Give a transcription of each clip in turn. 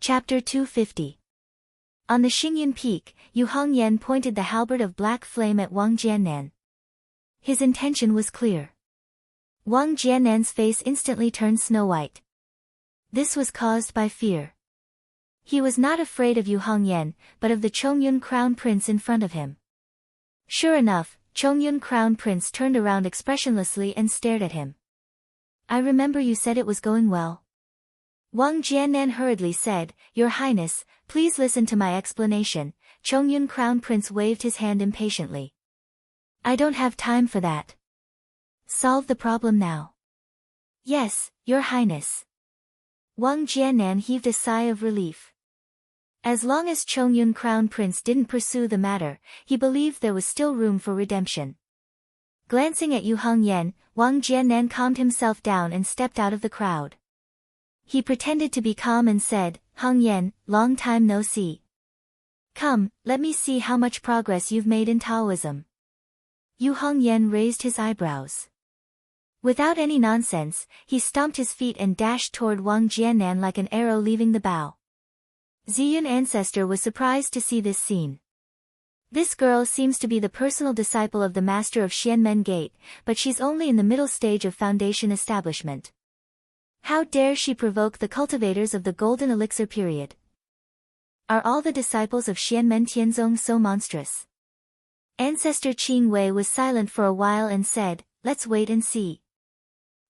Chapter 250. On the Xingyun Peak, Yu Hongyan pointed the halberd of black flame at Wang Jiannan. His intention was clear. Wang Jiannan's face instantly turned snow-white. This was caused by fear. He was not afraid of Yu Hongyan, but of the Chongyun Crown Prince in front of him. Sure enough, Chongyun Crown Prince turned around expressionlessly and stared at him. "I remember you said it was going well." Wang Jiannan hurriedly said, "Your Highness, please listen to my explanation." Chongyun Crown Prince waved his hand impatiently. "I don't have time for that. Solve the problem now." "Yes, Your Highness." Wang Jiannan heaved a sigh of relief. As long as Chongyun Crown Prince didn't pursue the matter, he believed there was still room for redemption. Glancing at Yu Hongyan, Wang Jiannan calmed himself down and stepped out of the crowd. He pretended to be calm and said, "Hongyan, long time no see. Come, let me see how much progress you've made in Taoism." Yu Hongyan raised his eyebrows. Without any nonsense, he stomped his feet and dashed toward Wang Jiannan like an arrow leaving the bow. Ziyun Ancestor was surprised to see this scene. This girl seems to be the personal disciple of the master of Xianmen Gate, but she's only in the middle stage of foundation establishment. How dare she provoke the cultivators of the Golden Elixir period? Are all the disciples of Xianmen Tianzong so monstrous? Ancestor Qing Wei was silent for a while and said, "Let's wait and see."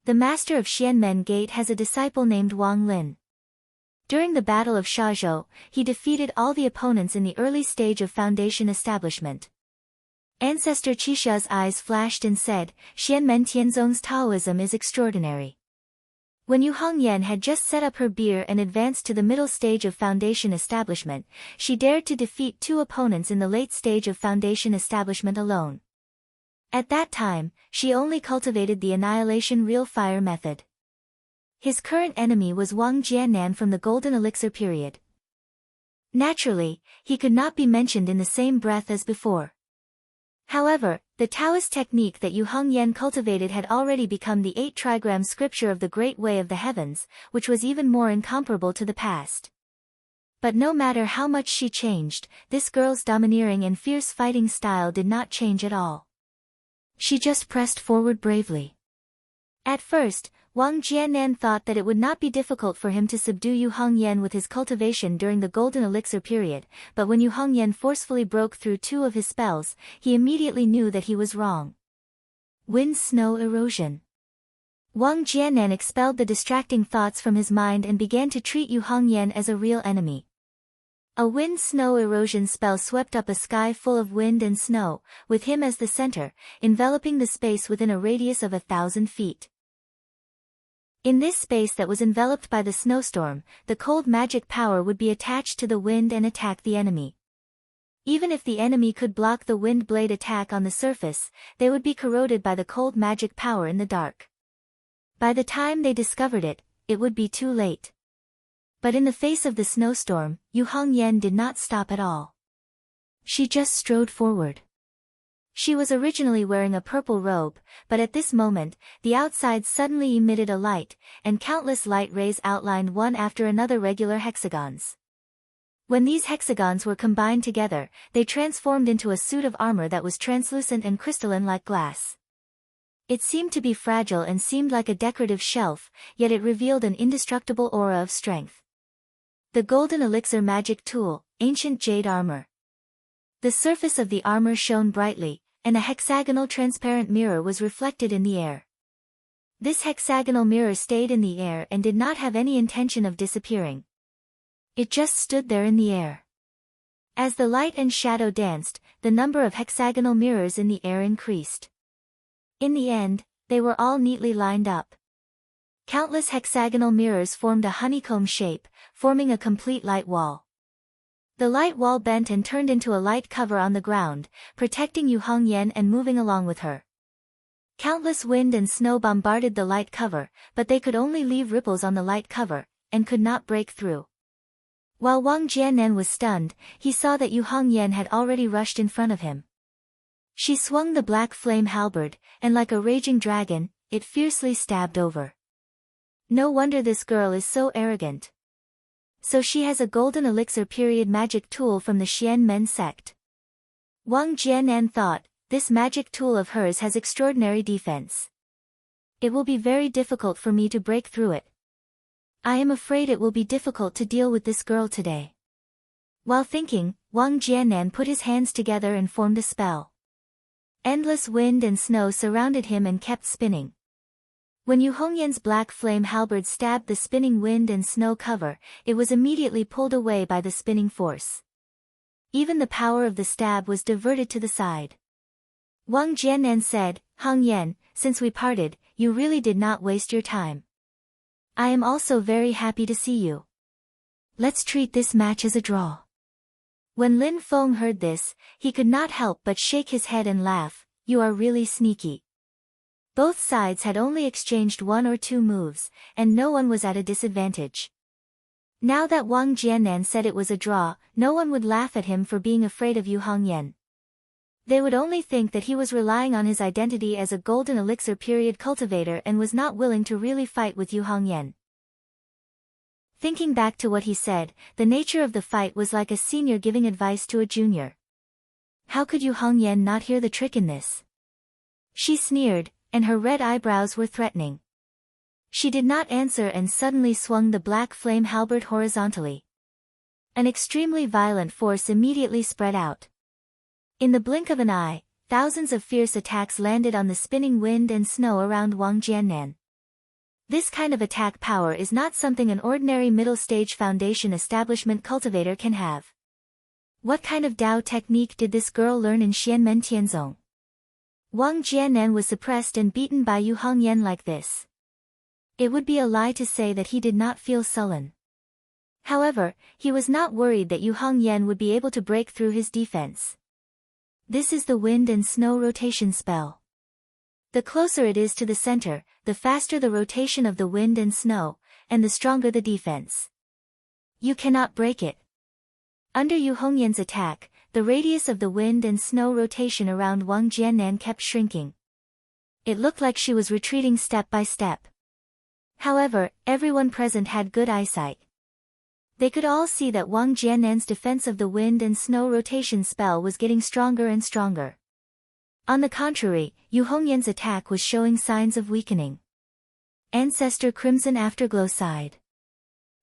The master of Xianmen Gate has a disciple named Wang Lin. During the Battle of Shazhou, he defeated all the opponents in the early stage of foundation establishment. Ancestor Qisha's eyes flashed and said, "Xianmen Tianzong's Taoism is extraordinary." When Yu Hongyan had just set up her beer and advanced to the middle stage of foundation establishment, she dared to defeat two opponents in the late stage of foundation establishment alone. At that time, she only cultivated the annihilation real fire method. His current enemy was Wang Jiannan from the Golden Elixir period. Naturally, he could not be mentioned in the same breath as before. However, the Taoist technique that Yu Hongyan cultivated had already become the 8 trigram scripture of the Great Way of the Heavens, which was even more incomparable to the past. But no matter how much she changed, this girl's domineering and fierce fighting style did not change at all. She just pressed forward bravely. At first, Wang Jiannan thought that it would not be difficult for him to subdue Yu Hongyan with his cultivation during the Golden Elixir period, but when Yu Hongyan forcefully broke through 2 of his spells, he immediately knew that he was wrong. Wind-snow erosion. Wang Jiannan expelled the distracting thoughts from his mind and began to treat Yu Hongyan as a real enemy. A wind-snow erosion spell swept up a sky full of wind and snow, with him as the center, enveloping the space within a radius of 1,000 feet. In this space that was enveloped by the snowstorm, the cold magic power would be attached to the wind and attack the enemy. Even if the enemy could block the wind blade attack on the surface, they would be corroded by the cold magic power in the dark. By the time they discovered it, it would be too late. But in the face of the snowstorm, Yu Hongyan did not stop at all. She just strode forward. She was originally wearing a purple robe, but at this moment, the outside suddenly emitted a light, and countless light rays outlined one after another regular hexagons. When these hexagons were combined together, they transformed into a suit of armor that was translucent and crystalline like glass. It seemed to be fragile and seemed like a decorative shelf, yet it revealed an indestructible aura of strength. The Golden Elixir Magic Tool, Ancient Jade Armor. The surface of the armor shone brightly, and a hexagonal transparent mirror was reflected in the air. This hexagonal mirror stayed in the air and did not have any intention of disappearing. It just stood there in the air. As the light and shadow danced, the number of hexagonal mirrors in the air increased. In the end, they were all neatly lined up. Countless hexagonal mirrors formed a honeycomb shape, forming a complete light wall. The light wall bent and turned into a light cover on the ground, protecting Yu Hongyan and moving along with her. Countless wind and snow bombarded the light cover, but they could only leave ripples on the light cover, and could not break through. While Wang Jiannan was stunned, he saw that Yu Hongyan had already rushed in front of him. She swung the black flame halberd, and like a raging dragon, it fiercely stabbed over. No wonder this girl is so arrogant. So she has a golden elixir period magic tool from the Xian Men sect. Wang Jianan thought, this magic tool of hers has extraordinary defense. It will be very difficult for me to break through it. I am afraid it will be difficult to deal with this girl today. While thinking, Wang Jianan put his hands together and formed a spell. Endless wind and snow surrounded him and kept spinning. When Yu Hongyan's black flame halberd stabbed the spinning wind and snow cover, it was immediately pulled away by the spinning force. Even the power of the stab was diverted to the side. Wang Jianan said, Hongyan, since we parted, you really did not waste your time. I am also very happy to see you. Let's treat this match as a draw. When Lin Feng heard this, he could not help but shake his head and laugh, you are really sneaky. Both sides had only exchanged 1 or 2 moves, and no one was at a disadvantage. Now that Wang Jianan said it was a draw, no one would laugh at him for being afraid of Yu Hongyan. They would only think that he was relying on his identity as a golden elixir period cultivator and was not willing to really fight with Yu Hongyan. Thinking back to what he said, the nature of the fight was like a senior giving advice to a junior. How could Yu Hongyan not hear the trick in this? She sneered, and her red eyebrows were threatening. She did not answer and suddenly swung the black flame halberd horizontally. An extremely violent force immediately spread out. In the blink of an eye, thousands of fierce attacks landed on the spinning wind and snow around Wang Jianan. This kind of attack power is not something an ordinary middle-stage foundation establishment cultivator can have. What kind of Dao technique did this girl learn in Xianmen Tianzong? Wang Jianan was suppressed and beaten by Yu Hongyan like this. It would be a lie to say that he did not feel sullen. However, he was not worried that Yu Hongyan would be able to break through his defense. This is the wind and snow rotation spell. The closer it is to the center, the faster the rotation of the wind and snow, and the stronger the defense. You cannot break it. Under Yu Hongyan's attack, the radius of the wind and snow rotation around Wang Jianan kept shrinking. It looked like she was retreating step by step. However, everyone present had good eyesight. They could all see that Wang Jianan's defense of the wind and snow rotation spell was getting stronger and stronger. On the contrary, Yu Hongyan's attack was showing signs of weakening. Ancestor Crimson Afterglow sighed.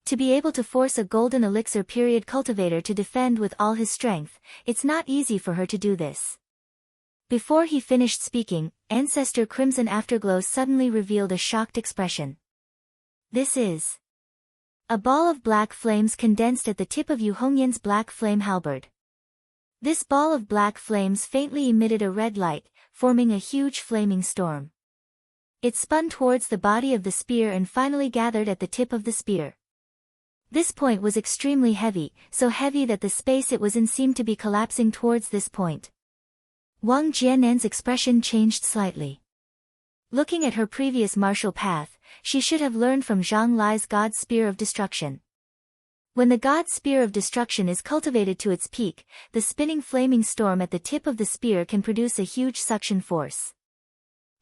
To be able to force a golden elixir period cultivator to defend with all his strength, it's not easy for her to do this. Before he finished speaking, Ancestor Crimson Afterglow suddenly revealed a shocked expression. This is a ball of black flames condensed at the tip of Yu Hongyan's black flame halberd. This ball of black flames faintly emitted a red light, forming a huge flaming storm. It spun towards the body of the spear and finally gathered at the tip of the spear. This point was extremely heavy, so heavy that the space it was in seemed to be collapsing towards this point. Wang Jianan's expression changed slightly. Looking at her previous martial path, she should have learned from Zhang Lai's God Spear of Destruction. When the God Spear of Destruction is cultivated to its peak, the spinning flaming storm at the tip of the spear can produce a huge suction force.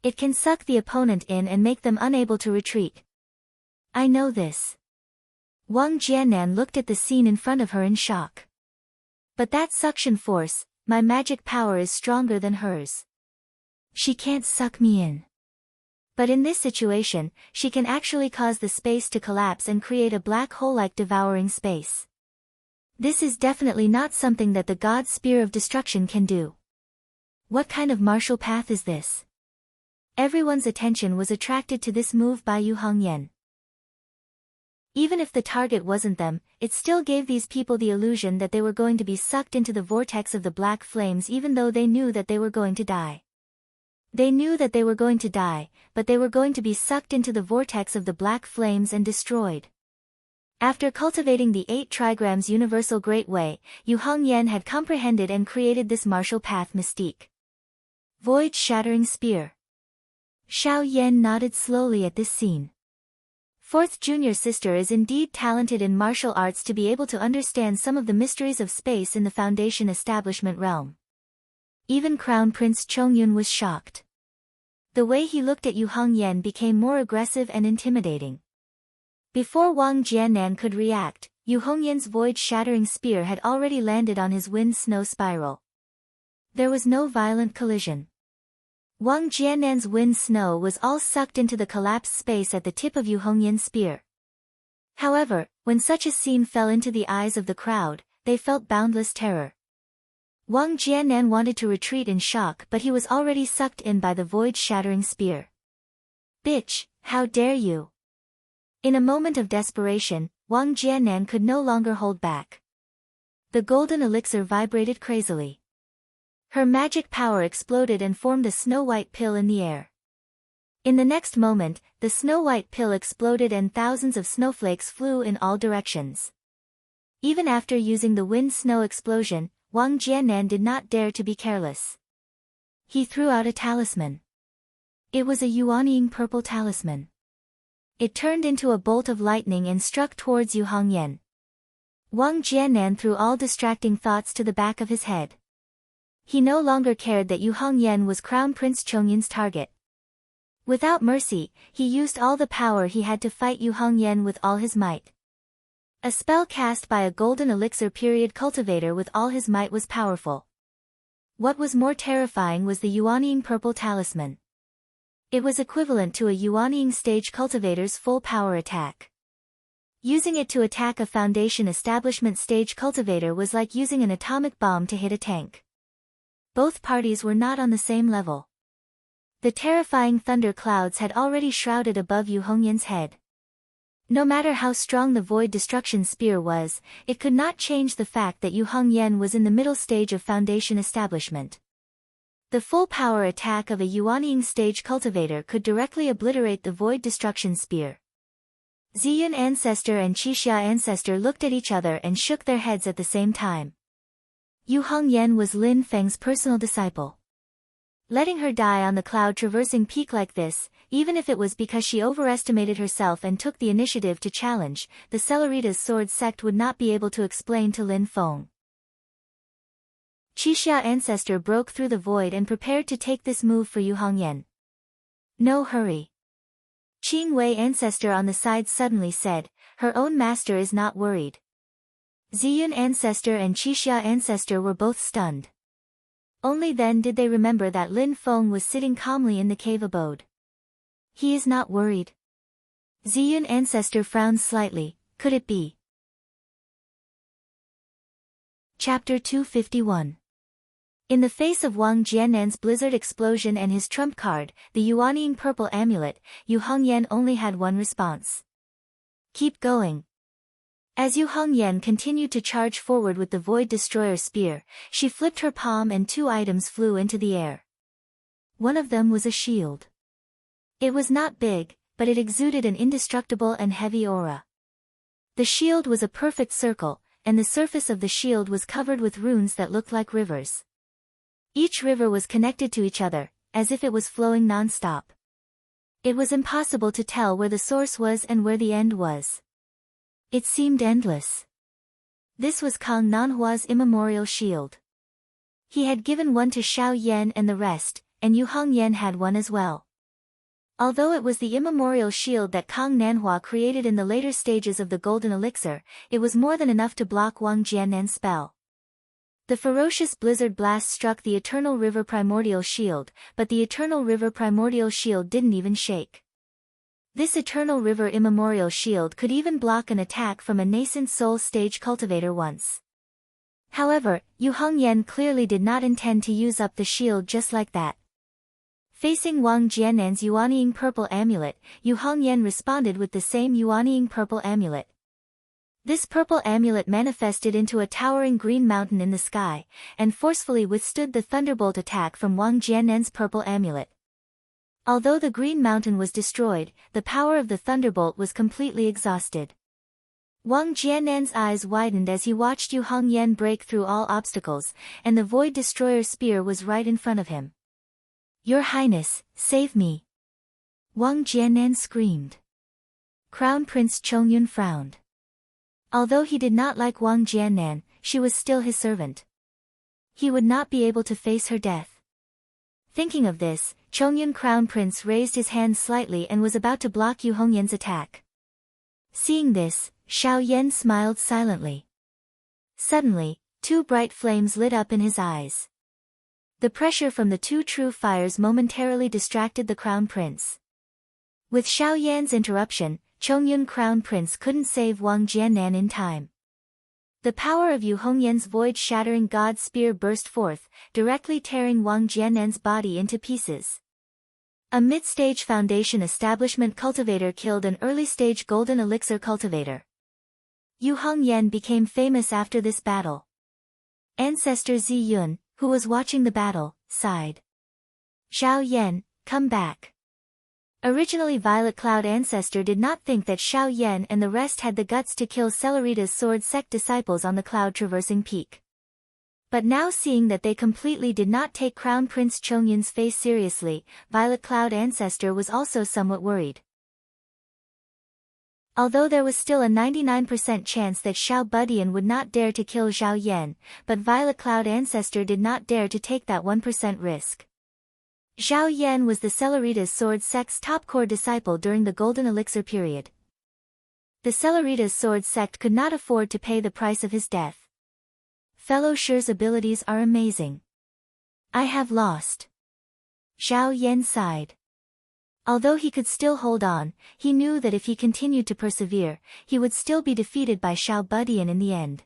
It can suck the opponent in and make them unable to retreat. I know this. Wang Jianan looked at the scene in front of her in shock. But that suction force, my magic power is stronger than hers. She can't suck me in. But in this situation, she can actually cause the space to collapse and create a black hole-like devouring space. This is definitely not something that the God Spear of Destruction can do. What kind of martial path is this? Everyone's attention was attracted to this move by Yu Hongyan. Even if the target wasn't them, it still gave these people the illusion that they were going to be sucked into the vortex of the black flames even though they knew that they were going to die. They knew that they were going to die, but they were going to be sucked into the vortex of the black flames and destroyed. After cultivating the 8 trigrams Universal Great Way, Yu Hongyan had comprehended and created this martial path mystique. Void-shattering spear. Xiao Yan nodded slowly at this scene. Fourth junior sister is indeed talented in martial arts to be able to understand some of the mysteries of space in the Foundation establishment realm. Even Crown Prince Chongyun was shocked. The way he looked at Yu Hongyan became more aggressive and intimidating. Before Wang Jianan could react, Yu Hongyan's void-shattering spear had already landed on his wind-snow spiral. There was no violent collision. Wang Jiannan's wind-snow was all sucked into the collapsed space at the tip of Yu Hongyan's spear. However, when such a scene fell into the eyes of the crowd, they felt boundless terror. Wang Jiannan wanted to retreat in shock, but he was already sucked in by the void-shattering spear. "Bitch, how dare you!" In a moment of desperation, Wang Jiannan could no longer hold back. The golden elixir vibrated crazily. Her magic power exploded and formed a snow-white pill in the air. In the next moment, the snow-white pill exploded and thousands of snowflakes flew in all directions. Even after using the wind-snow explosion, Wang Jiannan did not dare to be careless. He threw out a talisman. It was a yuanying purple talisman. It turned into a bolt of lightning and struck towards Yu Hongyan. Wang Jiannan threw all distracting thoughts to the back of his head. He no longer cared that Yu Hongyan was Crown Prince Chongyun's target. Without mercy, he used all the power he had to fight Yu Hongyan with all his might. A spell cast by a golden elixir period cultivator with all his might was powerful. What was more terrifying was the yuanying purple talisman. It was equivalent to a yuanying stage cultivator's full power attack. Using it to attack a foundation establishment stage cultivator was like using an atomic bomb to hit a tank. Both parties were not on the same level. The terrifying thunder clouds had already shrouded above Yu Hongyan's head. No matter how strong the void destruction spear was, it could not change the fact that Yu Hongyan was in the middle stage of foundation establishment. The full power attack of a yuanying stage cultivator could directly obliterate the void destruction spear. Ziyun ancestor and Qixia ancestor looked at each other and shook their heads at the same time. Yu Hongyan was Lin Feng's personal disciple. Letting her die on the cloud-traversing peak like this, even if it was because she overestimated herself and took the initiative to challenge, the Celeritas sword sect would not be able to explain to Lin Feng. Qixia ancestor broke through the void and prepared to take this move for Yu Hongyan. "No hurry." Qing Wei ancestor on the side suddenly said, "Her own master is not worried." Ziyun ancestor and Qixia ancestor were both stunned. Only then did they remember that Lin Feng was sitting calmly in the cave abode. "He is not worried." Ziyun ancestor frowned slightly. Could it be? Chapter 251. In the face of Wang Jiannan's blizzard explosion and his trump card, the yuanying purple amulet, Yu Hongyan only had one response. "Keep going." As Yu Hongyan continued to charge forward with the Void Destroyer spear, she flipped her palm and two items flew into the air. One of them was a shield. It was not big, but it exuded an indestructible and heavy aura. The shield was a perfect circle, and the surface of the shield was covered with runes that looked like rivers. Each river was connected to each other, as if it was flowing non-stop. It was impossible to tell where the source was and where the end was. It seemed endless. This was Kang Nanhua's immemorial shield. He had given one to Xiao Yan and the rest, and Yu Hongyan had one as well. Although it was the immemorial shield that Kang Nanhua created in the later stages of the Golden Elixir, it was more than enough to block Wang Jiannan's spell. The ferocious blizzard blast struck the Eternal River Primordial Shield, but the Eternal River Primordial Shield didn't even shake. This Eternal River Immemorial Shield could even block an attack from a nascent soul stage cultivator once. However, Yu Hongyan clearly did not intend to use up the shield just like that. Facing Wang Jiannan's yuanying purple amulet, Yu Hongyan responded with the same yuanying purple amulet. This purple amulet manifested into a towering green mountain in the sky, and forcefully withstood the thunderbolt attack from Wang Jiannan's purple amulet. Although the green mountain was destroyed, the power of the thunderbolt was completely exhausted. Wang Jiannan's eyes widened as he watched Yu Hongyan break through all obstacles, and the Void Destroyer spear was right in front of him. "Your Highness, save me!" Wang Jiannan screamed. Crown Prince Chongyun frowned. Although he did not like Wang Jiannan, she was still his servant. He would not be able to face her death. Thinking of this, Chongyun Crown Prince raised his hand slightly and was about to block Yu Hongyan's attack. Seeing this, Xiao Yan smiled silently. Suddenly, two bright flames lit up in his eyes. The pressure from the two true fires momentarily distracted the Crown Prince. With Xiao Yan's interruption, Chongyun Crown Prince couldn't save Wang Jiannan in time. The power of Yu Hongyan's void-shattering god spear burst forth, directly tearing Wang Jiannan's body into pieces. A mid-stage foundation establishment cultivator killed an early-stage golden elixir cultivator. Yu Hongyan became famous after this battle. Ancestor Zi Yun, who was watching the battle, sighed. Xiao Yan, come back. Originally Violet Cloud Ancestor did not think that Xiao Yan and the rest had the guts to kill Celerita's sword sect disciples on the cloud-traversing peak. But now seeing that they completely did not take Crown Prince Chongyun's face seriously, Violet Cloud Ancestor was also somewhat worried. Although there was still a 99% chance that Xiao Budian would not dare to kill Xiao Yan, but Violet Cloud Ancestor did not dare to take that 1% risk. Xiao Yan was the Celerita's sword sect's top core disciple during the Golden Elixir period. The Celerita's sword sect could not afford to pay the price of his death. Fellow Shi's abilities are amazing. I have lost. Xiao Yan sighed. Although he could still hold on, he knew that if he continued to persevere, he would still be defeated by Xiao Budian in the end.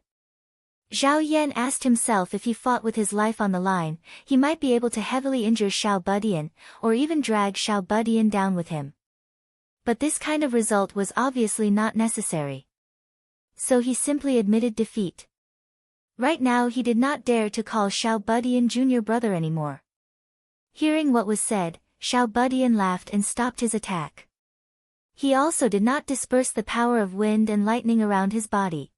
Xiao Yan asked himself if he fought with his life on the line, he might be able to heavily injure Xiao Budian, or even drag Xiao Budian down with him. But this kind of result was obviously not necessary. So he simply admitted defeat. Right now he did not dare to call Xiao Budian junior brother anymore. Hearing what was said, Xiao Budian laughed and stopped his attack. He also did not disperse the power of wind and lightning around his body.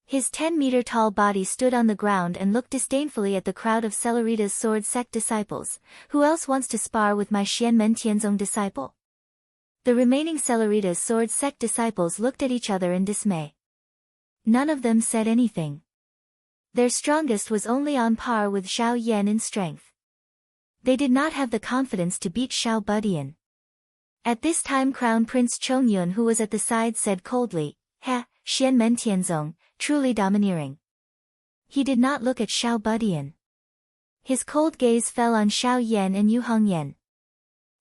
His 10-meter-tall body stood on the ground and looked disdainfully at the crowd of Celerita's sword sect disciples. Who else wants to spar with my Xianmen Tianzong disciple? The remaining Celerita's sword sect disciples looked at each other in dismay. None of them said anything. Their strongest was only on par with Xiao Yan in strength. They did not have the confidence to beat Xiao Budian. At this time Crown Prince Chongyun, who was at the side, said coldly, "Ha, Xianmen Tianzong, truly domineering." He did not look at Xiao Budian. His cold gaze fell on Xiao Yan and Yu Hongyan.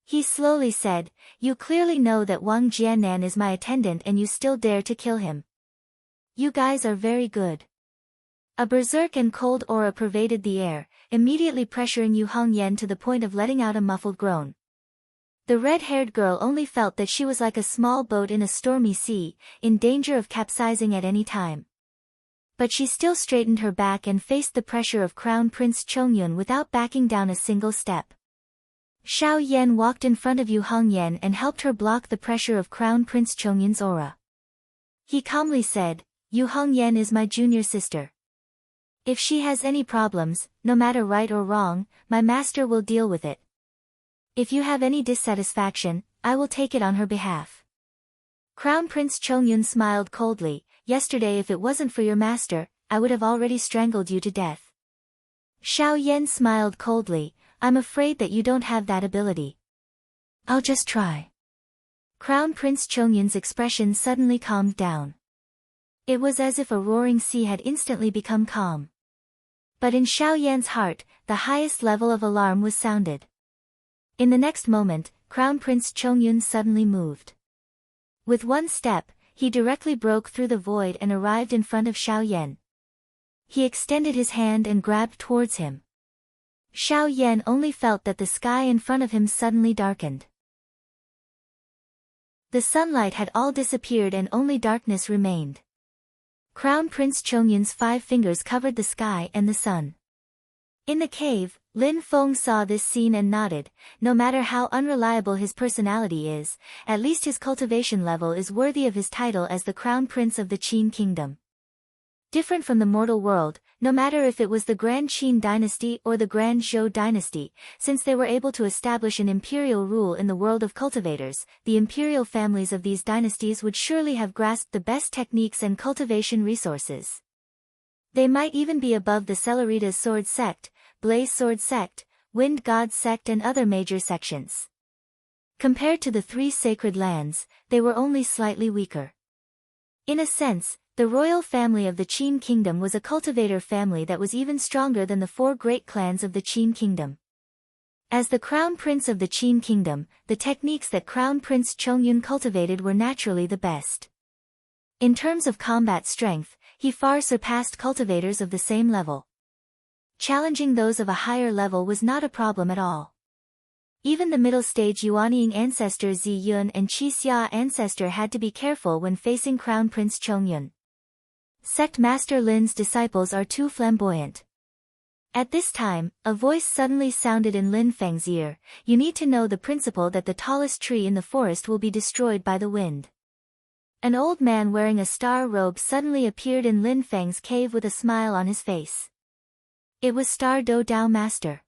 He slowly said, "You clearly know that Wang Jiannan is my attendant and you still dare to kill him. You guys are very good." A berserk and cold aura pervaded the air, immediately pressuring Yu Hongyan to the point of letting out a muffled groan. The red-haired girl only felt that she was like a small boat in a stormy sea, in danger of capsizing at any time. But she still straightened her back and faced the pressure of Crown Prince Chongyun without backing down a single step. Xiao Yan walked in front of Yu Hongyan and helped her block the pressure of Crown Prince Chongyun's aura. He calmly said, "Yu Hongyan is my junior sister. If she has any problems, no matter right or wrong, my master will deal with it. If you have any dissatisfaction, I will take it on her behalf." Crown Prince Chongyun smiled coldly. "Yesterday, if it wasn't for your master, I would have already strangled you to death." Xiao Yan smiled coldly. "I'm afraid that you don't have that ability." "I'll just try." Crown Prince Chongyun's expression suddenly calmed down. It was as if a roaring sea had instantly become calm. But in Xiao Yan's heart, the highest level of alarm was sounded. In the next moment, Crown Prince Chongyun suddenly moved. With one step, he directly broke through the void and arrived in front of Xiao Yan. He extended his hand and grabbed towards him. Xiao Yan only felt that the sky in front of him suddenly darkened. The sunlight had all disappeared and only darkness remained. Crown Prince Chongyun's 5 fingers covered the sky and the sun. In the cave, Lin Feng saw this scene and nodded. No matter how unreliable his personality is, at least his cultivation level is worthy of his title as the Crown Prince of the Qin Kingdom. Different from the mortal world, no matter if it was the Grand Qin dynasty or the Grand Zhou dynasty, since they were able to establish an imperial rule in the world of cultivators, the imperial families of these dynasties would surely have grasped the best techniques and cultivation resources. They might even be above the Celerita's sword sect, Blaze sword sect, Wind god sect and other major sections. Compared to the 3 sacred lands, they were only slightly weaker. In a sense, the royal family of the Qin kingdom was a cultivator family that was even stronger than the four great clans of the Qin kingdom. As the crown prince of the Qin kingdom, the techniques that Crown Prince Chongyun cultivated were naturally the best. In terms of combat strength, he far surpassed cultivators of the same level. Challenging those of a higher level was not a problem at all. Even the middle-stage Yuanying ancestor Zi Yun and Qi Xia ancestor had to be careful when facing Crown Prince Chongyun. Sect Master Lin's disciples are too flamboyant. At this time, a voice suddenly sounded in Lin Feng's ear. You need to know the principle that the tallest tree in the forest will be destroyed by the wind. An old man wearing a star robe suddenly appeared in Lin Feng's cave with a smile on his face. It was Star Do Dao Master.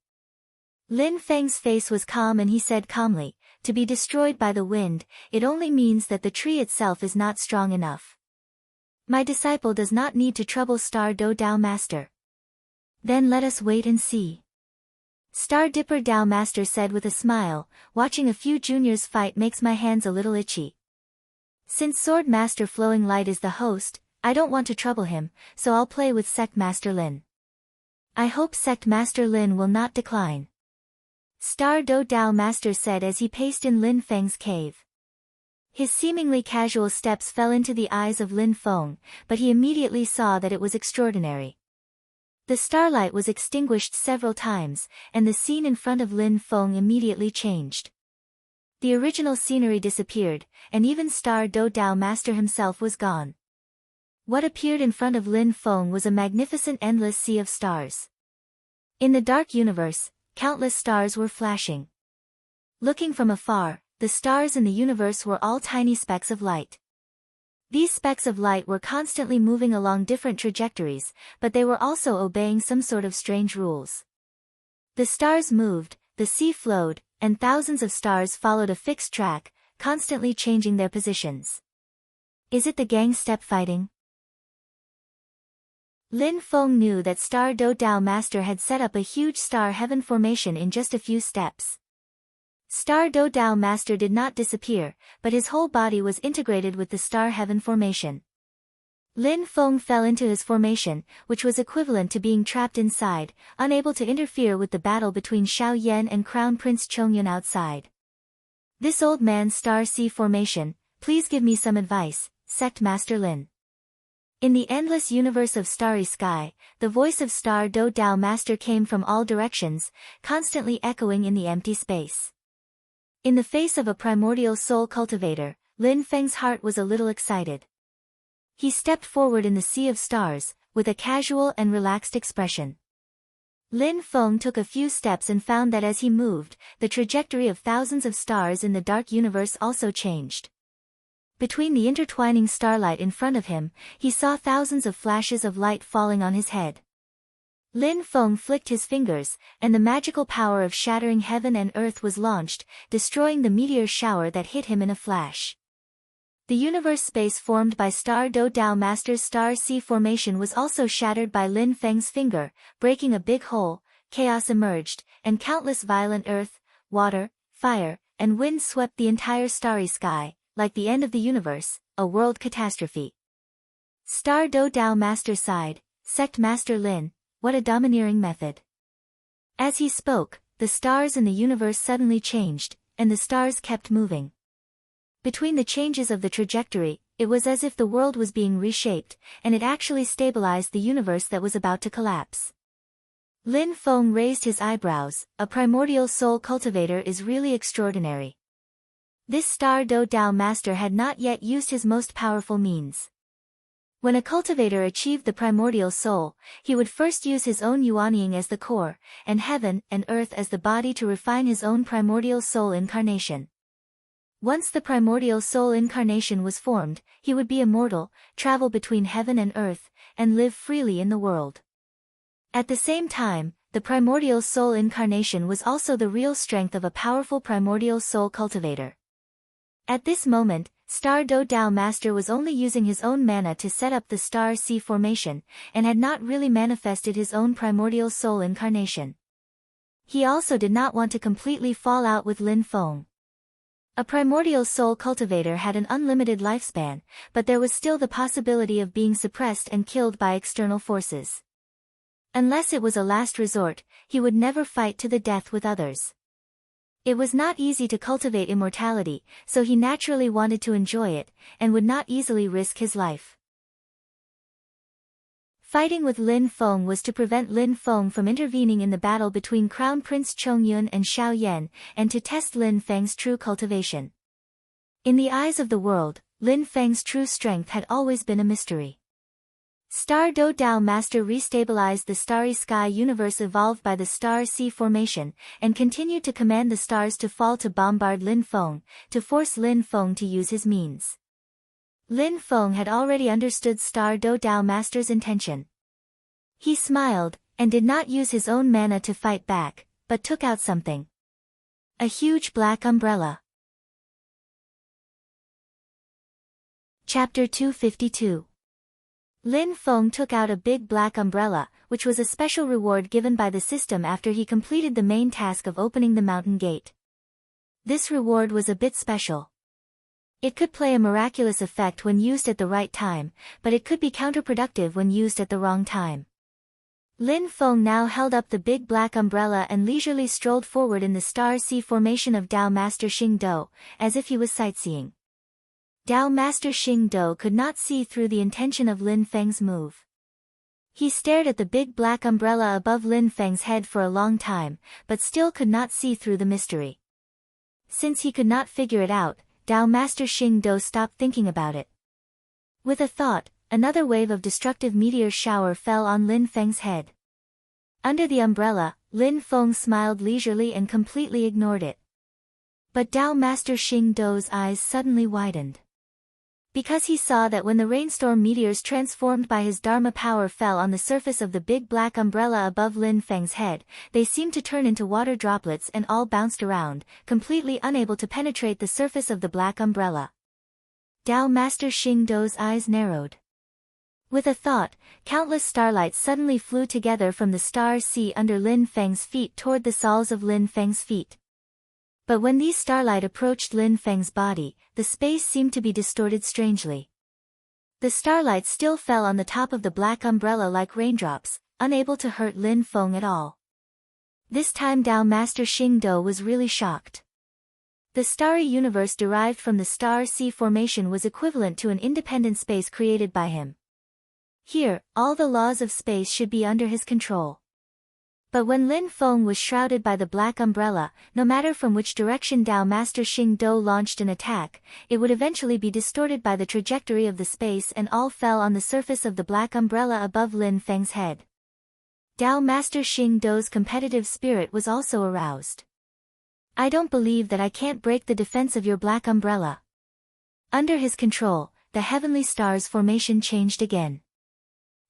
Lin Feng's face was calm and he said calmly, to be destroyed by the wind, it only means that the tree itself is not strong enough. My disciple does not need to trouble Star Do Dao Master. Then let us wait and see. Star Dipper Dao Master said with a smile, watching a few juniors fight makes my hands a little itchy. Since Sword Master Flowing Light is the host, I don't want to trouble him, so I'll play with Sect Master Lin. I hope Sect Master Lin will not decline. Star Do Dao Master said as he paced in Lin Feng's cave. His seemingly casual steps fell into the eyes of Lin Feng, but he immediately saw that it was extraordinary. The starlight was extinguished several times, and the scene in front of Lin Feng immediately changed. The original scenery disappeared, and even Star Do Dao Master himself was gone. What appeared in front of Lin Feng was a magnificent endless sea of stars. In the dark universe, countless stars were flashing. Looking from afar, the stars in the universe were all tiny specks of light. These specks of light were constantly moving along different trajectories, but they were also obeying some sort of strange rules. The stars moved, the sea flowed, and thousands of stars followed a fixed track, constantly changing their positions. Is it the gang step fighting? Lin Feng knew that Star Do Dao Master had set up a huge star heaven formation in just a few steps. Star Do Dao Master did not disappear, but his whole body was integrated with the star heaven formation. Lin Feng fell into his formation, which was equivalent to being trapped inside, unable to interfere with the battle between Xiao Yan and Crown Prince Chongyun outside. This old man's star sea formation, please give me some advice, Sect Master Lin. In the endless universe of starry sky, the voice of Star Do Dao Master came from all directions, constantly echoing in the empty space. In the face of a primordial soul cultivator, Lin Feng's heart was a little excited. He stepped forward in the sea of stars, with a casual and relaxed expression. Lin Feng took a few steps and found that as he moved, the trajectory of thousands of stars in the dark universe also changed. Between the intertwining starlight in front of him, he saw thousands of flashes of light falling on his head. Lin Feng flicked his fingers, and the magical power of shattering heaven and earth was launched, destroying the meteor shower that hit him in a flash. The universe space formed by Star Do Dao Master's star sea formation was also shattered by Lin Feng's finger, breaking a big hole. Chaos emerged, and countless violent earth, water, fire, and wind swept the entire starry sky, like the end of the universe, a world catastrophe. Star Do Dao Master sighed, Sect Master Lin, what a domineering method. As he spoke, the stars in the universe suddenly changed, and the stars kept moving. Between the changes of the trajectory, it was as if the world was being reshaped, and it actually stabilized the universe that was about to collapse. Lin Feng raised his eyebrows, a primordial soul cultivator is really extraordinary. This Star Do Dao Master had not yet used his most powerful means. When a cultivator achieved the primordial soul, he would first use his own Yuanying as the core, and heaven and earth as the body to refine his own primordial soul incarnation. Once the primordial soul incarnation was formed, he would be immortal, travel between heaven and earth, and live freely in the world. At the same time, the primordial soul incarnation was also the real strength of a powerful primordial soul cultivator. At this moment, Star Do Dao Master was only using his own mana to set up the star sea formation, and had not really manifested his own primordial soul incarnation. He also did not want to completely fall out with Lin Feng. A primordial soul cultivator had an unlimited lifespan, but there was still the possibility of being suppressed and killed by external forces. Unless it was a last resort, he would never fight to the death with others. It was not easy to cultivate immortality, so he naturally wanted to enjoy it, and would not easily risk his life. Fighting with Lin Feng was to prevent Lin Feng from intervening in the battle between Crown Prince Chongyun and Xiao Yan, and to test Lin Feng's true cultivation. In the eyes of the world, Lin Feng's true strength had always been a mystery. Star Do Dao Master restabilized the starry sky universe evolved by the Star Sea formation, and continued to command the stars to fall to bombard Lin Feng, to force Lin Feng to use his means. Lin Feng had already understood Star Do Dao Master's intention. He smiled, and did not use his own mana to fight back, but took out something. A huge black umbrella. Chapter 252. Lin Feng took out a big black umbrella, which was a special reward given by the system after he completed the main task of opening the mountain gate. This reward was a bit special. It could play a miraculous effect when used at the right time, but it could be counterproductive when used at the wrong time. Lin Feng now held up the big black umbrella and leisurely strolled forward in the Star Sea formation of Dao Master Xing Do, as if he was sightseeing. Dao Master Xing Do could not see through the intention of Lin Feng's move. He stared at the big black umbrella above Lin Feng's head for a long time, but still could not see through the mystery. Since he could not figure it out, Dao Master Xing Do stopped thinking about it. With a thought, another wave of destructive meteor shower fell on Lin Feng's head. Under the umbrella, Lin Feng smiled leisurely and completely ignored it. But Dao Master Xing Do's eyes suddenly widened. Because he saw that when the rainstorm meteors transformed by his Dharma power fell on the surface of the big black umbrella above Lin Feng's head, they seemed to turn into water droplets and all bounced around, completely unable to penetrate the surface of the black umbrella. Dao Master Xing Do's eyes narrowed. With a thought, countless starlights suddenly flew together from the Star Sea under Lin Feng's feet toward the soles of Lin Feng's feet. But when these starlight approached Lin Feng's body, the space seemed to be distorted strangely. The starlight still fell on the top of the black umbrella like raindrops, unable to hurt Lin Feng at all. This time Dao Master Xing Do was really shocked. The starry universe derived from the Star Sea formation was equivalent to an independent space created by him. Here, all the laws of space should be under his control. But when Lin Feng was shrouded by the black umbrella, no matter from which direction Dao Master Xing Do launched an attack, it would eventually be distorted by the trajectory of the space and all fell on the surface of the black umbrella above Lin Feng's head. Dao Master Xing Do's competitive spirit was also aroused. I don't believe that I can't break the defense of your black umbrella. Under his control, the heavenly stars formation changed again.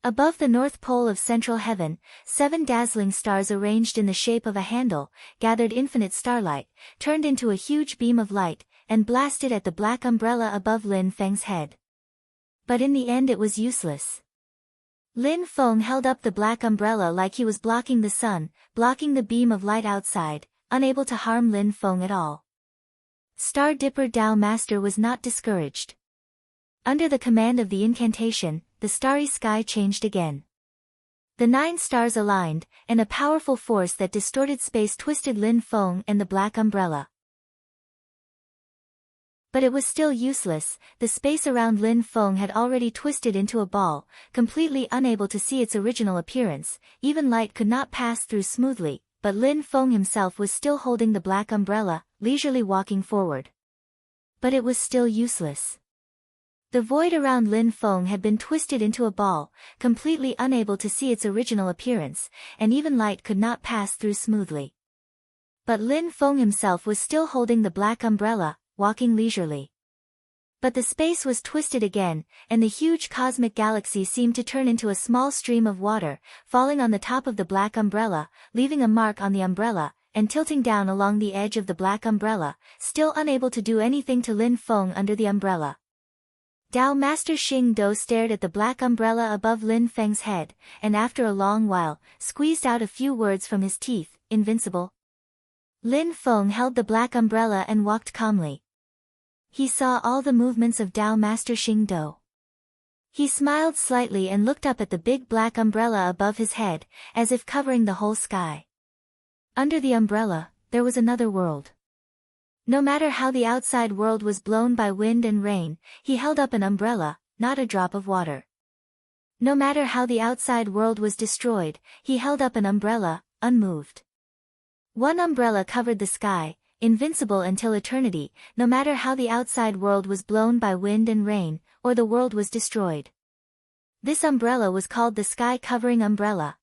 Above the north pole of central heaven, 7 dazzling stars arranged in the shape of a handle, gathered infinite starlight, turned into a huge beam of light, and blasted at the black umbrella above Lin Feng's head. But in the end it was useless. Lin Feng held up the black umbrella like he was blocking the sun, blocking the beam of light outside, unable to harm Lin Feng at all. Star Dipper Dao Master was not discouraged. Under the command of the incantation, the starry sky changed again. The 9 stars aligned, and a powerful force that distorted space twisted Lin Feng and the black umbrella. But it was still useless, the space around Lin Feng had already twisted into a ball, completely unable to see its original appearance, even light could not pass through smoothly, but Lin Feng himself was still holding the black umbrella, leisurely walking forward. But it was still useless. The void around Lin Feng had been twisted into a ball, completely unable to see its original appearance, and even light could not pass through smoothly. But Lin Feng himself was still holding the black umbrella, walking leisurely. But the space was twisted again, and the huge cosmic galaxy seemed to turn into a small stream of water, falling on the top of the black umbrella, leaving a mark on the umbrella, and tilting down along the edge of the black umbrella, still unable to do anything to Lin Feng under the umbrella. Dao Master Xing Do stared at the black umbrella above Lin Feng's head, and after a long while, squeezed out a few words from his teeth, invincible. Lin Feng held the black umbrella and walked calmly. He saw all the movements of Tao Master Xing Do. He smiled slightly and looked up at the big black umbrella above his head, as if covering the whole sky. Under the umbrella, there was another world. No matter how the outside world was blown by wind and rain, he held up an umbrella, not a drop of water. No matter how the outside world was destroyed, he held up an umbrella, unmoved. One umbrella covered the sky, invincible until eternity, no matter how the outside world was blown by wind and rain, or the world was destroyed. This umbrella was called the sky-covering umbrella.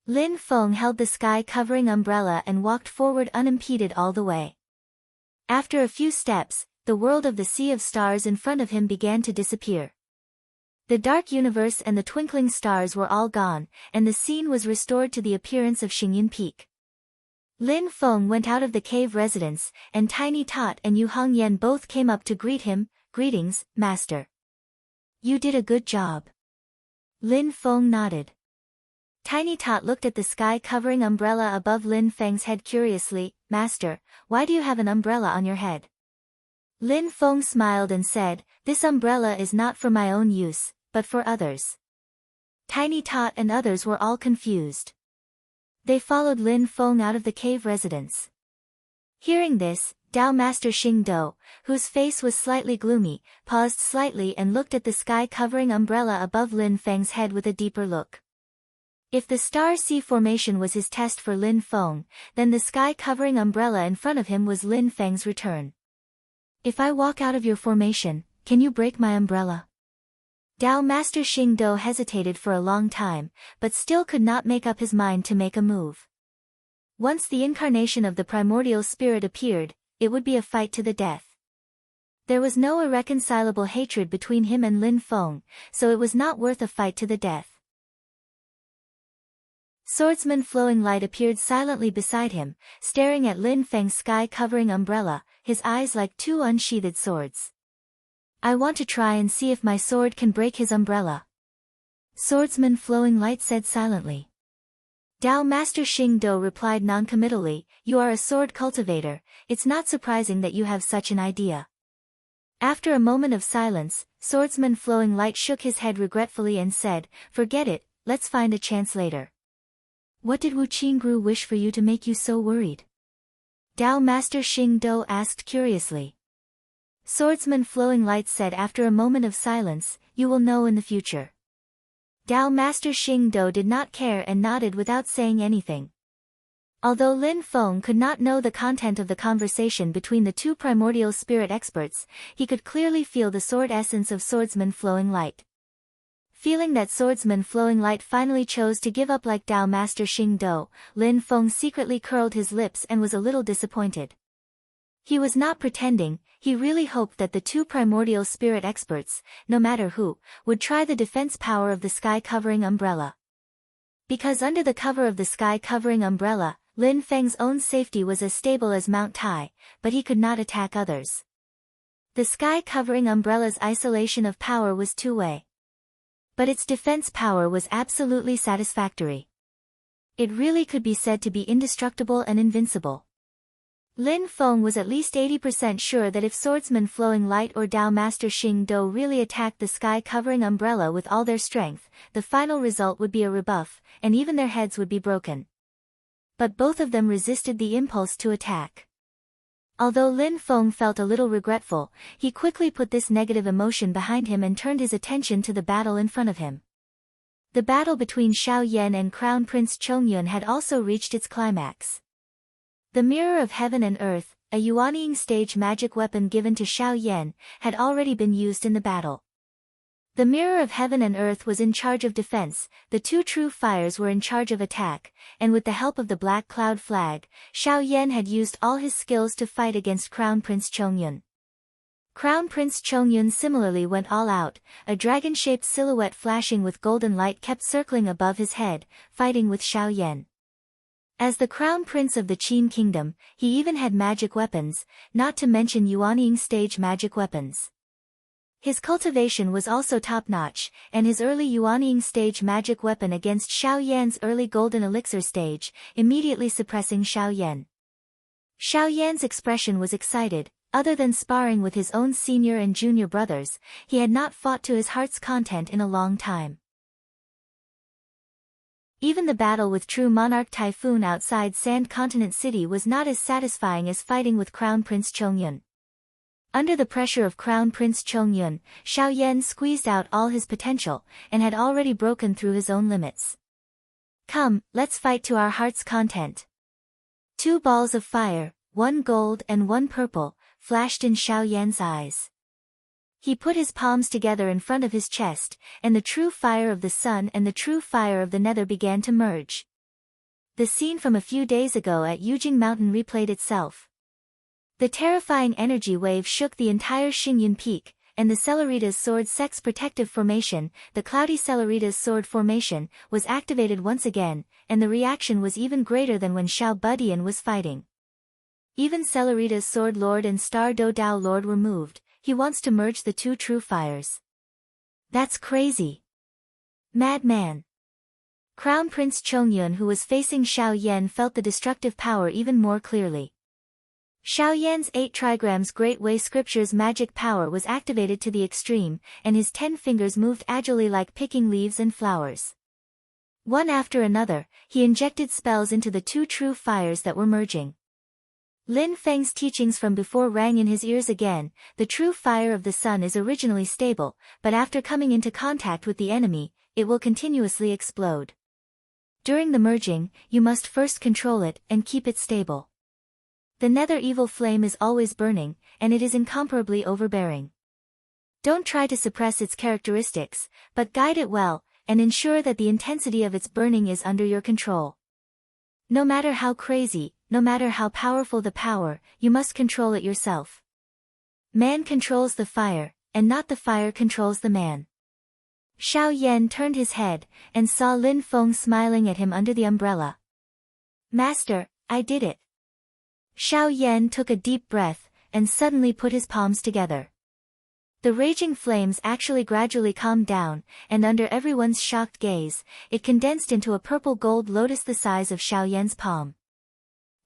Lin Feng held the sky-covering umbrella and walked forward unimpeded all the way. After a few steps, the world of the sea of stars in front of him began to disappear. The dark universe and the twinkling stars were all gone, and the scene was restored to the appearance of Xingyan Peak. Lin Feng went out of the cave residence, and Tiny Tot and Yu Hongyan both came up to greet him. "Greetings, Master. You did a good job." Lin Feng nodded. Tiny Tot looked at the sky-covering umbrella above Lin Feng's head curiously. "Master, why do you have an umbrella on your head?" Lin Feng smiled and said, "This umbrella is not for my own use, but for others." Tiny Tot and others were all confused. They followed Lin Feng out of the cave residence. Hearing this, Tao Master Xing Do, whose face was slightly gloomy, paused slightly and looked at the sky-covering umbrella above Lin Feng's head with a deeper look. If the star sea formation was his test for Lin Feng, then the sky-covering umbrella in front of him was Lin Feng's return. "If I walk out of your formation, can you break my umbrella?" Tao Master Xing Do hesitated for a long time, but still could not make up his mind to make a move. Once the incarnation of the primordial spirit appeared, it would be a fight to the death. There was no irreconcilable hatred between him and Lin Feng, so it was not worth a fight to the death. Swordsman Flowing Light appeared silently beside him, staring at Lin Feng's sky-covering umbrella, his eyes like two unsheathed swords. "I want to try and see if my sword can break his umbrella," Swordsman Flowing Light said silently. Tao Master Xing Do replied noncommittally, "You are a sword cultivator, it's not surprising that you have such an idea." After a moment of silence, Swordsman Flowing Light shook his head regretfully and said, "Forget it, let's find a chance later." "What did Wu Qingru wish for you to make you so worried?" Tao Master Xing Do asked curiously. Swordsman Flowing Light said after a moment of silence, "You will know in the future." Tao Master Xing Do did not care and nodded without saying anything. Although Lin Feng could not know the content of the conversation between the two primordial spirit experts, he could clearly feel the sword essence of Swordsman Flowing Light. Feeling that Swordsman Flowing Light finally chose to give up like Tao Master Xing Do, Lin Feng secretly curled his lips and was a little disappointed. He was not pretending, he really hoped that the two primordial spirit experts, no matter who, would try the defense power of the sky-covering umbrella. Because under the cover of the sky-covering umbrella, Lin Feng's own safety was as stable as Mount Tai, but he could not attack others. The sky-covering umbrella's isolation of power was two-way. But its defense power was absolutely satisfactory. It really could be said to be indestructible and invincible. Lin Feng was at least 80% sure that if Swordsman Flowing Light or Tao Master Xing Do really attacked the sky-covering umbrella with all their strength, the final result would be a rebuff, and even their heads would be broken. But both of them resisted the impulse to attack. Although Lin Feng felt a little regretful, he quickly put this negative emotion behind him and turned his attention to the battle in front of him. The battle between Xiao Yan and Crown Prince Chongyun had also reached its climax. The Mirror of Heaven and Earth, a Yuanying stage magic weapon given to Xiao Yan, had already been used in the battle. The Mirror of Heaven and Earth was in charge of defense, the two true fires were in charge of attack, and with the help of the Black Cloud Flag, Xiao Yan had used all his skills to fight against Crown Prince Chongyun. Crown Prince Chongyun similarly went all out, a dragon-shaped silhouette flashing with golden light kept circling above his head, fighting with Xiao Yan. As the Crown Prince of the Qin Kingdom, he even had magic weapons, not to mention Yuanying stage magic weapons. His cultivation was also top-notch, and his early Yuanying stage magic weapon against Xiao Yan's early golden elixir stage, immediately suppressing Xiao Yan. Xiao Yan's expression was excited, Other than sparring with his own senior and junior brothers, he had not fought to his heart's content in a long time. Even the battle with true monarch Typhoon outside Sand Continent City was not as satisfying as fighting with Crown Prince Chongyun. Under the pressure of Crown Prince Chongyun, Xiao Yan squeezed out all his potential, and had already broken through his own limits. Come, let's fight to our heart's content. 2 balls of fire, 1 gold and 1 purple, flashed in Xiao Yan's eyes. He put his palms together in front of his chest, and the true fire of the sun and the true fire of the nether began to merge. The scene from a few days ago at Yujing Mountain replayed itself. The terrifying energy wave shook the entire Xingyun Peak, and the Cellerita's Sword Sex Protective Formation, the Cloudy Cellerita's Sword Formation, was activated once again, and the reaction was even greater than when Xiao Budian was fighting. Even Cellerita's Sword Lord and Star Do Dao Lord were moved. He wants to merge the 2 true fires. That's crazy. Madman. Crown Prince Chongyun, who was facing Xiao Yan, felt the destructive power even more clearly. Xiao Yan's 8 trigrams Great Way Scripture's magic power was activated to the extreme, and his 10 fingers moved agilely like picking leaves and flowers. One after another, he injected spells into the 2 true fires that were merging. Lin Feng's teachings from before rang in his ears again. The true fire of the sun is originally stable, but after coming into contact with the enemy, it will continuously explode. During the merging, you must first control it and keep it stable. The nether evil flame is always burning, and it is incomparably overbearing. Don't try to suppress its characteristics, but guide it well, and ensure that the intensity of its burning is under your control. No matter how crazy, no matter how powerful the power, you must control it yourself. Man controls the fire, and not the fire controls the man. Xiao Yan turned his head, and saw Lin Feng smiling at him under the umbrella. Master, I did it. Xiao Yan took a deep breath, and suddenly put his palms together. The raging flames actually gradually calmed down, and under everyone's shocked gaze, it condensed into a purple gold lotus the size of Xiao Yan's palm.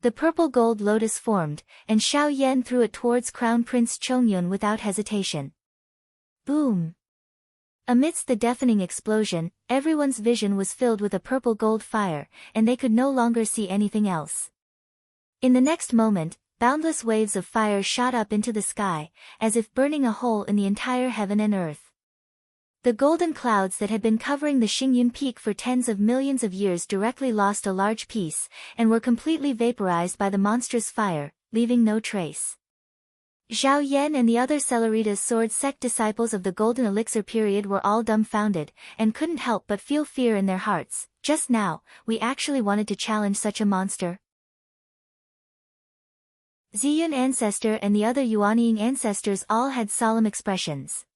The purple gold lotus formed, and Xiao Yan threw it towards Crown Prince Chongyun without hesitation. Boom! Amidst the deafening explosion, everyone's vision was filled with a purple gold fire, and they could no longer see anything else. In the next moment, boundless waves of fire shot up into the sky, as if burning a hole in the entire heaven and earth. The golden clouds that had been covering the Xingyun Peak for tens of millions of years directly lost a large piece, and were completely vaporized by the monstrous fire, leaving no trace. Zhao Yan and the other Cellerita's Sword Sect disciples of the Golden Elixir period were all dumbfounded, and couldn't help but feel fear in their hearts. Just now, we actually wanted to challenge such a monster. Ziyun ancestor and the other Yuanying ancestors all had solemn expressions.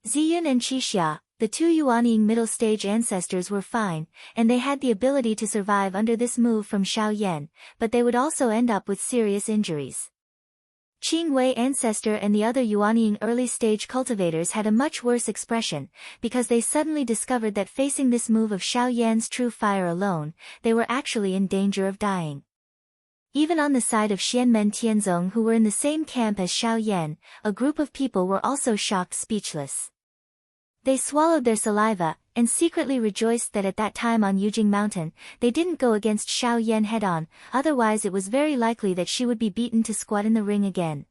Ziyun and Qixia, the 2 Yuanying middle-stage ancestors, were fine, and they had the ability to survive under this move from Xiao Yan, but they would also end up with serious injuries. Qing Wei ancestor and the other Yuanying early-stage cultivators had a much worse expression, because they suddenly discovered that facing this move of Xiao Yan's true fire alone, they were actually in danger of dying. Even on the side of Xianmen Tianzong, who were in the same camp as Xiao Yan, a group of people were also shocked speechless. They swallowed their saliva, and secretly rejoiced that at that time on Yujing Mountain, they didn't go against Xiao Yan head-on, otherwise it was very likely that she would be beaten to squat in the ring again.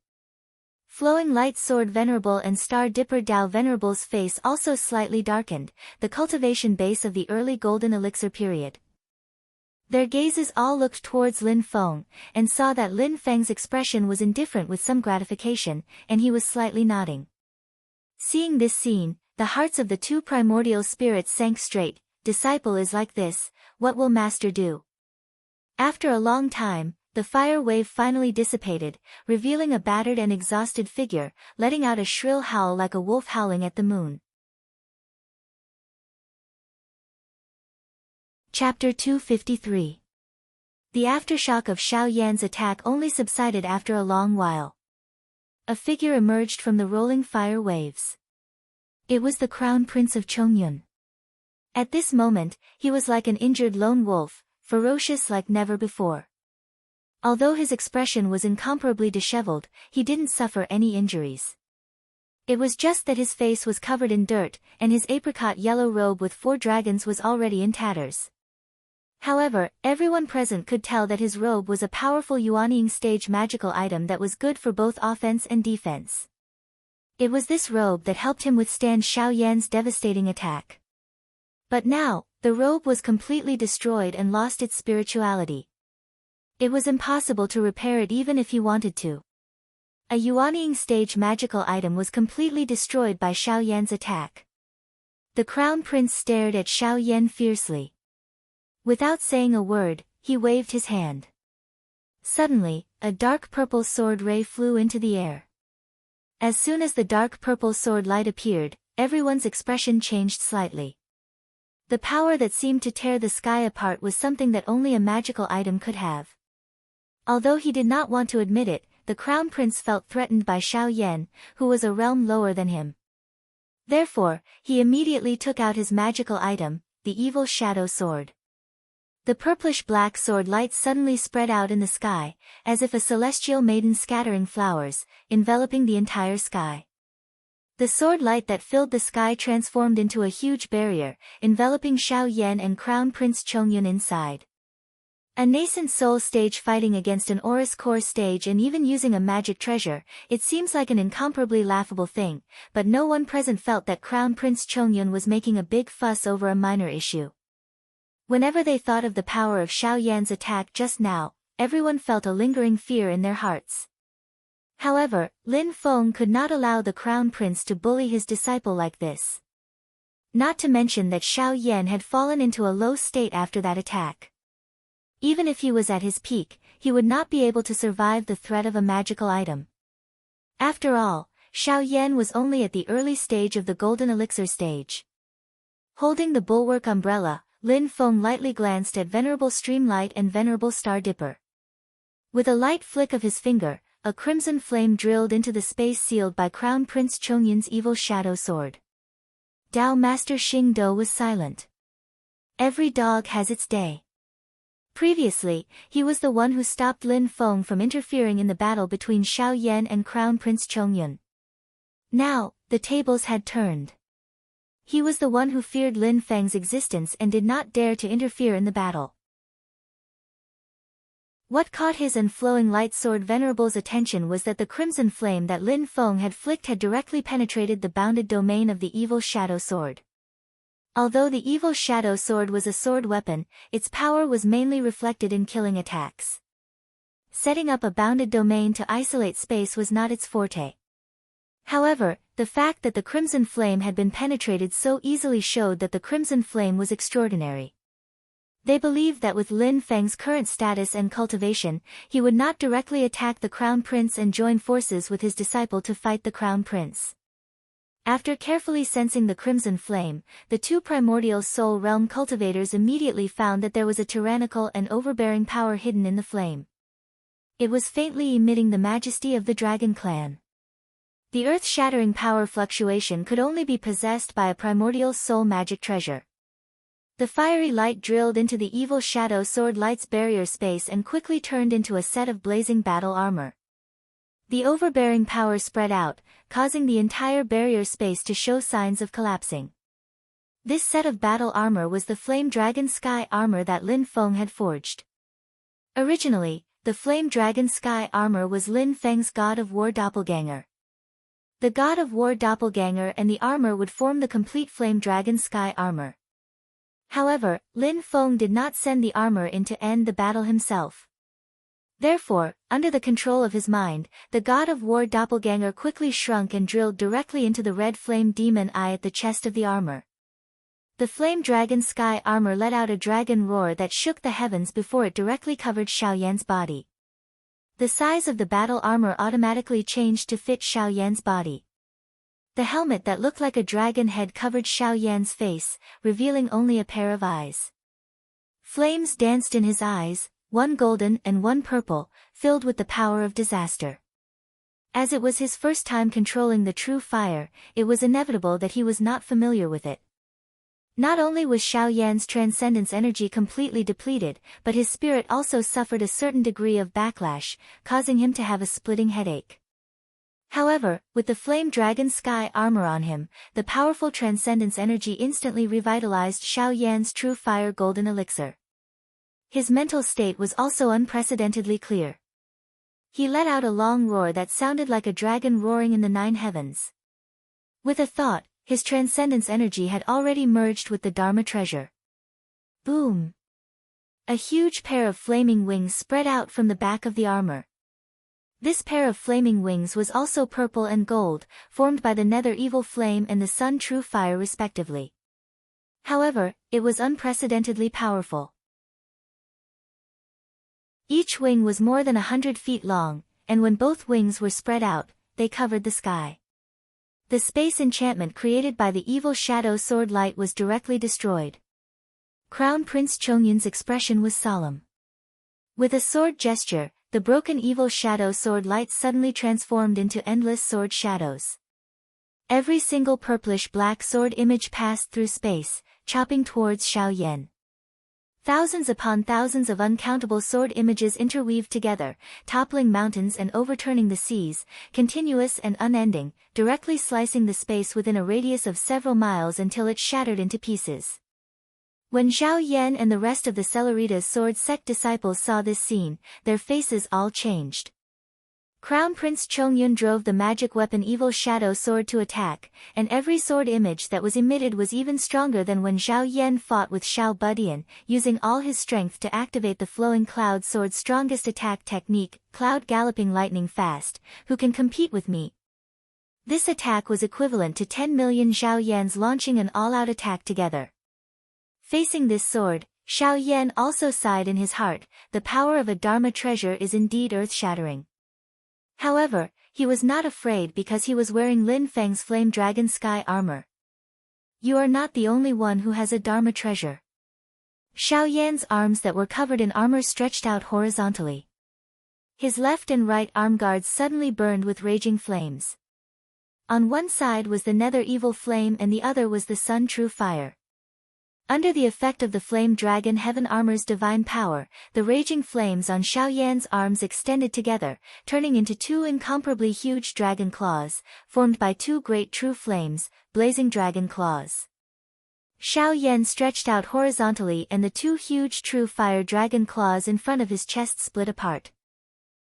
Flowing Light Sword Venerable and Star Dipper Dao Venerable's face also slightly darkened, the cultivation base of the early Golden Elixir period. Their gazes all looked towards Lin Feng, and saw that Lin Feng's expression was indifferent with some gratification, and he was slightly nodding. Seeing this scene, the hearts of the 2 primordial spirits sank straight. Disciple is like this, what will Master do? After a long time, the fire wave finally dissipated, revealing a battered and exhausted figure, letting out a shrill howl like a wolf howling at the moon. Chapter 253. The aftershock of Xiao Yan's attack only subsided after a long while. A figure emerged from the rolling fire waves. It was the Crown Prince of Chongyun. At this moment, he was like an injured lone wolf, ferocious like never before. Although his expression was incomparably disheveled, he didn't suffer any injuries. It was just that his face was covered in dirt, and his apricot yellow robe with 4 dragons was already in tatters. However, everyone present could tell that his robe was a powerful Yuanying stage magical item that was good for both offense and defense. It was this robe that helped him withstand Xiao Yan's devastating attack. But now, the robe was completely destroyed and lost its spirituality. It was impossible to repair it even if he wanted to. A Yuanying stage magical item was completely destroyed by Xiao Yan's attack. The Crown Prince stared at Xiao Yan fiercely. Without saying a word, he waved his hand. Suddenly, a dark purple sword ray flew into the air. As soon as the dark purple sword light appeared, everyone's expression changed slightly. The power that seemed to tear the sky apart was something that only a magical item could have. Although he did not want to admit it, the Crown Prince felt threatened by Xiao Yan, who was a realm lower than him. Therefore, he immediately took out his magical item, the Evil Shadow Sword. The purplish-black sword light suddenly spread out in the sky, as if a celestial maiden scattering flowers, enveloping the entire sky. The sword light that filled the sky transformed into a huge barrier, enveloping Xiao Yan and Crown Prince Chongyun inside. A nascent soul stage fighting against an Aurus core stage and even using a magic treasure, it seems like an incomparably laughable thing, but no one present felt that Crown Prince Chongyun was making a big fuss over a minor issue. Whenever they thought of the power of Xiao Yan's attack just now, everyone felt a lingering fear in their hearts. However, Lin Feng could not allow the Crown Prince to bully his disciple like this. Not to mention that Xiao Yan had fallen into a low state after that attack. Even if he was at his peak, he would not be able to survive the threat of a magical item. After all, Xiao Yan was only at the early stage of the Golden Elixir stage. Holding the bulwark umbrella, Lin Feng lightly glanced at Venerable Streamlight and Venerable Star Dipper. With a light flick of his finger, a crimson flame drilled into the space sealed by Crown Prince Chongyun's evil shadow sword. Dao Master Xing Do was silent. Every dog has its day. Previously, he was the one who stopped Lin Feng from interfering in the battle between Xiao Yan and Crown Prince Chongyun. Now, the tables had turned. He was the one who feared Lin Feng's existence and did not dare to interfere in the battle. What caught his and flowing light sword Venerable's attention was that the crimson flame that Lin Feng had flicked had directly penetrated the bounded domain of the evil shadow sword. Although the evil shadow sword was a sword weapon, its power was mainly reflected in killing attacks. Setting up a bounded domain to isolate space was not its forte. However, the fact that the crimson flame had been penetrated so easily showed that the crimson flame was extraordinary. They believed that with Lin Feng's current status and cultivation, he would not directly attack the Crown Prince and join forces with his disciple to fight the Crown Prince. After carefully sensing the crimson flame, the 2 primordial soul realm cultivators immediately found that there was a tyrannical and overbearing power hidden in the flame. It was faintly emitting the majesty of the Dragon Clan. The earth-shattering power fluctuation could only be possessed by a primordial soul magic treasure. The fiery light drilled into the evil shadow sword light's barrier space and quickly turned into a set of blazing battle armor. The overbearing power spread out, causing the entire barrier space to show signs of collapsing. This set of battle armor was the Flame Dragon Sky armor that Lin Feng had forged. Originally, the Flame Dragon Sky armor was Lin Feng's God of War doppelganger. The God of War doppelganger and the armor would form the complete Flame Dragon Sky armor. However, Lin Feng did not send the armor in to end the battle himself. Therefore, under the control of his mind, the God of War doppelganger quickly shrunk and drilled directly into the red flame demon eye at the chest of the armor. The Flame Dragon Sky armor let out a dragon roar that shook the heavens before it directly covered Xiao Yan's body. The size of the battle armor automatically changed to fit Xiao Yan's body. The helmet that looked like a dragon head covered Xiao Yan's face, revealing only a pair of eyes. Flames danced in his eyes, one golden and one purple, filled with the power of disaster. As it was his first time controlling the true fire, it was inevitable that he was not familiar with it. Not only was Xiao Yan's transcendence energy completely depleted, but his spirit also suffered a certain degree of backlash, causing him to have a splitting headache. However, with the Flame Dragon Sky armor on him, the powerful transcendence energy instantly revitalized Xiao Yan's true fire golden elixir. His mental state was also unprecedentedly clear. He let out a long roar that sounded like a dragon roaring in the 9 heavens. With a thought, his transcendence energy had already merged with the Dharma treasure. Boom! A huge pair of flaming wings spread out from the back of the armor. This pair of flaming wings was also purple and gold, formed by the Nether Evil Flame and the Sun True Fire respectively. However, it was unprecedentedly powerful. Each wing was more than 100 feet long, and when both wings were spread out, they covered the sky. The space enchantment created by the evil shadow sword light was directly destroyed. Crown Prince Chongyun's expression was solemn. With a sword gesture, the broken evil shadow sword light suddenly transformed into endless sword shadows. Every single purplish-black sword image passed through space, chopping towards Xiao Yan. Thousands upon thousands of uncountable sword images interweaved together, toppling mountains and overturning the seas, continuous and unending, directly slicing the space within a radius of several miles until it shattered into pieces. When Xiao Yan and the rest of the Celeritas sword sect disciples saw this scene, their faces all changed. Crown Prince Chongyun drove the magic weapon Evil Shadow Sword to attack, and every sword image that was emitted was even stronger than when Xiao Yan fought with Xiao Budian, using all his strength to activate the Flowing Cloud Sword's strongest attack technique, Cloud Galloping Lightning Fast. Who can compete with me? This attack was equivalent to 10 million Xiao Yans launching an all-out attack together. Facing this sword, Xiao Yan also sighed in his heart, the power of a Dharma treasure is indeed earth-shattering. However, he was not afraid because he was wearing Lin Feng's Flame Dragon Sky armor. You are not the only one who has a Dharma treasure. Xiao Yan's arms that were covered in armor stretched out horizontally. His left and right arm guards suddenly burned with raging flames. On one side was the Nether Evil Flame and the other was the Sun True Fire. Under the effect of the Flame Dragon Heaven Armor's divine power, the raging flames on Xiao Yan's arms extended together, turning into 2 incomparably huge dragon claws, formed by 2 great true flames, blazing dragon claws. Xiao Yan stretched out horizontally and the 2 huge true fire dragon claws in front of his chest split apart.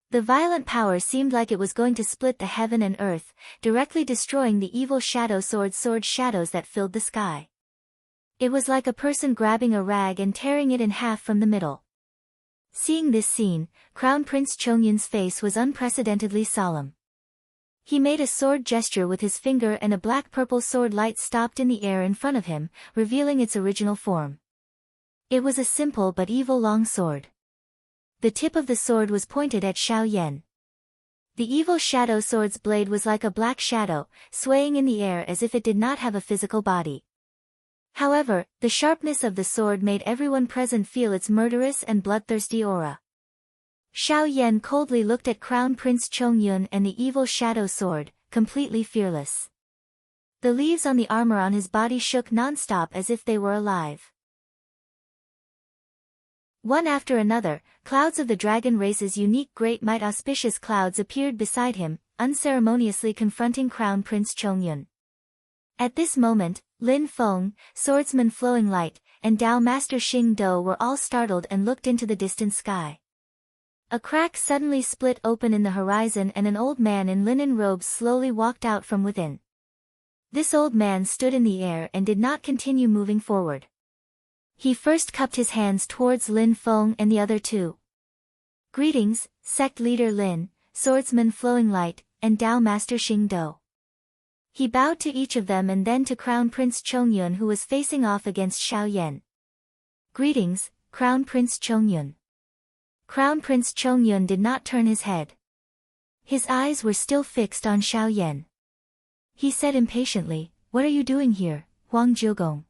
The violent power seemed like it was going to split the heaven and earth, directly destroying the evil shadow sword's sword shadows that filled the sky. It was like a person grabbing a rag and tearing it in half from the middle. Seeing this scene, Crown Prince Chongyun's face was unprecedentedly solemn. He made a sword gesture with his finger and a black-purple sword light stopped in the air in front of him, revealing its original form. It was a simple but evil long sword. The tip of the sword was pointed at Xiao Yan. The evil shadow sword's blade was like a black shadow, swaying in the air as if it did not have a physical body. However, the sharpness of the sword made everyone present feel its murderous and bloodthirsty aura. Xiao Yan coldly looked at Crown Prince Chongyun and the evil shadow sword, completely fearless. The leaves on the armor on his body shook non-stop as if they were alive. One after another, clouds of the dragon race's unique great might auspicious clouds appeared beside him, unceremoniously confronting Crown Prince Chongyun. At this moment, Lin Feng, Swordsman Flowing Light, and Dao Master Xing Do were all startled and looked into the distant sky. A crack suddenly split open in the horizon and an old man in linen robes slowly walked out from within. This old man stood in the air and did not continue moving forward. He first cupped his hands towards Lin Feng and the other 2. Greetings, Sect Leader Lin, Swordsman Flowing Light, and Dao Master Xing Do. He bowed to each of them and then to Crown Prince Chongyun who was facing off against Xiao Yan. Greetings, Crown Prince Chongyun. Crown Prince Chongyun did not turn his head. His eyes were still fixed on Xiao Yan. He said impatiently, "What are you doing here, Huang Jiugong?"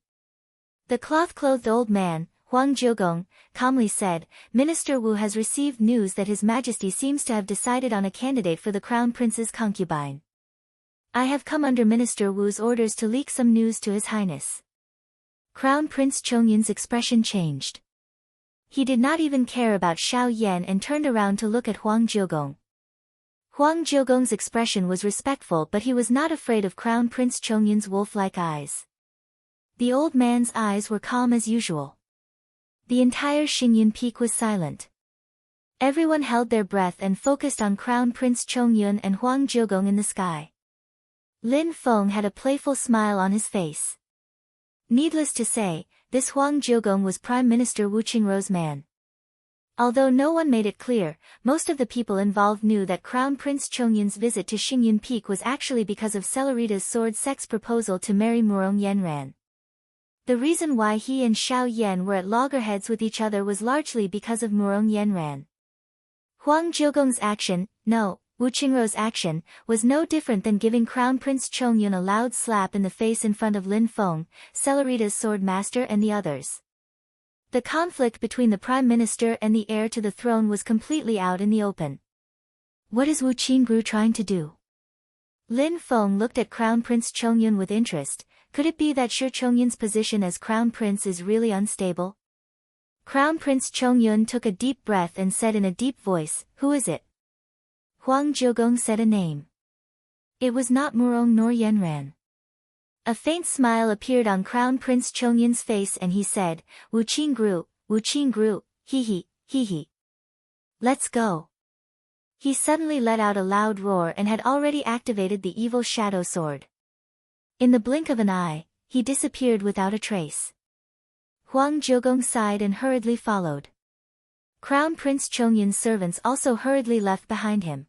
The cloth-clothed old man, Huang Jiugong, calmly said, "Minister Wu has received news that His Majesty seems to have decided on a candidate for the Crown Prince's concubine. I have come under Minister Wu's orders to leak some news to His Highness." Crown Prince Chongyun's expression changed. He did not even care about Xiao Yan and turned around to look at Huang Jiugong. Huang Jiugong's expression was respectful, but he was not afraid of Crown Prince Chongyun's wolf-like eyes. The old man's eyes were calm as usual. The entire Xingyun Peak was silent. Everyone held their breath and focused on Crown Prince Chongyun and Huang Jiugong in the sky. Lin Feng had a playful smile on his face. Needless to say, this Huang Jiugong was Prime Minister Wu Qingrou's man. Although no one made it clear, most of the people involved knew that Crown Prince Chongyun's visit to Xingyun Peak was actually because of Celerita's sword sex proposal to marry Murong Yenran. The reason why he and Xiao Yan were at loggerheads with each other was largely because of Murong Yenran. Huang Jiugong's action, no, Wu Qingrou's action, was no different than giving Crown Prince Chongyun a loud slap in the face in front of Lin Feng, Celerita's sword master, and the others. The conflict between the Prime Minister and the heir to the throne was completely out in the open. What is Wu Qingrou trying to do? Lin Feng looked at Crown Prince Chongyun with interest. Could it be that Shi Chongyun's position as Crown Prince is really unstable? Crown Prince Chongyun took a deep breath and said in a deep voice, "Who is it?" Huang Jiugong said a name. It was not Murong nor Yenran. A faint smile appeared on Crown Prince Chongyun's face and he said, Wu Qingru, hee. Let's go. He suddenly let out a loud roar and had already activated the evil shadow sword. In the blink of an eye, he disappeared without a trace. Huang Jiugong sighed and hurriedly followed. Crown Prince Chongyun's servants also hurriedly left behind him.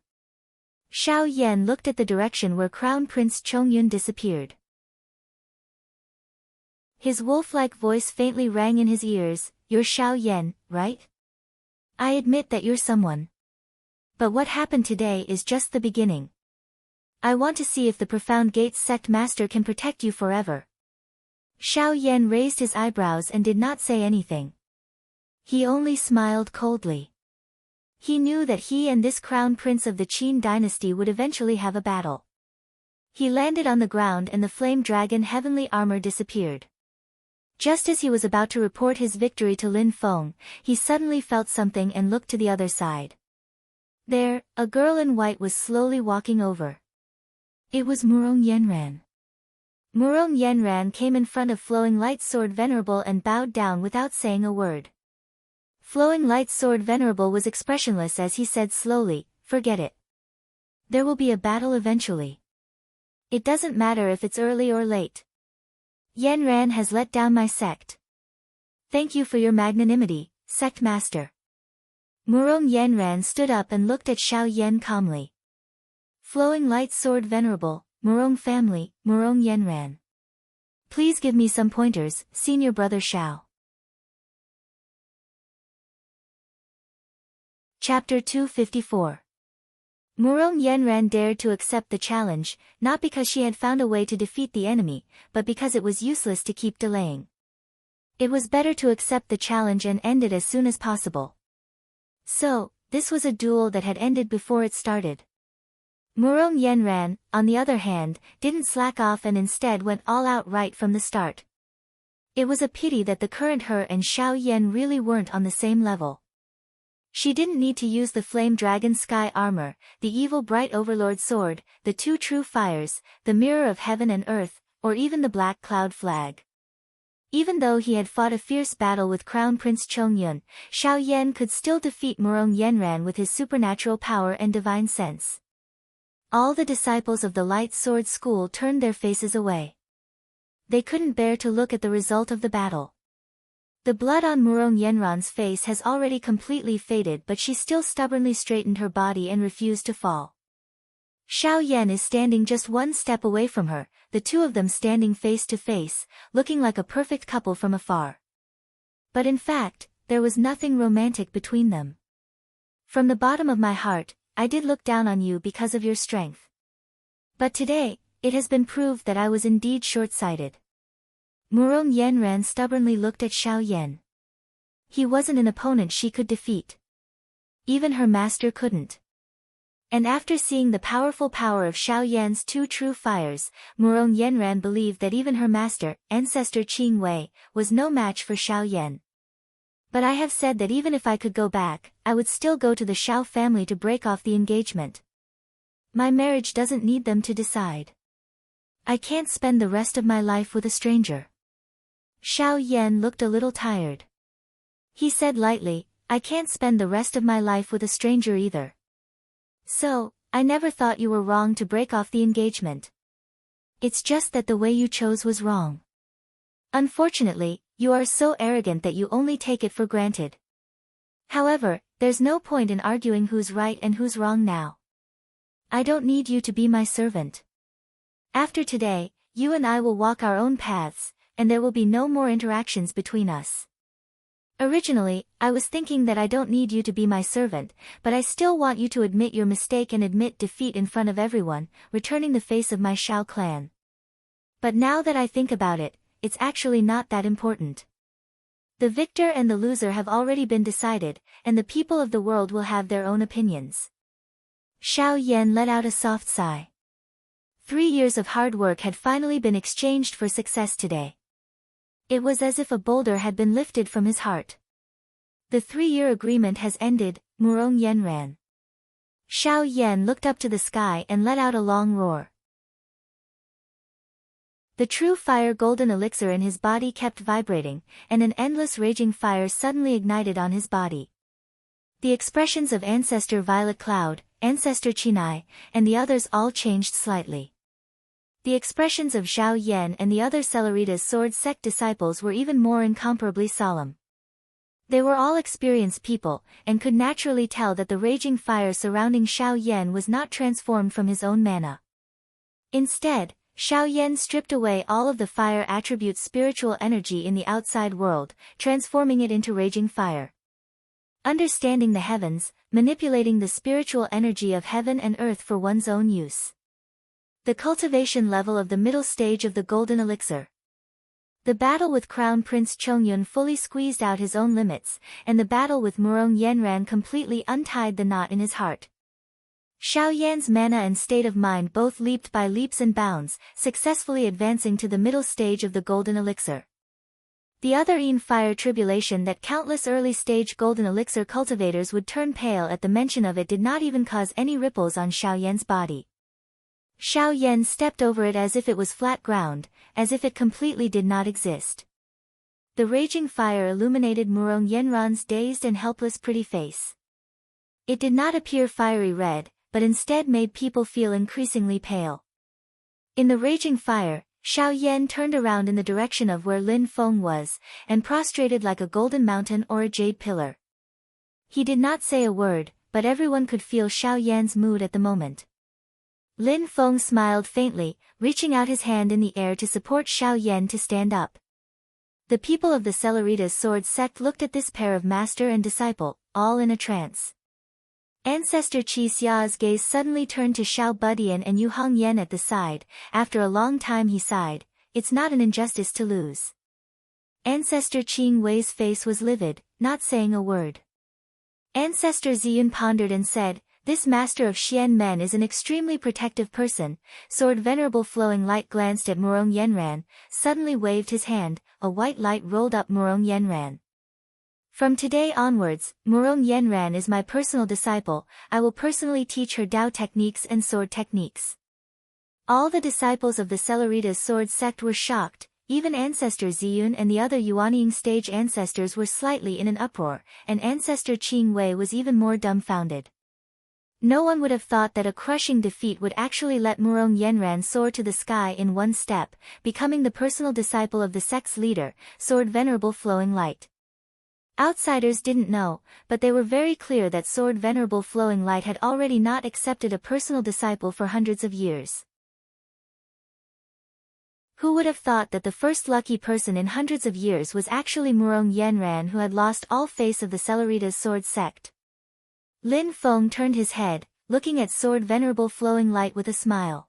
Xiao Yan looked at the direction where Crown Prince Chongyun disappeared. His wolf-like voice faintly rang in his ears, "You're Xiao Yan, right? I admit that you're someone. But what happened today is just the beginning. I want to see if the Profound Gates sect master can protect you forever." Xiao Yan raised his eyebrows and did not say anything. He only smiled coldly. He knew that he and this crown prince of the Qin dynasty would eventually have a battle. He landed on the ground and the flame dragon heavenly armor disappeared. Just as he was about to report his victory to Lin Feng, he suddenly felt something and looked to the other side. There, a girl in white was slowly walking over. It was Murong Yenran. Murong Yenran came in front of Flowing Light Sword Venerable and bowed down without saying a word. Flowing Light Sword Venerable was expressionless as he said slowly, "Forget it. There will be a battle eventually. It doesn't matter if it's early or late. Yenran has let down my sect. Thank you for your magnanimity, sect master." Murong Yenran stood up and looked at Xiao Yan calmly. "Flowing Light Sword Venerable, Murong family, Murong Yenran. Please give me some pointers, senior brother Xiao." Chapter 254. Murong Yenran dared to accept the challenge, not because she had found a way to defeat the enemy, but because it was useless to keep delaying. It was better to accept the challenge and end it as soon as possible. So, this was a duel that had ended before it started. Murong Yenran, on the other hand, didn't slack off and instead went all out right from the start. It was a pity that the current her and Xiao Yan really weren't on the same level. She didn't need to use the Flame Dragon Sky Armor, the Evil Bright Overlord Sword, the Two True Fires, the Mirror of Heaven and Earth, or even the Black Cloud Flag. Even though he had fought a fierce battle with Crown Prince Chongyun, Xiao Yan could still defeat Murong Yenran with his supernatural power and divine sense. All the disciples of the Light Sword School turned their faces away. They couldn't bear to look at the result of the battle. The blood on Murong Yenran's face has already completely faded, but she still stubbornly straightened her body and refused to fall. Xiao Yan is standing just one step away from her, the two of them standing face to face, looking like a perfect couple from afar. But in fact, there was nothing romantic between them. From the bottom of my heart, I did look down on you because of your strength. But today, it has been proved that I was indeed short-sighted. Murong Yenran stubbornly looked at Xiao Yan. He wasn't an opponent she could defeat. Even her master couldn't. And after seeing the powerful power of Xiao Yan's two true fires, Murong Yanran believed that even her master, ancestor Qing Wei, was no match for Xiao Yan. But I have said that even if I could go back, I would still go to the Xiao family to break off the engagement. My marriage doesn't need them to decide. I can't spend the rest of my life with a stranger. Xiao Yan looked a little tired. He said lightly, I can't spend the rest of my life with a stranger either. So, I never thought you were wrong to break off the engagement. It's just that the way you chose was wrong. Unfortunately, you are so arrogant that you only take it for granted. However, there's no point in arguing who's right and who's wrong now. I don't need you to be my servant. After today, you and I will walk our own paths, and there will be no more interactions between us. Originally, I was thinking that I don't need you to be my servant, but I still want you to admit your mistake and admit defeat in front of everyone, returning the face of my Xiao clan. But now that I think about it, it's actually not that important. The victor and the loser have already been decided, and the people of the world will have their own opinions. Xiao Yan let out a soft sigh. 3 years of hard work had finally been exchanged for success today. It was as if a boulder had been lifted from his heart. The 3-year agreement has ended, Murong Yanran. Xiao Yan looked up to the sky and let out a long roar. The true fire golden elixir in his body kept vibrating, and an endless raging fire suddenly ignited on his body. The expressions of Ancestor Violet Cloud, Ancestor Chinai, and the others all changed slightly. The expressions of Xiao Yan and the other Celeritas sword sect disciples were even more incomparably solemn. They were all experienced people, and could naturally tell that the raging fire surrounding Xiao Yan was not transformed from his own mana. Instead, Xiao Yan stripped away all of the fire attribute's spiritual energy in the outside world, transforming it into raging fire. Understanding the heavens, manipulating the spiritual energy of heaven and earth for one's own use. The cultivation level of the middle stage of the golden elixir. The battle with Crown Prince Chongyun fully squeezed out his own limits, and the battle with Murong Yanran completely untied the knot in his heart. Xiao Yan's mana and state of mind both leaped by leaps and bounds, successfully advancing to the middle stage of the golden elixir. The other fire tribulation that countless early-stage golden elixir cultivators would turn pale at the mention of it did not even cause any ripples on Xiao Yan's body. Xiao Yan stepped over it as if it was flat ground, as if it completely did not exist. The raging fire illuminated Murong Yanran's dazed and helpless pretty face. It did not appear fiery red, but instead made people feel increasingly pale. In the raging fire, Xiao Yan turned around in the direction of where Lin Feng was, and prostrated like a golden mountain or a jade pillar. He did not say a word, but everyone could feel Xiao Yan's mood at the moment. Lin Feng smiled faintly, reaching out his hand in the air to support Xiao Yan to stand up. The people of the Celeritas sword sect looked at this pair of master and disciple, all in a trance. Ancestor Qi Xia's gaze suddenly turned to Xiao Budian and Yu Hongyan at the side. After a long time he sighed, it's not an injustice to lose. Ancestor Qing Wei's face was livid, not saying a word. Ancestor Ziyun pondered and said, this master of Xian Men is an extremely protective person. Sword Venerable Flowing Light glanced at Murong Yanran, suddenly waved his hand, a white light rolled up Murong Yanran. From today onwards, Murong Yanran is my personal disciple. I will personally teach her Dao techniques and sword techniques. All the disciples of the Celeritas sword sect were shocked, even Ancestor Ziyun and the other Yuanying stage ancestors were slightly in an uproar, and Ancestor Qing Wei was even more dumbfounded. No one would have thought that a crushing defeat would actually let Murong Yanran soar to the sky in one step, becoming the personal disciple of the sect's leader, Sword Venerable Flowing Light. Outsiders didn't know, but they were very clear that Sword Venerable Flowing Light had already not accepted a personal disciple for hundreds of years. Who would have thought that the first lucky person in hundreds of years was actually Murong Yanran, who had lost all face of the Celeritas sword sect? Lin Feng turned his head, looking at Sword Venerable Flowing Light with a smile.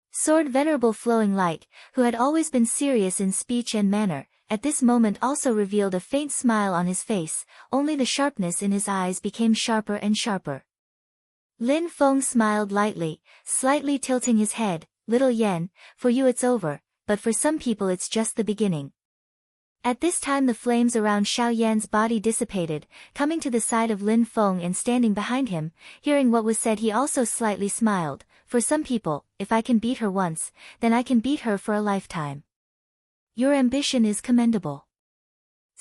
Sword Venerable Flowing Light, who had always been serious in speech and manner, at this moment also revealed a faint smile on his face, only the sharpness in his eyes became sharper and sharper. Lin Feng smiled lightly, slightly tilting his head. Little Yen, for you it's over, but for some people it's just the beginning. At this time the flames around Xiao Yan's body dissipated, coming to the side of Lin Feng and standing behind him. Hearing what was said, he also slightly smiled. For some people, if I can beat her once, then I can beat her for a lifetime. Your ambition is commendable.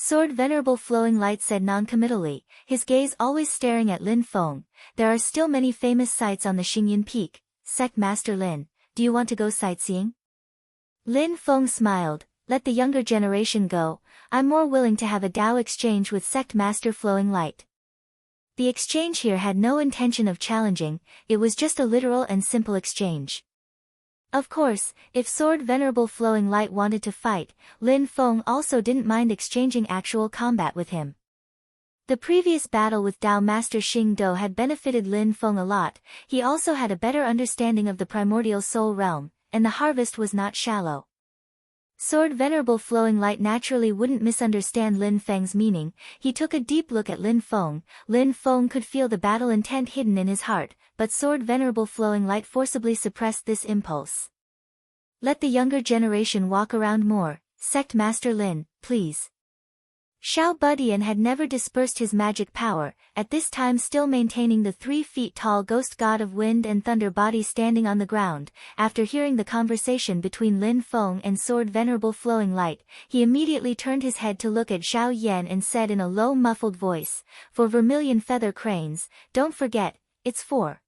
Sword Venerable Flowing Light said non-committally, his gaze always staring at Lin Feng. There are still many famous sites on the Xingyan Peak. Sect Master Lin, do you want to go sightseeing? Lin Feng smiled. Let the younger generation go. I'm more willing to have a Dao exchange with Sect Master Flowing Light. The exchange here had no intention of challenging, it was just a literal and simple exchange. Of course, if Sword Venerable Flowing Light wanted to fight, Lin Feng also didn't mind exchanging actual combat with him. The previous battle with Dao Master Xing Do had benefited Lin Feng a lot. He also had a better understanding of the primordial soul realm, and the harvest was not shallow. Sword Venerable Flowing Light naturally wouldn't misunderstand Lin Feng's meaning. He took a deep look at Lin Feng. Lin Feng could feel the battle intent hidden in his heart, but Sword Venerable Flowing Light forcibly suppressed this impulse. Let the younger generation walk around more, Sect Master Lin, please. Xiao Budian had never dispersed his magic power, at this time still maintaining the 3 feet tall ghost god of wind and thunder body standing on the ground. After hearing the conversation between Lin Feng and Sword Venerable Flowing Light, he immediately turned his head to look at Xiao Yan and said in a low muffled voice, for vermilion feather cranes, don't forget, it's 4.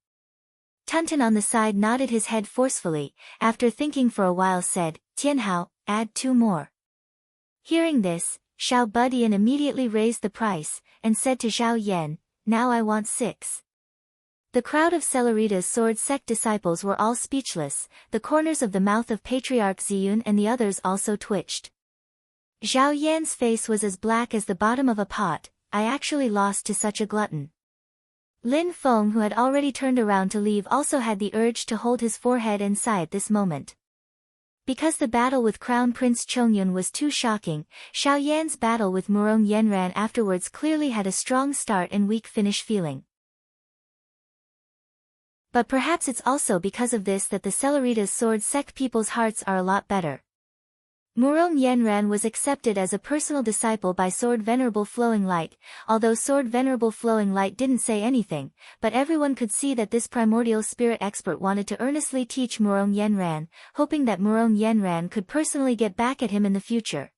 Tunton on the side nodded his head forcefully, after thinking for a while said, Tianhao, add 2 more. Hearing this, Xiao Budian immediately raised the price, and said to Xiao Yan, now I want 6. The crowd of Celerita's sword sect disciples were all speechless, the corners of the mouth of Patriarch Ziyun and the others also twitched. Xiao Yan's face was as black as the bottom of a pot. I actually lost to such a glutton. Lin Feng, who had already turned around to leave, also had the urge to hold his forehead and sigh at this moment. Because the battle with Crown Prince Chongyun was too shocking, Xiao Yan's battle with Murong Yenran afterwards clearly had a strong start and weak finish feeling. But perhaps it's also because of this that the Celerita's sword sect people's hearts are a lot better. Murong Yenran was accepted as a personal disciple by Sword Venerable Flowing Light, although Sword Venerable Flowing Light didn't say anything, but everyone could see that this primordial spirit expert wanted to earnestly teach Murong Yenran, hoping that Murong Yenran could personally get back at him in the future.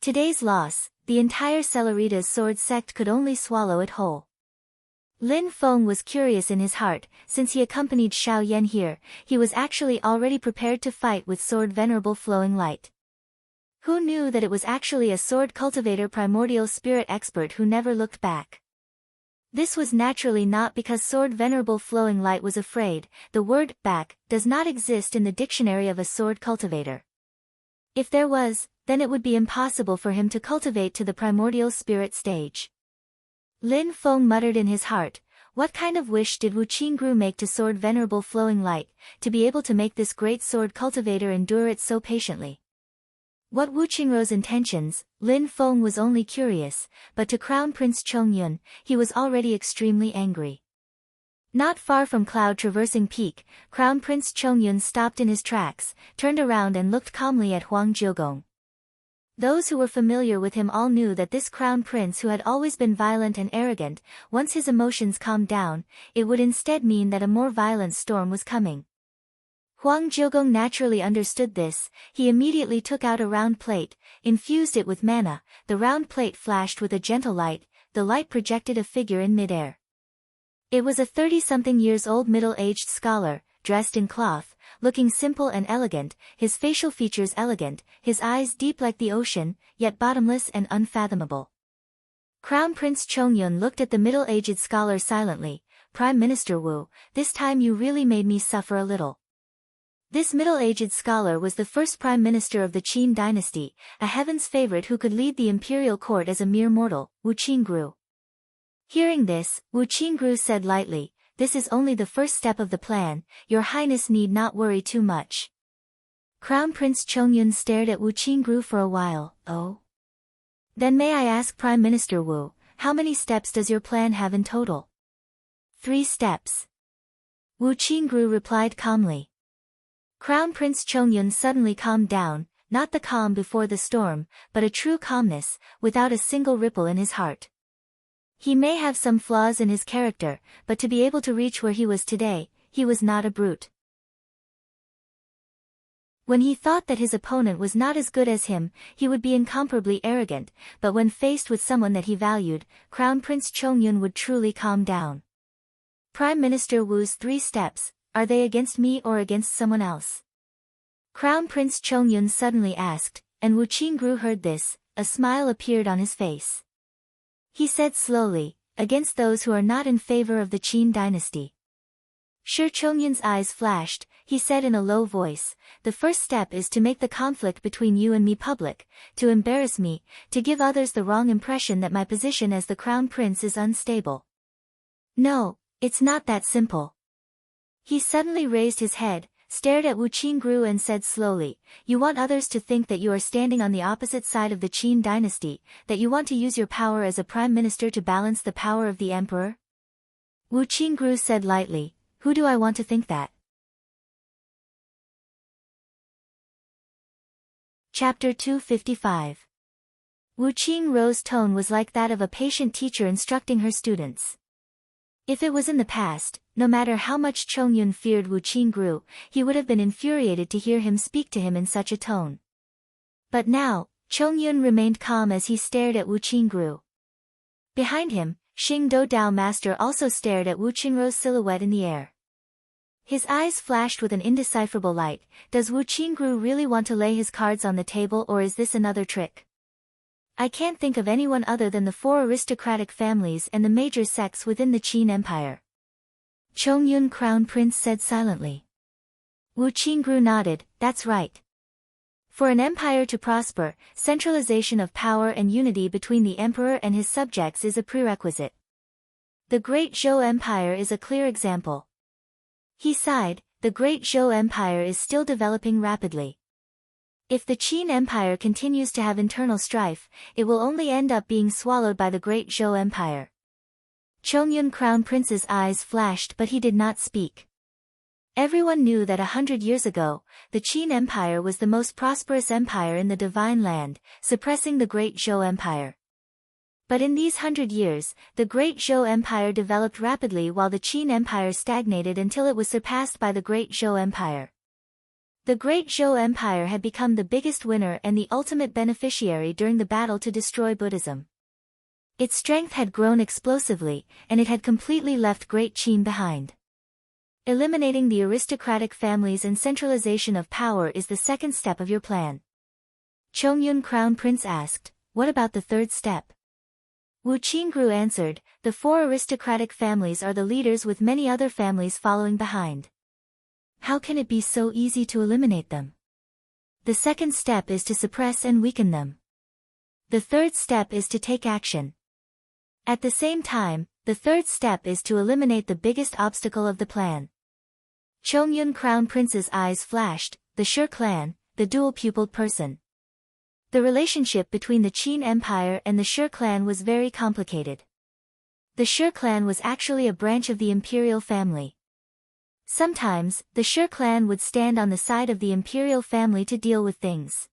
Today's loss, the entire Celerita's sword sect could only swallow it whole. Lin Feng was curious in his heart. Since he accompanied Xiao Yan here, he was actually already prepared to fight with Sword Venerable Flowing Light. Who knew that it was actually a sword cultivator primordial spirit expert who never looked back? This was naturally not because Sword Venerable Flowing Light was afraid. The word back does not exist in the dictionary of a sword cultivator. If there was, then it would be impossible for him to cultivate to the primordial spirit stage. Lin Feng muttered in his heart, what kind of wish did Wu Qingru make to Sword Venerable Flowing Light, to be able to make this great sword cultivator endure it so patiently? What Wu Qingru's intentions, Lin Feng was only curious, but to Crown Prince Chongyun, he was already extremely angry. Not far from Cloud Traversing Peak, Crown Prince Chongyun stopped in his tracks, turned around and looked calmly at Huang Jiugong. Those who were familiar with him all knew that this crown prince, who had always been violent and arrogant, once his emotions calmed down, it would instead mean that a more violent storm was coming. Huang Jiugong naturally understood this. He immediately took out a round plate, infused it with mana. The round plate flashed with a gentle light. The light projected a figure in midair. It was a 30-something-years-old middle-aged scholar, dressed in cloth, looking simple and elegant, his facial features elegant, his eyes deep like the ocean, yet bottomless and unfathomable. Crown Prince Chongyun looked at the middle-aged scholar silently. Prime Minister Wu, this time you really made me suffer a little. This middle-aged scholar was the first prime minister of the Qin dynasty, a heaven's favorite who could lead the imperial court as a mere mortal, Wu Qingru. Hearing this, Wu Qingru said lightly, this is only the first step of the plan, your highness need not worry too much. Crown Prince Chongyun stared at Wu Qingru for a while. Oh? Then may I ask Prime Minister Wu, how many steps does your plan have in total? 3 steps. Wu Qingru replied calmly. Crown Prince Chongyun suddenly calmed down, not the calm before the storm, but a true calmness, without a single ripple in his heart. He may have some flaws in his character, but to be able to reach where he was today, he was not a brute. When he thought that his opponent was not as good as him, he would be incomparably arrogant, but when faced with someone that he valued, Crown Prince Chongyun would truly calm down. Prime Minister Wu's 3 steps, are they against me or against someone else? Crown Prince Chongyun suddenly asked, and Wu Qingru heard this, a smile appeared on his face. He said slowly, against those who are not in favor of the Qin dynasty. Shi Chongyun's eyes flashed, he said in a low voice, the first step is to make the conflict between you and me public, to embarrass me, to give others the wrong impression that my position as the crown prince is unstable. No, it's not that simple. He suddenly raised his head, stared at Wu Qingru and said slowly, you want others to think that you are standing on the opposite side of the Qin dynasty, that you want to use your power as a prime minister to balance the power of the emperor? Wu Qingru said lightly, who do I want to think that? Chapter 255. Wu Qingru's tone was like that of a patient teacher instructing her students. If it was in the past, no matter how much Chongyun feared Wu Qingru, he would have been infuriated to hear him speak to him in such a tone. But now, Chongyun remained calm as he stared at Wu Qingru. Behind him, Xing Do Dao Master also stared at Wu Qingru's silhouette in the air. His eyes flashed with an indecipherable light. Does Wu Qingru really want to lay his cards on the table, or is this another trick? I can't think of anyone other than the 4 aristocratic families and the major sects within the Qin Empire. Chongyun Crown Prince said silently. Wu Qingru nodded, that's right. For an empire to prosper, centralization of power and unity between the emperor and his subjects is a prerequisite. The Great Zhou Empire is a clear example. He sighed, the Great Zhou Empire is still developing rapidly. If the Qin Empire continues to have internal strife, it will only end up being swallowed by the Great Zhou Empire. Chongyun Crown Prince's eyes flashed, but he did not speak. Everyone knew that 100 years ago, the Qin Empire was the most prosperous empire in the Divine Land, suppressing the Great Zhou Empire. But in these 100 years, the Great Zhou Empire developed rapidly while the Qin Empire stagnated until it was surpassed by the Great Zhou Empire. The Great Zhou Empire had become the biggest winner and the ultimate beneficiary during the battle to destroy Buddhism. Its strength had grown explosively, and it had completely left Great Qin behind. Eliminating the aristocratic families and centralization of power is the second step of your plan. Chongyun Crown Prince asked, what about the third step? Wu Qingru answered, the 4 aristocratic families are the leaders with many other families following behind. How can it be so easy to eliminate them? The second step is to suppress and weaken them. The third step is to take action. At the same time, the third step is to eliminate the biggest obstacle of the plan. Chongyun Crown Prince's eyes flashed, the Shi clan, the dual-pupiled person. The relationship between the Qin Empire and the Shi clan was very complicated. The Shi clan was actually a branch of the imperial family. Sometimes, the Shi clan would stand on the side of the imperial family to deal with things.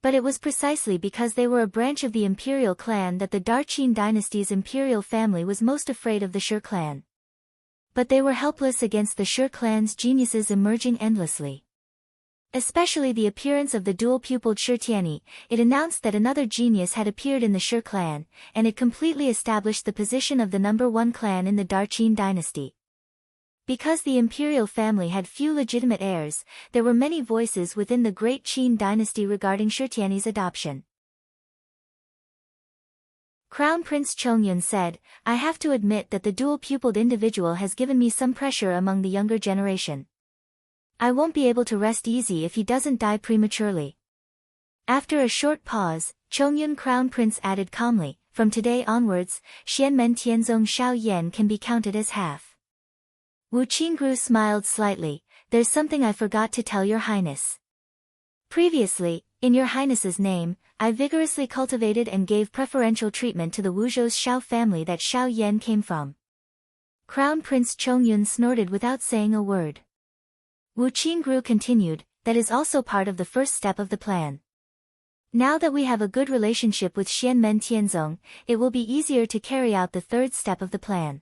But it was precisely because they were a branch of the imperial clan that the Qin dynasty's imperial family was most afraid of the Shi clan. But they were helpless against the Shi clan's geniuses emerging endlessly. Especially the appearance of the dual-pupiled Shi Tianyi, it announced that another genius had appeared in the Shi clan, and it completely established the position of the number 1 clan in the Qin dynasty. Because the imperial family had few legitimate heirs, there were many voices within the Great Qin dynasty regarding Shi Tianyi's adoption. Crown Prince Chongyun said, I have to admit that the dual-pupiled individual has given me some pressure among the younger generation. I won't be able to rest easy if he doesn't die prematurely. After a short pause, Chongyun Crown Prince added calmly, from today onwards, Xianmen Tianzong Shao Yan can be counted as half. Wu Qingru smiled slightly, there's something I forgot to tell your highness. Previously, in your highness's name, I vigorously cultivated and gave preferential treatment to the Wuzhou's Shao family that Shao Yan came from. Crown Prince Chongyun snorted without saying a word. Wu Qingru continued, that is also part of the first step of the plan. Now that we have a good relationship with Xianmen Tianzong, it will be easier to carry out the third step of the plan.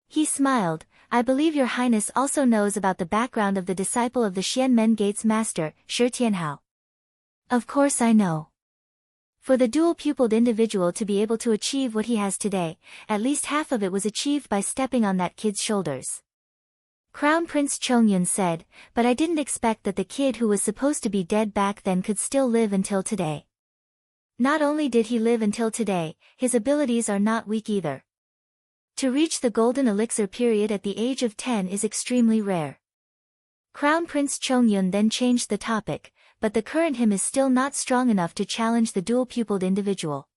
He smiled, I believe your highness also knows about the background of the disciple of the Xianmen Gate's master, Shi Tianhao. Of course I know. For the dual-pupiled individual to be able to achieve what he has today, at least half of it was achieved by stepping on that kid's shoulders. Crown Prince Chongyun said, but I didn't expect that the kid who was supposed to be dead back then could still live until today. Not only did he live until today, his abilities are not weak either. To reach the golden elixir period at the age of 10 is extremely rare. Crown Prince Chongyun then changed the topic, but the current him is still not strong enough to challenge the dual-pupiled individual.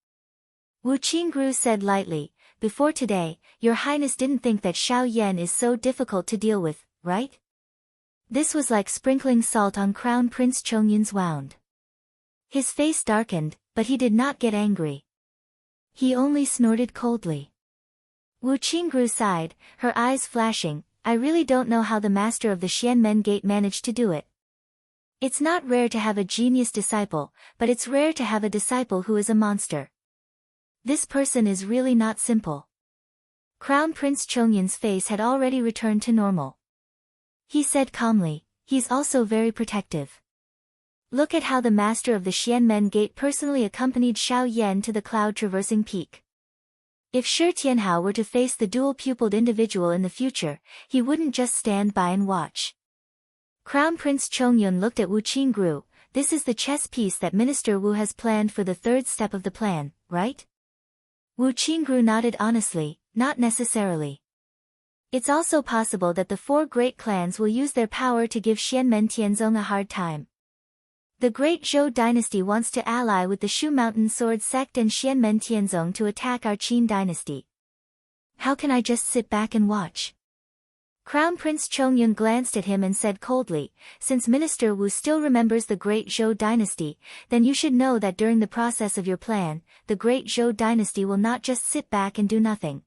Wu Qingru said lightly, before today, your highness didn't think that Xiao Yan is so difficult to deal with, right? This was like sprinkling salt on Crown Prince Chongyun's wound. His face darkened, but he did not get angry. He only snorted coldly. Wu Qingru sighed, her eyes flashing, I really don't know how the master of the Xianmen Gate managed to do it. It's not rare to have a genius disciple, but it's rare to have a disciple who is a monster. This person is really not simple. Crown Prince Chongyun's face had already returned to normal. He said calmly, he's also very protective. Look at how the master of the Xianmen Gate personally accompanied Xiao Yan to the cloud-traversing peak. If Shi Tianhao were to face the dual-pupiled individual in the future, he wouldn't just stand by and watch. Crown Prince Chongyun looked at Wu Qingru, this is the chess piece that Minister Wu has planned for the third step of the plan, right? Wu Qingru nodded honestly, not necessarily. It's also possible that the four great clans will use their power to give Xianmen Tianzong a hard time. The great Zhou dynasty wants to ally with the Shu Mountain Sword sect and Xianmen Tianzong to attack our Qin dynasty. How can I just sit back and watch? Crown Prince Chongyun glanced at him and said coldly, since Minister Wu still remembers the great Zhou dynasty, then you should know that during the process of your plan, the great Zhou dynasty will not just sit back and do nothing.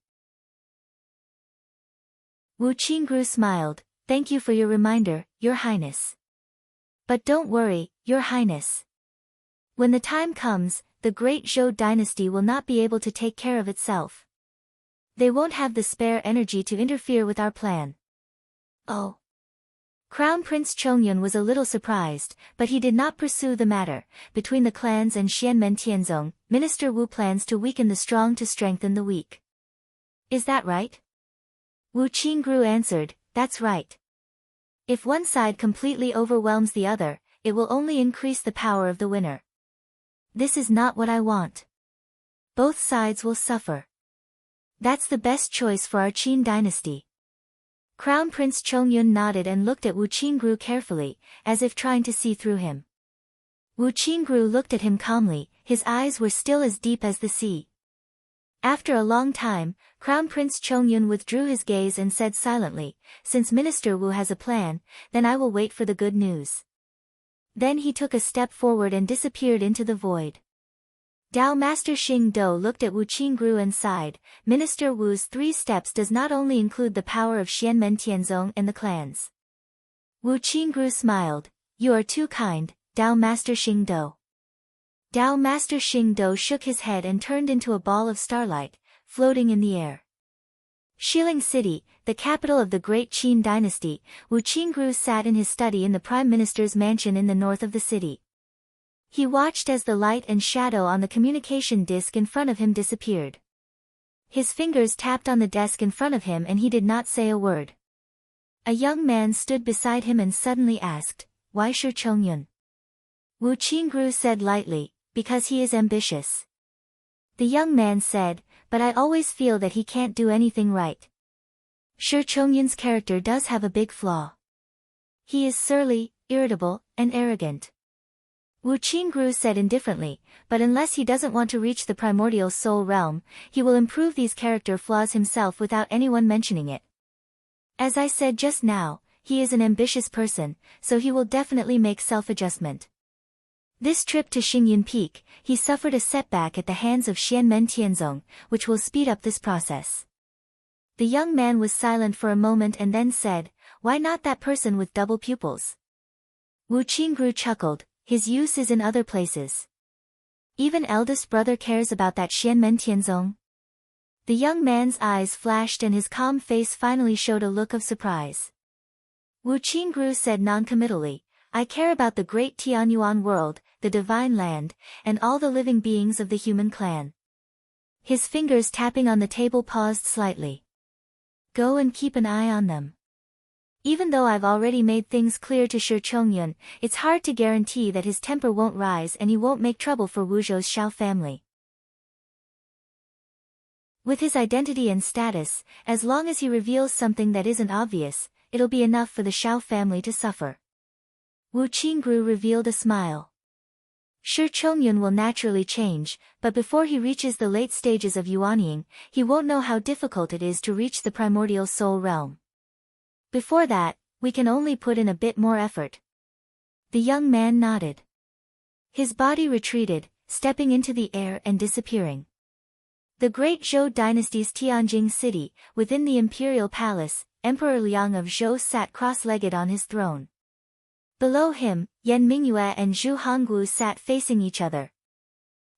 Wu Qingru smiled, thank you for your reminder, Your Highness. But don't worry, Your Highness. When the time comes, the great Zhou dynasty will not be able to take care of itself. They won't have the spare energy to interfere with our plan. Oh. Crown Prince Chongyun was a little surprised, but he did not pursue the matter. Between the clans and Xianmen Tianzong, Minister Wu plans to weaken the strong to strengthen the weak. Is that right? Wu Qingru answered, that's right. If one side completely overwhelms the other, it will only increase the power of the winner. This is not what I want. Both sides will suffer. That's the best choice for our Qin dynasty. Crown Prince Chongyun nodded and looked at Wu Qingru carefully, as if trying to see through him. Wu Qingru looked at him calmly, his eyes were still as deep as the sea. After a long time, Crown Prince Chongyun withdrew his gaze and said silently, since Minister Wu has a plan, then I will wait for the good news. Then he took a step forward and disappeared into the void. Dao Master Xing Do looked at Wu Qingru and sighed, Minister Wu's 3 steps does not only include the power of Xianmen Tianzong and the clans. Wu Qingru smiled, you are too kind, Dao Master Xing Do. Dao Master Xing Do shook his head and turned into a ball of starlight, floating in the air. Xiling City, the capital of the great Qin dynasty, Wu Qingru sat in his study in the Prime Minister's mansion in the north of the city. He watched as the light and shadow on the communication disc in front of him disappeared. His fingers tapped on the desk in front of him and he did not say a word. A young man stood beside him and suddenly asked, why Shi Chongyun? Wu Qingru said lightly, because he is ambitious. The young man said, but I always feel that he can't do anything right. Shi Chongyun's character does have a big flaw. He is surly, irritable, and arrogant. Wu Qingru said indifferently, but unless he doesn't want to reach the primordial soul realm, he will improve these character flaws himself without anyone mentioning it. As I said just now, he is an ambitious person, so he will definitely make self-adjustment. This trip to Xingyun Peak, he suffered a setback at the hands of Xianmen Tianzong, which will speed up this process. The young man was silent for a moment and then said, "Why not that person with double pupils?" Wu Qingru chuckled, "His use is in other places. Even eldest brother cares about that Xianmen Tianzong." The young man's eyes flashed and his calm face finally showed a look of surprise. Wu Qingru said noncommittally, "I care about the great Tianyuan world, the divine land, and all the living beings of the human clan." His fingers tapping on the table paused slightly. "Go and keep an eye on them. Even though I've already made things clear to Shi Chongyun, it's hard to guarantee that his temper won't rise and he won't make trouble for Wuzhou's Xiao family. With his identity and status, as long as he reveals something that isn't obvious, it'll be enough for the Xiao family to suffer." Wu Qingru revealed a smile. Shi Chongyun will naturally change, but before he reaches the late stages of yuanying, he won't know how difficult it is to reach the primordial soul realm. Before that, we can only put in a bit more effort. The young man nodded. His body retreated, stepping into the air and disappearing. The great Zhou dynasty's Tianjing city, within the imperial palace, Emperor Liang of Zhou sat cross-legged on his throne. Below him, Yan Mingyue and Zhu Hongwu sat facing each other.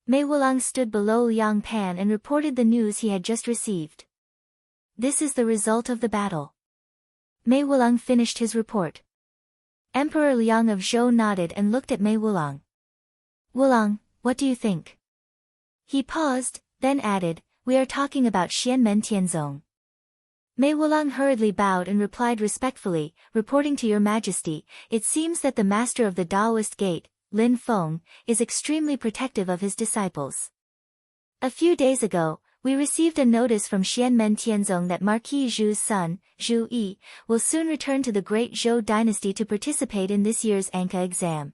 Mei Wulang stood below Liang Pan and reported the news he had just received. "This is the result of the battle." Mei Wulang finished his report. Emperor Liang of Zhou nodded and looked at Mei Wulang. "Wulang, what do you think?" He paused, then added, "We are talking about Xianmen Tianzong." Mei Wulang hurriedly bowed and replied respectfully, "Reporting to your majesty, it seems that the master of the Daoist gate, Lin Feng, is extremely protective of his disciples. A few days ago, we received a notice from Xianmen Tianzong that Marquis Zhu's son, Zhu Yi, will soon return to the great Zhou dynasty to participate in this year's Anka exam.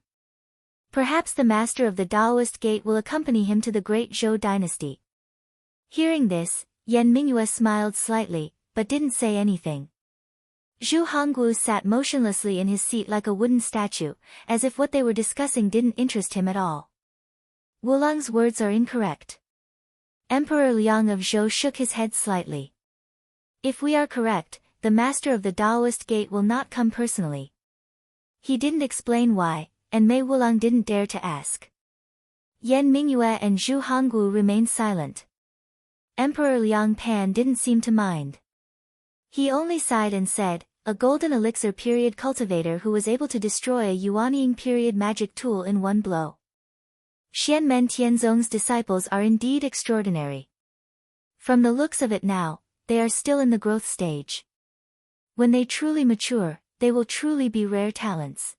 Perhaps the master of the Daoist gate will accompany him to the great Zhou dynasty." Hearing this, Yan Mingyue smiled slightly, but didn't say anything. Zhu Hongwu sat motionlessly in his seat like a wooden statue, as if what they were discussing didn't interest him at all. "Wulang's words are incorrect." Emperor Liang of Zhou shook his head slightly. "If we are correct, the master of the Daoist gate will not come personally." He didn't explain why, and Mei Wulang didn't dare to ask. Yan Mingyue and Zhu Hongwu remained silent. Emperor Liang Pan didn't seem to mind. He only sighed and said, "A golden elixir period cultivator who was able to destroy a yuanying period magic tool in one blow. Xianmen Tianzong's disciples are indeed extraordinary. From the looks of it now, they are still in the growth stage. When they truly mature, they will truly be rare talents.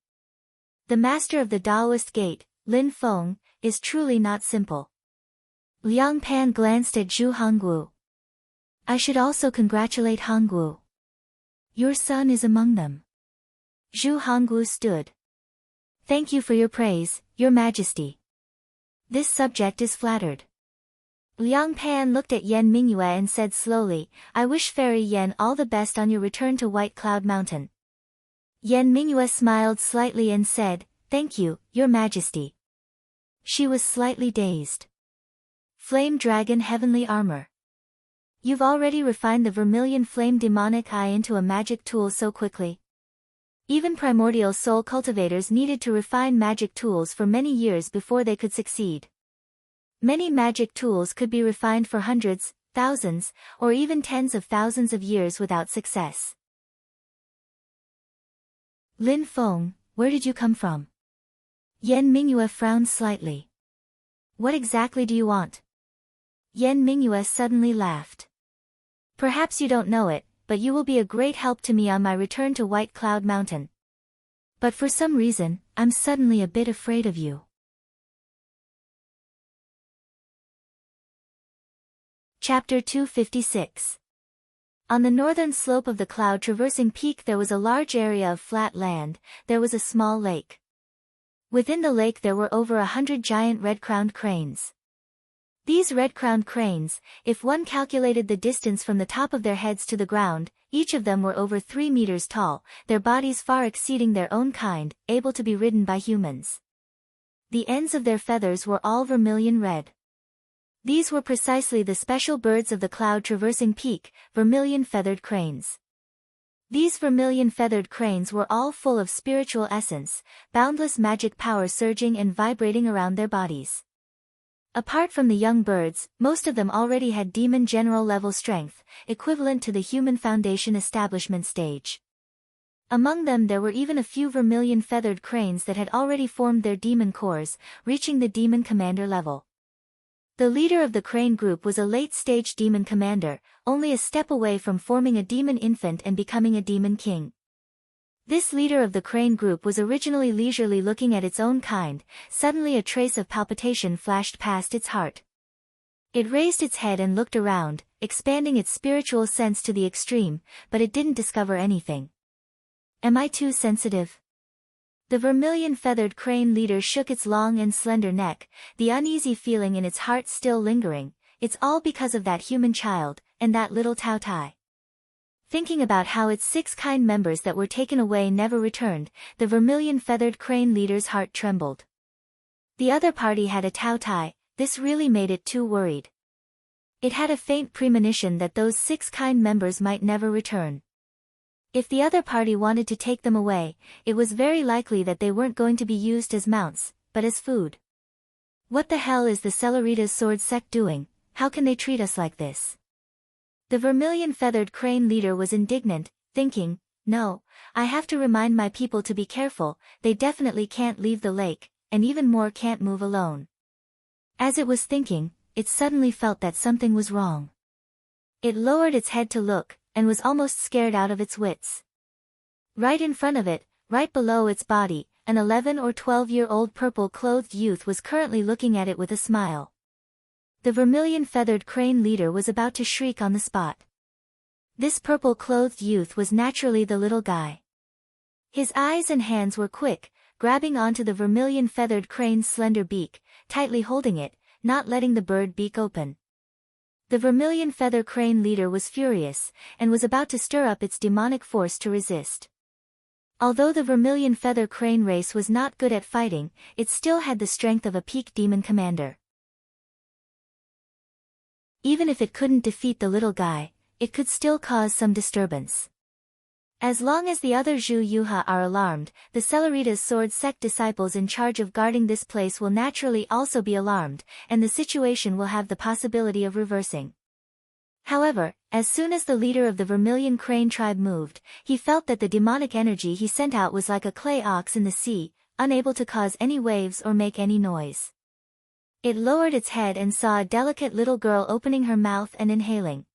The master of the Daoist gate, Lin Feng, is truly not simple." Liang Pan glanced at Zhu Hongwu. "I should also congratulate Hongwu. Your son is among them." Zhu Hongwu stood. "Thank you for your praise, Your Majesty. This subject is flattered." Liang Pan looked at Yan Mingyue and said slowly, "I wish Fairy Yan all the best on your return to White Cloud Mountain." Yan Mingyue smiled slightly and said, "Thank you, Your Majesty." She was slightly dazed. Flame Dragon Heavenly Armor. You've already refined the Vermilion Flame Demonic Eye into a magic tool so quickly? Even primordial soul cultivators needed to refine magic tools for many years before they could succeed. Many magic tools could be refined for hundreds, thousands, or even tens of thousands of years without success. Lin Feng, where did you come from? Yan Mingyue frowned slightly. What exactly do you want? Yan Mingyue suddenly laughed. Perhaps you don't know it, but you will be a great help to me on my return to White Cloud Mountain. But for some reason, I'm suddenly a bit afraid of you. Chapter 256. On the northern slope of the cloud-traversing peak there was a large area of flat land. There was a small lake. Within the lake there were over 100 giant red-crowned cranes. These red-crowned cranes, if one calculated the distance from the top of their heads to the ground, each of them were over 3 meters tall, their bodies far exceeding their own kind, able to be ridden by humans. The ends of their feathers were all vermilion red. These were precisely the special birds of the cloud-traversing peak, vermilion-feathered cranes. These vermilion-feathered cranes were all full of spiritual essence, boundless magic power surging and vibrating around their bodies. Apart from the young birds, most of them already had demon general level strength, equivalent to the human foundation establishment stage. Among them there were even a few vermilion-feathered cranes that had already formed their demon cores, reaching the demon commander level. The leader of the crane group was a late-stage demon commander, only a step away from forming a demon infant and becoming a demon king. This leader of the crane group was originally leisurely looking at its own kind. Suddenly a trace of palpitation flashed past its heart. It raised its head and looked around, expanding its spiritual sense to the extreme, but it didn't discover anything. Am I too sensitive? The vermilion-feathered crane leader shook its long and slender neck, the uneasy feeling in its heart still lingering. It's all because of that human child, and that little Tao Tai. Thinking about how its 6 kind members that were taken away never returned, the vermilion-feathered crane leader's heart trembled. The other party had a Tao Tai. This really made it too worried. It had a faint premonition that those 6 kind members might never return. If the other party wanted to take them away, it was very likely that they weren't going to be used as mounts, but as food. What the hell is the Celeritas sword sect doing? How can they treat us like this? The vermilion-feathered crane leader was indignant, thinking, no, I have to remind my people to be careful, they definitely can't leave the lake, and even more can't move alone. As it was thinking, it suddenly felt that something was wrong. It lowered its head to look, and was almost scared out of its wits. Right in front of it, right below its body, an 11 or 12-year-old purple-clothed youth was currently looking at it with a smile. The vermilion-feathered crane leader was about to shriek on the spot. This purple-clothed youth was naturally the little guy. His eyes and hands were quick, grabbing onto the vermilion-feathered crane's slender beak, tightly holding it, not letting the bird beak open. The vermilion-feather crane leader was furious, and was about to stir up its demonic force to resist. Although the vermilion-feather crane race was not good at fighting, it still had the strength of a peak demon commander. Even if it couldn't defeat the little guy, it could still cause some disturbance. As long as the other Zhu Yuha are alarmed, the Celeritas sword sect disciples in charge of guarding this place will naturally also be alarmed, and the situation will have the possibility of reversing. However, as soon as the leader of the Vermilion Crane tribe moved, he felt that the demonic energy he sent out was like a clay ox in the sea, unable to cause any waves or make any noise. It lowered its head and saw a delicate little girl opening her mouth and inhaling.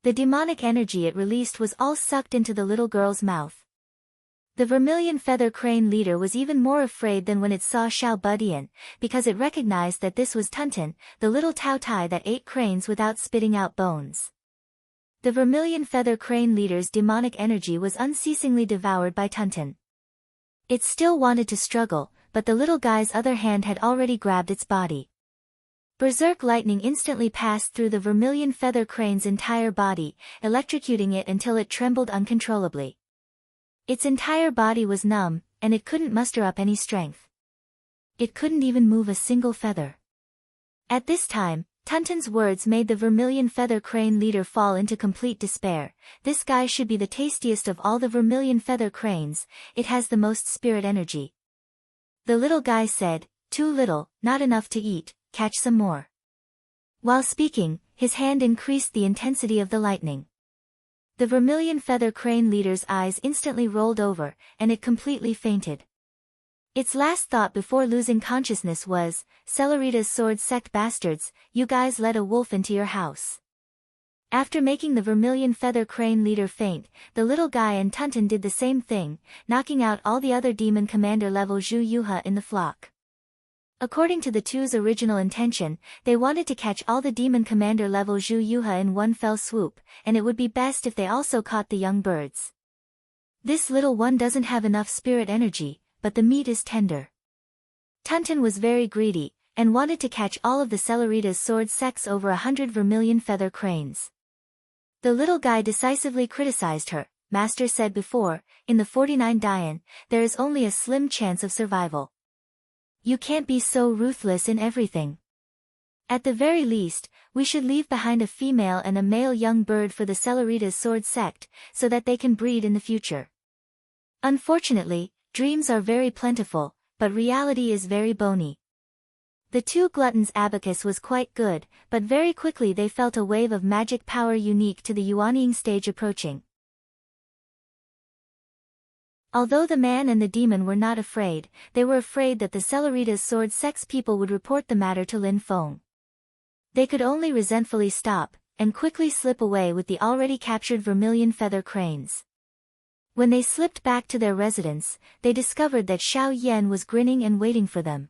The demonic energy it released was all sucked into the little girl's mouth. The vermilion-feather crane leader was even more afraid than when it saw Xiao Budian, because it recognized that this was Tunten, the little Tao Tai that ate cranes without spitting out bones. The vermilion-feather crane leader's demonic energy was unceasingly devoured by Tunten. It still wanted to struggle, but the little guy's other hand had already grabbed its body. Berserk lightning instantly passed through the vermilion-feather crane's entire body, electrocuting it until it trembled uncontrollably. Its entire body was numb, and it couldn't muster up any strength. It couldn't even move a single feather. At this time, Tunten's words made the vermilion-feather crane leader fall into complete despair. This guy should be the tastiest of all the vermilion-feather cranes, it has the most spirit energy. The little guy said, "Too little, not enough to eat, catch some more." While speaking, his hand increased the intensity of the lightning. The vermilion-feather crane leader's eyes instantly rolled over, and it completely fainted. Its last thought before losing consciousness was, "Celeritas sword sect bastards, you guys let a wolf into your house." After making the vermilion-feather crane leader faint, the little guy and Tunten did the same thing, knocking out all the other demon commander-level Zhu Yuha in the flock. According to the two's original intention, they wanted to catch all the demon commander-level Zhu Yuha in one fell swoop, and it would be best if they also caught the young birds. This little one doesn't have enough spirit energy, but the meat is tender. Tunten was very greedy, and wanted to catch all of the Celeritas sword sect's over 100 vermilion-feather cranes. The little guy decisively criticized her. "Master said before, in the 49 Dian, there is only a slim chance of survival. You can't be so ruthless in everything." At the very least, we should leave behind a female and a male young bird for the Celeritas sword sect, so that they can breed in the future. Unfortunately, dreams are very plentiful, but reality is very bony. The two gluttons' abacus was quite good, but very quickly they felt a wave of magic power unique to the Yuanying stage approaching. Although the man and the demon were not afraid, they were afraid that the Celeritas sword sect's people would report the matter to Lin Feng. They could only resentfully stop, and quickly slip away with the already captured vermilion feather cranes. When they slipped back to their residence, they discovered that Xiao Yan was grinning and waiting for them.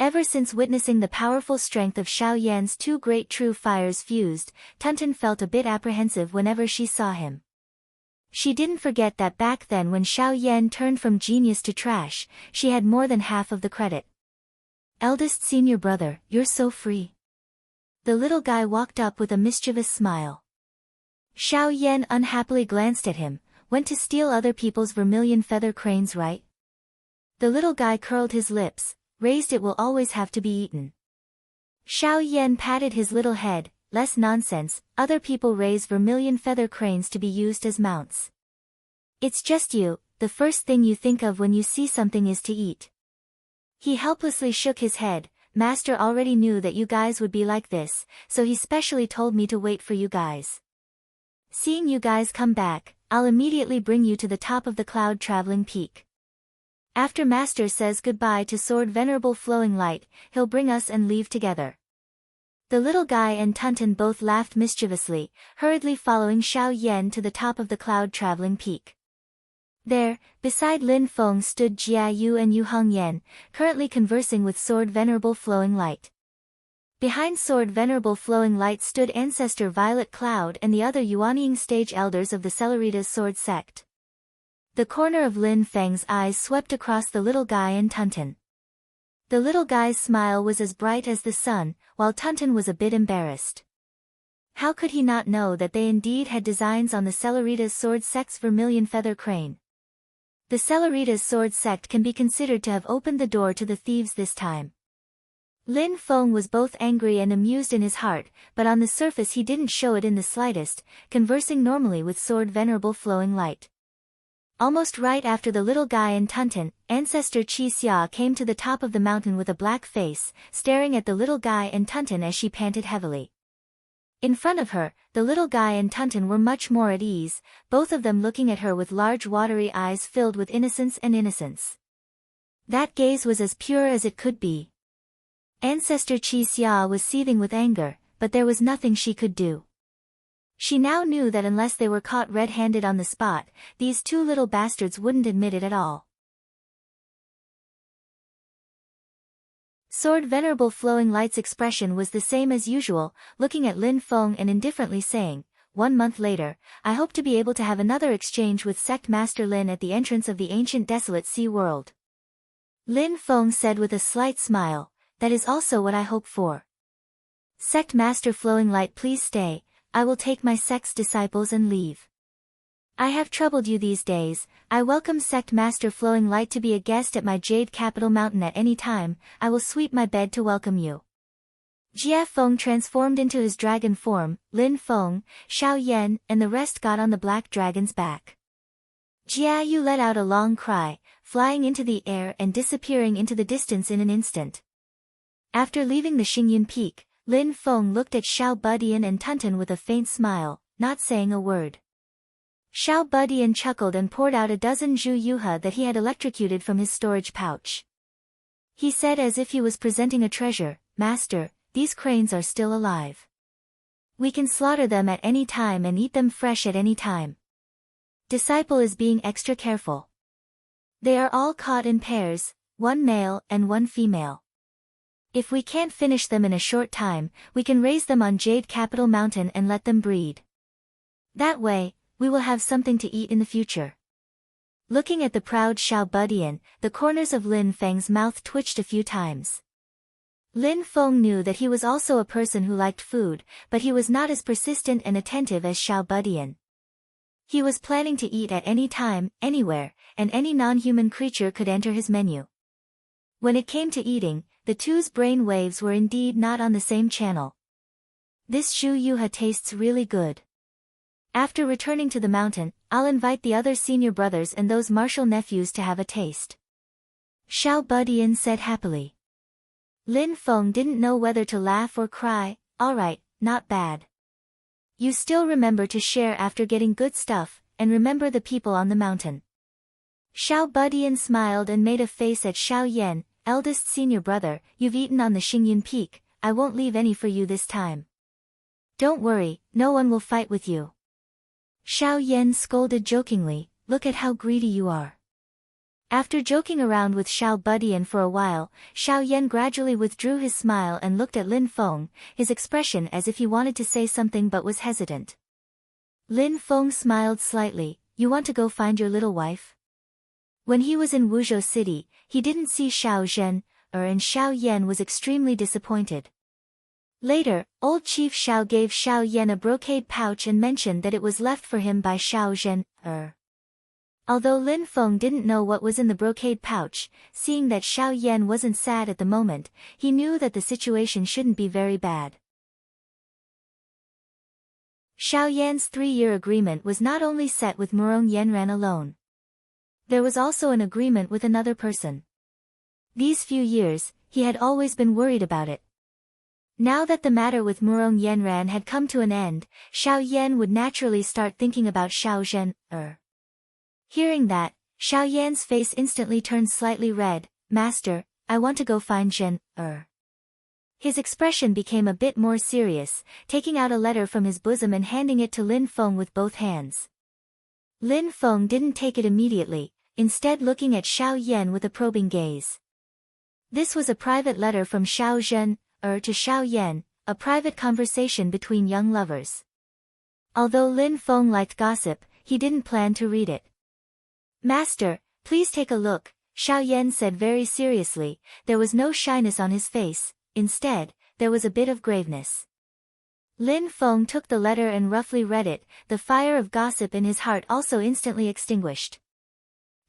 Ever since witnessing the powerful strength of Xiao Yan's two great true fires fused, Tunten felt a bit apprehensive whenever she saw him. She didn't forget that back then when Xiao Yan turned from genius to trash, she had more than half of the credit. Eldest senior brother, you're so free. The little guy walked up with a mischievous smile. Xiao Yan unhappily glanced at him. Went to steal other people's vermilion feather cranes, right? The little guy curled his lips, raised it will always have to be eaten. Xiao Yan patted his little head, less nonsense, other people raise vermilion feather cranes to be used as mounts. It's just you, the first thing you think of when you see something is to eat. He helplessly shook his head. Master already knew that you guys would be like this, so he specially told me to wait for you guys. Seeing you guys come back, I'll immediately bring you to the top of the cloud traveling peak. After Master says goodbye to Sword Venerable Flowing Light, he'll bring us and leave together. The little guy and Tunten both laughed mischievously, hurriedly following Xiao Yan to the top of the cloud traveling peak. There, beside Lin Feng stood Jia Yu and Yu Hongyan, currently conversing with Sword Venerable Flowing Light. Behind Sword Venerable Flowing Light stood Ancestor Violet Cloud and the other Yuanying stage elders of the Celeritas sword sect. The corner of Lin Feng's eyes swept across the little guy and Tunten. The little guy's smile was as bright as the sun, while Tunten was a bit embarrassed. How could he not know that they indeed had designs on the Celeritas sword sect's vermilion feather crane? The Celeritas sword sect can be considered to have opened the door to the thieves this time. Lin Feng was both angry and amused in his heart, but on the surface he didn't show it in the slightest, conversing normally with Sword Venerable Flowing Light. Almost right after the little guy and Tunten, Ancestor Qi Xia came to the top of the mountain with a black face, staring at the little guy and Tunten as she panted heavily. In front of her, the little guy and Tunten were much more at ease, both of them looking at her with large watery eyes filled with innocence and innocence. That gaze was as pure as it could be. Ancestor Qi Xia was seething with anger, but there was nothing she could do. She now knew that unless they were caught red-handed on the spot, these two little bastards wouldn't admit it at all. Sword Venerable Flowing Light's expression was the same as usual, looking at Lin Feng and indifferently saying, 1 month later, I hope to be able to have another exchange with Sect Master Lin at the entrance of the ancient desolate sea world. Lin Feng said with a slight smile, that is also what I hope for. Sect Master Flowing Light, please stay, I will take my sect's disciples and leave. I have troubled you these days. I welcome Sect Master Flowing Light to be a guest at my Jade Capital Mountain at any time. I will sweep my bed to welcome you. Jia Feng transformed into his dragon form, Lin Feng, Xiao Yan, and the rest got on the black dragon's back. Jia Yu let out a long cry, flying into the air and disappearing into the distance in an instant. After leaving the Xingyun Peak, Lin Feng looked at Xiao Budian and Tunten with a faint smile, not saying a word. Xiao Budian chuckled and poured out a dozen Zhu Yuha that he had electrocuted from his storage pouch. He said as if he was presenting a treasure, Master, these cranes are still alive. We can slaughter them at any time and eat them fresh at any time. Disciple is being extra careful. They are all caught in pairs, 1 male and 1 female. If we can't finish them in a short time, we can raise them on Jade Capital Mountain and let them breed. That way, we will have something to eat in the future. Looking at the proud Xiao Budian, the corners of Lin Feng's mouth twitched a few times. Lin Feng knew that he was also a person who liked food, but he was not as persistent and attentive as Xiao Budian. He was planning to eat at any time, anywhere, and any non-human creature could enter his menu. When it came to eating, the two's brain waves were indeed not on the same channel. This shu yuha tastes really good. After returning to the mountain, I'll invite the other senior brothers and those martial nephews to have a taste. Xiao Budian said happily. Lin Feng didn't know whether to laugh or cry. Alright, not bad. You still remember to share after getting good stuff, and remember the people on the mountain. Xiao Budian smiled and made a face at Xiao Yan, eldest senior brother. You've eaten on the Xingyun Peak, I won't leave any for you this time. Don't worry, no one will fight with you. Xiao Yan scolded jokingly, look at how greedy you are. After joking around with Xiao Budian for a while, Xiao Yan gradually withdrew his smile and looked at Lin Feng, his expression as if he wanted to say something but was hesitant. Lin Feng smiled slightly, you want to go find your little wife? When he was in Wuzhou City, he didn't see Xiao Zhen, and Xiao Yan was extremely disappointed. Later, old Chief Xiao gave Xiao Yan a brocade pouch and mentioned that it was left for him by Xiao Zhen, Although Lin Feng didn't know what was in the brocade pouch, seeing that Xiao Yan wasn't sad at the moment, he knew that the situation shouldn't be very bad. Xiao Yan's 3-year agreement was not only set with Murong Yanran alone. There was also an agreement with another person. These few years, he had always been worried about it. Now that the matter with Murong Yanran had come to an end, Xiao Yan would naturally start thinking about Xiao Zhen. Hearing that, Xiao Yan's face instantly turned slightly red. Master, I want to go find Zhen. His expression became a bit more serious, taking out a letter from his bosom and handing it to Lin Feng with both hands. Lin Feng didn't take it immediately, instead looking at Xiao Yan with a probing gaze. This was a private letter from Xiao Zhen, to Xiao Yan, a private conversation between young lovers. Although Lin Feng liked gossip, he didn't plan to read it. Master, please take a look, Xiao Yan said very seriously. There was no shyness on his face, instead, there was a bit of graveness. Lin Feng took the letter and roughly read it, the fire of gossip in his heart also instantly extinguished.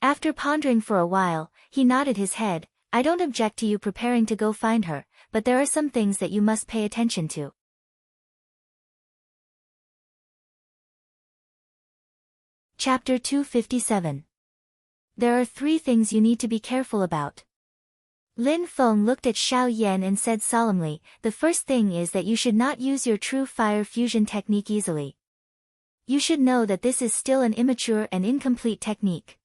After pondering for a while, he nodded his head. I don't object to you preparing to go find her, but there are some things that you must pay attention to. Chapter 257. There are 3 things you need to be careful about. Lin Feng looked at Xiao Yan and said solemnly, the first thing is that you should not use your true fire fusion technique easily. You should know that this is still an immature and incomplete technique.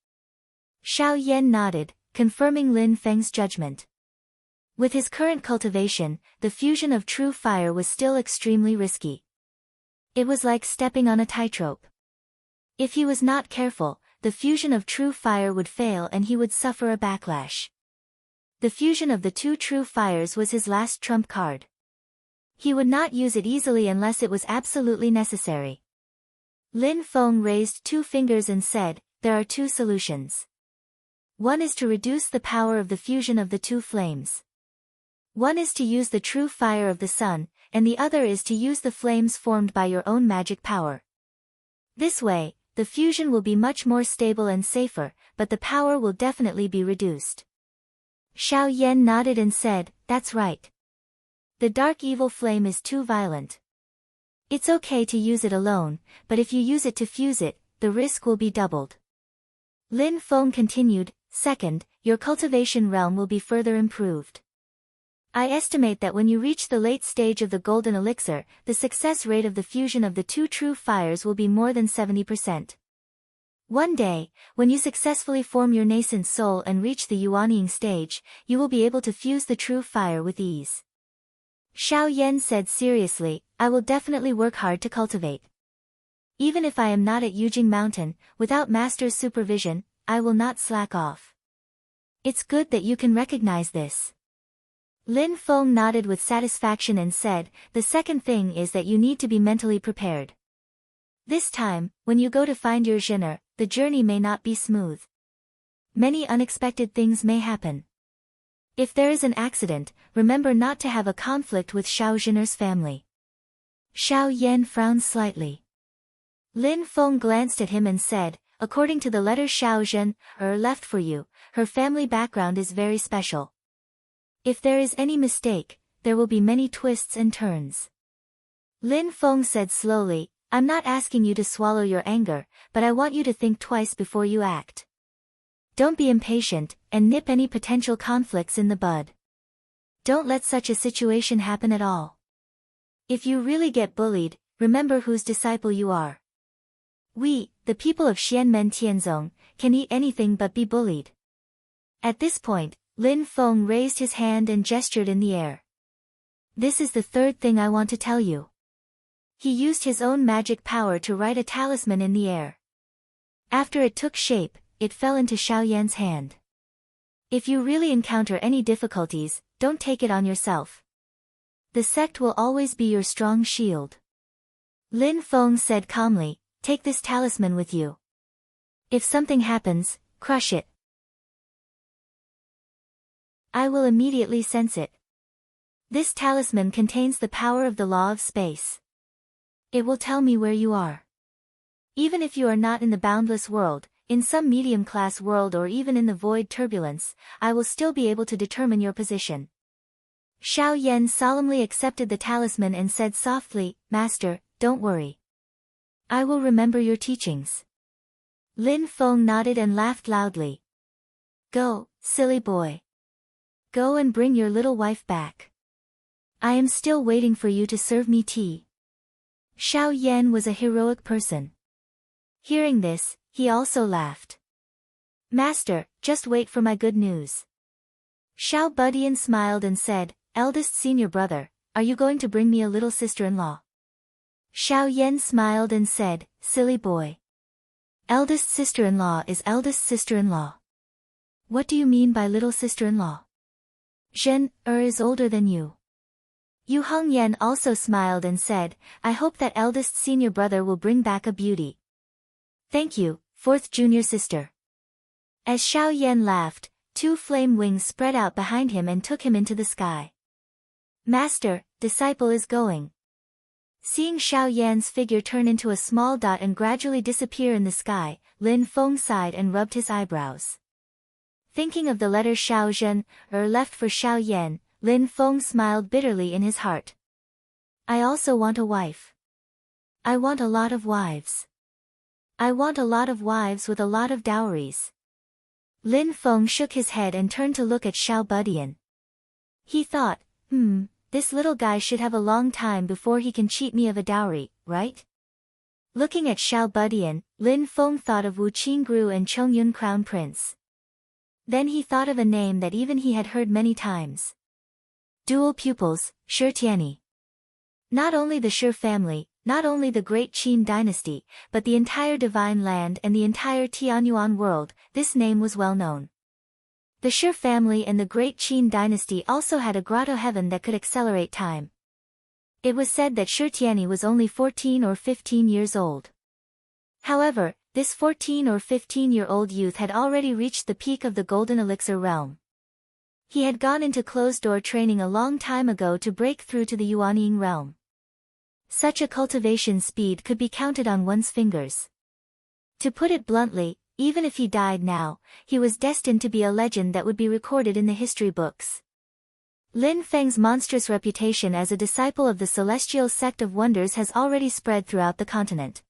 Xiao Yan nodded, confirming Lin Feng's judgment. With his current cultivation, the fusion of true fire was still extremely risky. It was like stepping on a tightrope. If he was not careful, the fusion of true fire would fail and he would suffer a backlash. The fusion of the 2 true fires was his last trump card. He would not use it easily unless it was absolutely necessary. Lin Feng raised 2 fingers and said, there are 2 solutions. One is to reduce the power of the fusion of the 2 flames. One is to use the true fire of the sun, and the other is to use the flames formed by your own magic power. This way, the fusion will be much more stable and safer, but the power will definitely be reduced. Xiao Yan nodded and said, that's right. The dark evil flame is too violent. It's okay to use it alone, but if you use it to fuse it, the risk will be doubled. Lin Feng continued, second, your cultivation realm will be further improved. I estimate that when you reach the late stage of the golden elixir, the success rate of the fusion of the 2 true fires will be more than 70%. One day, when you successfully form your nascent soul and reach the Yuanying stage, you will be able to fuse the true fire with ease. Xiao Yan said seriously, I will definitely work hard to cultivate. Even if I am not at Yujing Mountain, without master's supervision, I will not slack off. It's good that you can recognize this. Lin Feng nodded with satisfaction and said, the second thing is that you need to be mentally prepared. This time, when you go to find your Zhener, the journey may not be smooth. Many unexpected things may happen. If there is an accident, remember not to have a conflict with Xiao Zhener's family. Xiao Yan frowned slightly. Lin Feng glanced at him and said, according to the letter Xiao Zhen left for you, her family background is very special. If there is any mistake, there will be many twists and turns. Lin Feng said slowly, I'm not asking you to swallow your anger, but I want you to think twice before you act. Don't be impatient, and nip any potential conflicts in the bud. Don't let such a situation happen at all. If you really get bullied, remember whose disciple you are. We, the people of Xianmen Tianzong, can eat anything but be bullied. At this point, Lin Feng raised his hand and gestured in the air. This is the third thing I want to tell you. He used his own magic power to write a talisman in the air. After it took shape, it fell into Xiao Yan's hand. If you really encounter any difficulties, don't take it on yourself. The sect will always be your strong shield. Lin Feng said calmly, take this talisman with you. If something happens, crush it. I will immediately sense it. This talisman contains the power of the law of space. It will tell me where you are. Even if you are not in the boundless world, in some medium-class world or even in the void turbulence, I will still be able to determine your position. Xiao Yan solemnly accepted the talisman and said softly, Master, don't worry. I will remember your teachings. Lin Feng nodded and laughed loudly. Go, silly boy. Go and bring your little wife back. I am still waiting for you to serve me tea. Xiao Yan was a heroic person. Hearing this, he also laughed. Master, just wait for my good news. Xiao Budian smiled and said, Eldest senior brother, are you going to bring me a little sister-in-law? Xiao Yan smiled and said, Silly boy. Eldest sister-in-law is eldest sister-in-law. What do you mean by little sister-in-law? Zhen is older than you. Yu Hongyan also smiled and said, I hope that eldest senior brother will bring back a beauty. Thank you, fourth junior sister. As Xiao Yan laughed, two flame wings spread out behind him and took him into the sky. Master, disciple is going. Seeing Xiao Yan's figure turn into a small dot and gradually disappear in the sky, Lin Feng sighed and rubbed his eyebrows. Thinking of the letter Xiao Zhen, left for Xiao Yan, Lin Feng smiled bitterly in his heart. I also want a wife. I want a lot of wives. I want a lot of wives with a lot of dowries. Lin Feng shook his head and turned to look at Xiao Budian. He thought, this little guy should have a long time before he can cheat me of a dowry, right? Looking at Xiao Budian, Lin Feng thought of Wu Qingru and Chongyun Crown Prince. Then he thought of a name that even he had heard many times. Dual pupils, Shi Tianyi. Not only the Shi family, not only the great Qin dynasty, but the entire divine land and the entire Tianyuan world, this name was well known. The Shi family and the great Qin dynasty also had a grotto heaven that could accelerate time. It was said that Shi Tianyi was only 14 or 15 years old. However, this 14 or 15-year-old youth had already reached the peak of the golden elixir realm. He had gone into closed-door training a long time ago to break through to the Yuanying realm. Such a cultivation speed could be counted on one's fingers. To put it bluntly, even if he died now, he was destined to be a legend that would be recorded in the history books. Lin Feng's monstrous reputation as a disciple of the celestial sect of wonders has already spread throughout the continent.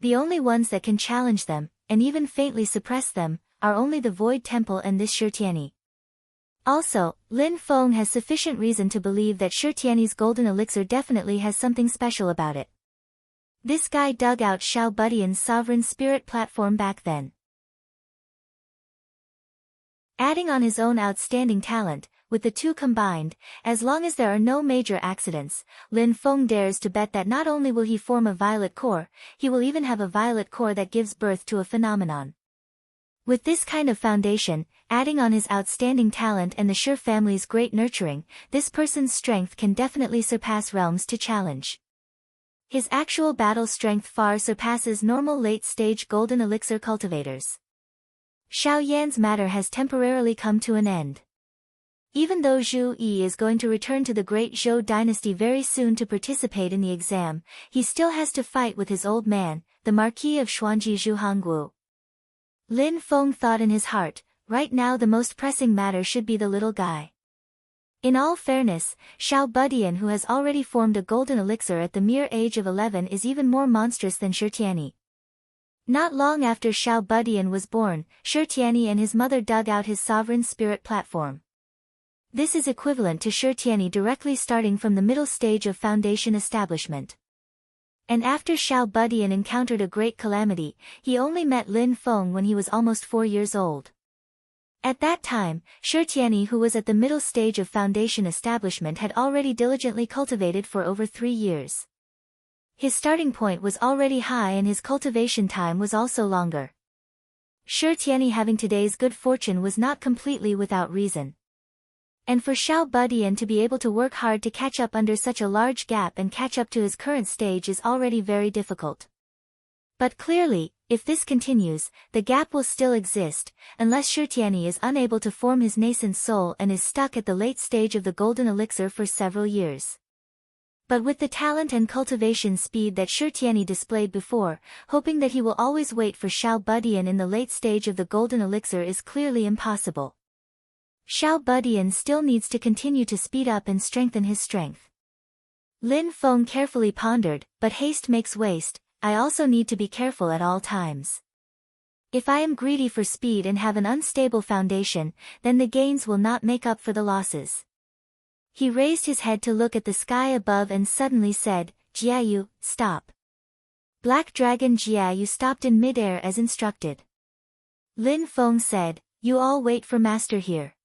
The only ones that can challenge them, and even faintly suppress them, are only the Void Temple and this Shi Tianyi. Also, Lin Feng has sufficient reason to believe that Shi Tianyi's golden elixir definitely has something special about it. This guy dug out Xiao Budian's sovereign spirit platform back then. Adding on his own outstanding talent, with the two combined, as long as there are no major accidents, Lin Feng dares to bet that not only will he form a violet core, he will even have a violet core that gives birth to a phenomenon. With this kind of foundation, adding on his outstanding talent and the Shi family's great nurturing, this person's strength can definitely surpass realms to challenge. His actual battle strength far surpasses normal late-stage golden elixir cultivators. Xiao Yan's matter has temporarily come to an end. Even though Zhu Yi is going to return to the great Zhou dynasty very soon to participate in the exam, he still has to fight with his old man, the Marquis of Xuanji Zhu Hongguo. Lin Feng thought in his heart, right now the most pressing matter should be the little guy. In all fairness, Xiao Budian, who has already formed a golden elixir at the mere age of 11, is even more monstrous than Shi Tianyi. Not long after Xiao Budian was born, Shi Tianyi and his mother dug out his sovereign spirit platform. This is equivalent to Shi Tianyi directly starting from the middle stage of foundation establishment. And after Xiao Budian encountered a great calamity, he only met Lin Feng when he was almost 4 years old. At that time, Shi Tianyi, who was at the middle stage of foundation establishment, had already diligently cultivated for over 3 years. His starting point was already high and his cultivation time was also longer. Shi Tianyi having today's good fortune was not completely without reason. And for Xiao Budian to be able to work hard to catch up under such a large gap and catch up to his current stage is already very difficult. But clearly, if this continues, the gap will still exist, unless Shi Tianyi is unable to form his nascent soul and is stuck at the late stage of the golden elixir for several years. But with the talent and cultivation speed that Shi Tianyi displayed before, hoping that he will always wait for Xiao Budian in the late stage of the golden elixir is clearly impossible. Xiao Budian still needs to continue to speed up and strengthen his strength. Lin Feng carefully pondered, but haste makes waste. I also need to be careful at all times. If I am greedy for speed and have an unstable foundation, then the gains will not make up for the losses. He raised his head to look at the sky above and suddenly said, Jiayu, stop. Black Dragon Jiayu stopped in midair as instructed. Lin Feng said, you all wait for master here.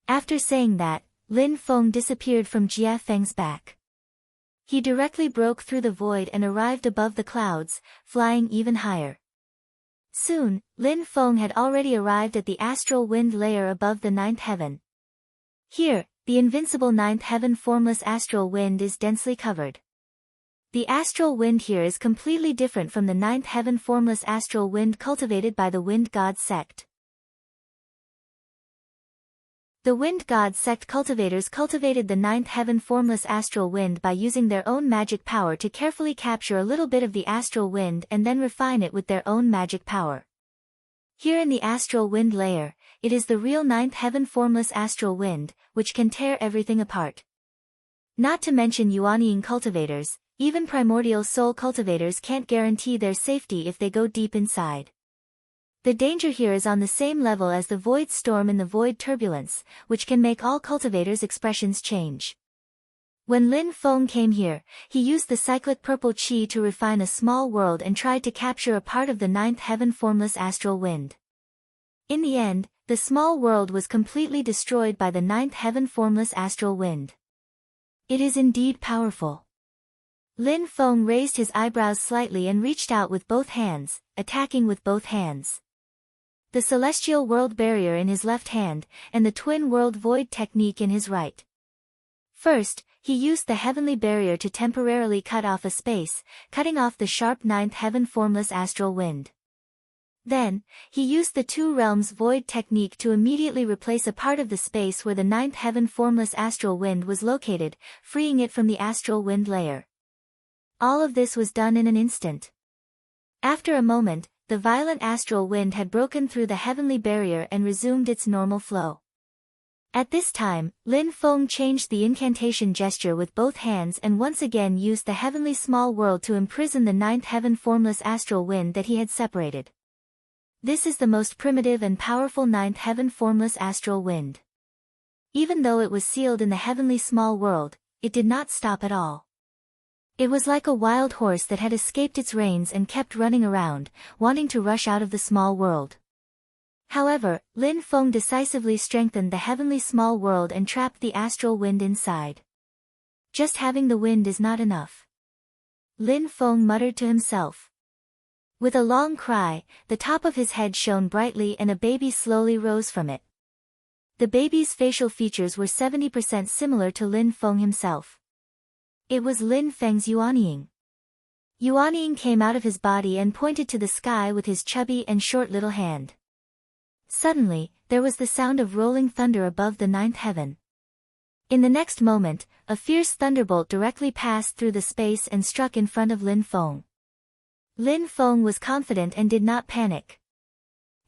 After saying that, Lin Feng disappeared from Jia Feng's back. He directly broke through the void and arrived above the clouds, flying even higher. Soon, Lin Feng had already arrived at the astral wind layer above the 9th heaven. Here, the invincible 9th heaven formless astral wind is densely covered. The astral wind here is completely different from the 9th heaven formless astral wind cultivated by the Wind God sect. The Wind God sect cultivators cultivated the 9th heaven formless astral wind by using their own magic power to carefully capture a little bit of the astral wind and then refine it with their own magic power. Here in the astral wind layer, it is the real 9th heaven formless astral wind, which can tear everything apart. Not to mention Yuanying cultivators, even primordial soul cultivators can't guarantee their safety if they go deep inside. The danger here is on the same level as the void storm in the void turbulence, which can make all cultivators' expressions change. When Lin Feng came here, he used the cyclic purple qi to refine a small world and tried to capture a part of the 9th heaven formless astral wind. In the end, the small world was completely destroyed by the 9th heaven formless astral wind. It is indeed powerful. Lin Feng raised his eyebrows slightly and reached out with both hands, attacking with both hands. The celestial world barrier in his left hand, and the twin world void technique in his right. First, he used the heavenly barrier to temporarily cut off a space, cutting off the sharp 9th heaven formless astral wind. Then, he used the two realms void technique to immediately replace a part of the space where the 9th heaven formless astral wind was located, freeing it from the astral wind layer. All of this was done in an instant. After a moment, the violent astral wind had broken through the heavenly barrier and resumed its normal flow. At this time, Lin Feng changed the incantation gesture with both hands and once again used the heavenly small world to imprison the 9th heaven formless astral wind that he had separated. This is the most primitive and powerful 9th heaven formless astral wind. Even though it was sealed in the heavenly small world, it did not stop at all. It was like a wild horse that had escaped its reins and kept running around, wanting to rush out of the small world. However, Lin Feng decisively strengthened the heavenly small world and trapped the astral wind inside. Just having the wind is not enough. Lin Feng muttered to himself. With a long cry, the top of his head shone brightly and a baby slowly rose from it. The baby's facial features were 70% similar to Lin Feng himself. It was Lin Feng's Yuanying. Yuanying came out of his body and pointed to the sky with his chubby and short little hand. Suddenly, there was the sound of rolling thunder above the 9th heaven. In the next moment, a fierce thunderbolt directly passed through the space and struck in front of Lin Feng. Lin Feng was confident and did not panic.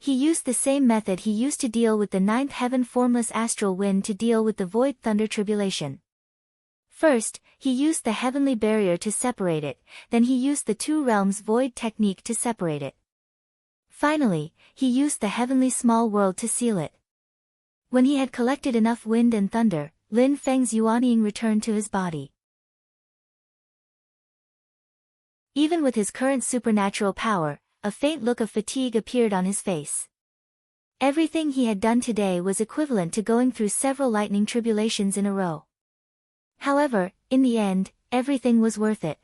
He used the same method he used to deal with the ninth heaven formless astral wind to deal with the void thunder tribulation. First, he used the heavenly barrier to separate it, then he used the two realms void technique to separate it. Finally, he used the heavenly small world to seal it. When he had collected enough wind and thunder, Lin Feng's Yuanying returned to his body. Even with his current supernatural power, a faint look of fatigue appeared on his face. Everything he had done today was equivalent to going through several lightning tribulations in a row. However, in the end, everything was worth it.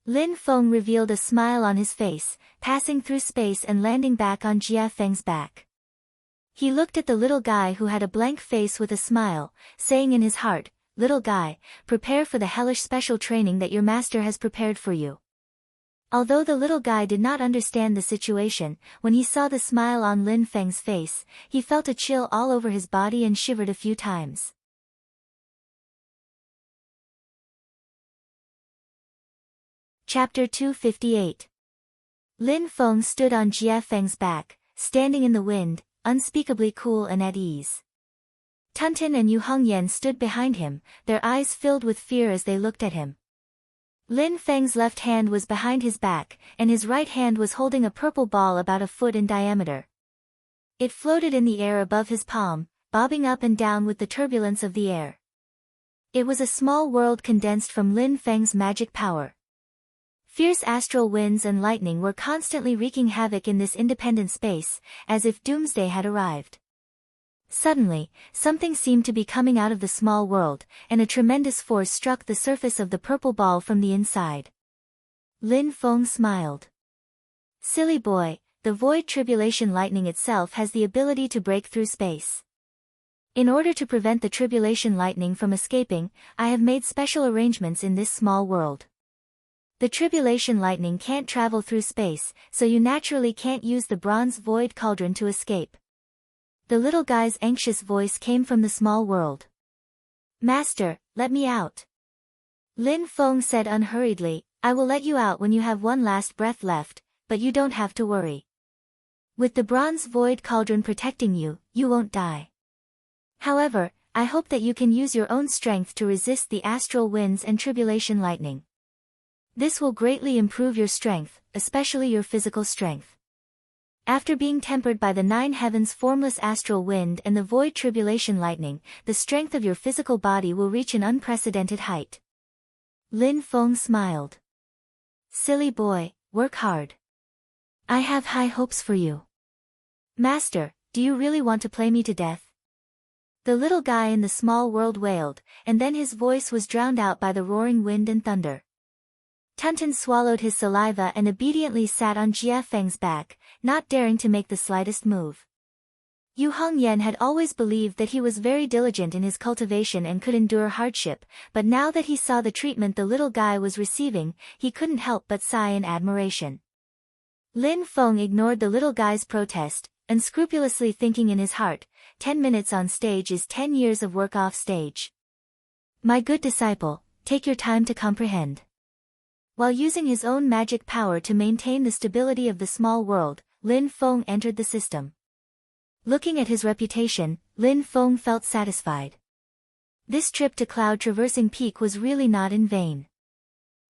Lin Feng revealed a smile on his face, passing through space and landing back on Jia Feng's back. He looked at the little guy who had a blank face with a smile, saying in his heart, "Little guy, prepare for the hellish special training that your master has prepared for you." Although the little guy did not understand the situation, when he saw the smile on Lin Feng's face, he felt a chill all over his body and shivered a few times. Chapter 258. Lin Feng stood on Jia Feng's back, standing in the wind, unspeakably cool and at ease. Tuntin and Yu Hongyan stood behind him, their eyes filled with fear as they looked at him. Lin Feng's left hand was behind his back, and his right hand was holding a purple ball about a foot in diameter. It floated in the air above his palm, bobbing up and down with the turbulence of the air. It was a small world condensed from Lin Feng's magic power. Fierce astral winds and lightning were constantly wreaking havoc in this independent space, as if doomsday had arrived. Suddenly, something seemed to be coming out of the small world, and a tremendous force struck the surface of the purple ball from the inside. Lin Feng smiled. "Silly boy, the void tribulation lightning itself has the ability to break through space. In order to prevent the tribulation lightning from escaping, I have made special arrangements in this small world. The tribulation lightning can't travel through space, so you naturally can't use the bronze void cauldron to escape." The little guy's anxious voice came from the small world. "Master, let me out." Lin Feng said unhurriedly, "I will let you out when you have one last breath left, but you don't have to worry. With the bronze void cauldron protecting you, you won't die. However, I hope that you can use your own strength to resist the astral winds and tribulation lightning. This will greatly improve your strength, especially your physical strength. After being tempered by the nine heavens formless astral wind and the void tribulation lightning, the strength of your physical body will reach an unprecedented height." Lin Feng smiled. "Silly boy, work hard. I have high hopes for you." "Master, do you really want to play me to death?" The little guy in the small world wailed, and then his voice was drowned out by the roaring wind and thunder. Tuntin swallowed his saliva and obediently sat on Jia Feng's back, not daring to make the slightest move. Yu Hongyan had always believed that he was very diligent in his cultivation and could endure hardship, but now that he saw the treatment the little guy was receiving, he couldn't help but sigh in admiration. Lin Feng ignored the little guy's protest, unscrupulously thinking in his heart, 10 minutes on stage is 10 years of work off stage. My good disciple, take your time to comprehend. While using his own magic power to maintain the stability of the small world, Lin Feng entered the system. Looking at his reputation, Lin Feng felt satisfied. This trip to Cloud Traversing Peak was really not in vain.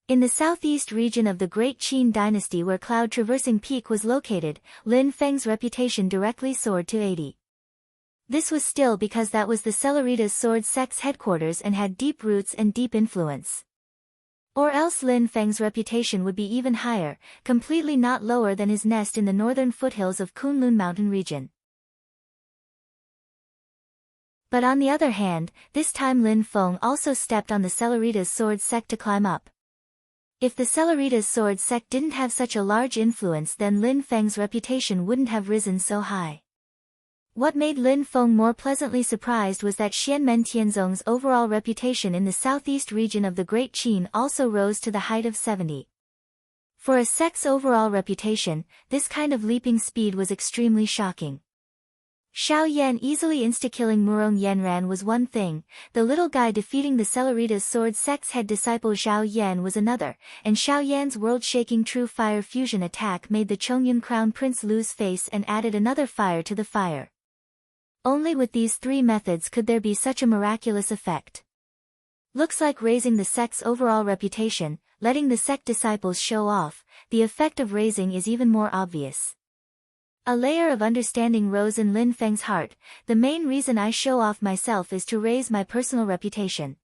In the southeast region of the Great Qin dynasty where Cloud Traversing Peak was located, Lin Feng's reputation directly soared to 80. This was still because that was the Celeritas Sword Sect's headquarters and had deep roots and deep influence. Or else Lin Feng's reputation would be even higher, completely not lower than his nest in the northern foothills of Kunlun Mountain region. But on the other hand, this time Lin Feng also stepped on the Celeritas Sword Sect to climb up. If the Celeritas Sword Sect didn't have such a large influence, then Lin Feng's reputation wouldn't have risen so high. What made Lin Feng more pleasantly surprised was that Xianmen Tianzong's overall reputation in the southeast region of the Great Qin also rose to the height of 70. For a sect's overall reputation, this kind of leaping speed was extremely shocking. Xiao Yan easily insta-killing Murong Yanran was one thing, the little guy defeating the Celerita's sword sect's head disciple Xiao Yan was another, and Xiao Yan's world-shaking true fire fusion attack made the Chongyun crown prince lose face and added another fire to the fire. Only with these three methods could there be such a miraculous effect. Looks like raising the sect's overall reputation, letting the sect disciples show off, the effect of raising is even more obvious. A layer of understanding rose in Lin Feng's heart. The main reason I show off myself is to raise my personal reputation.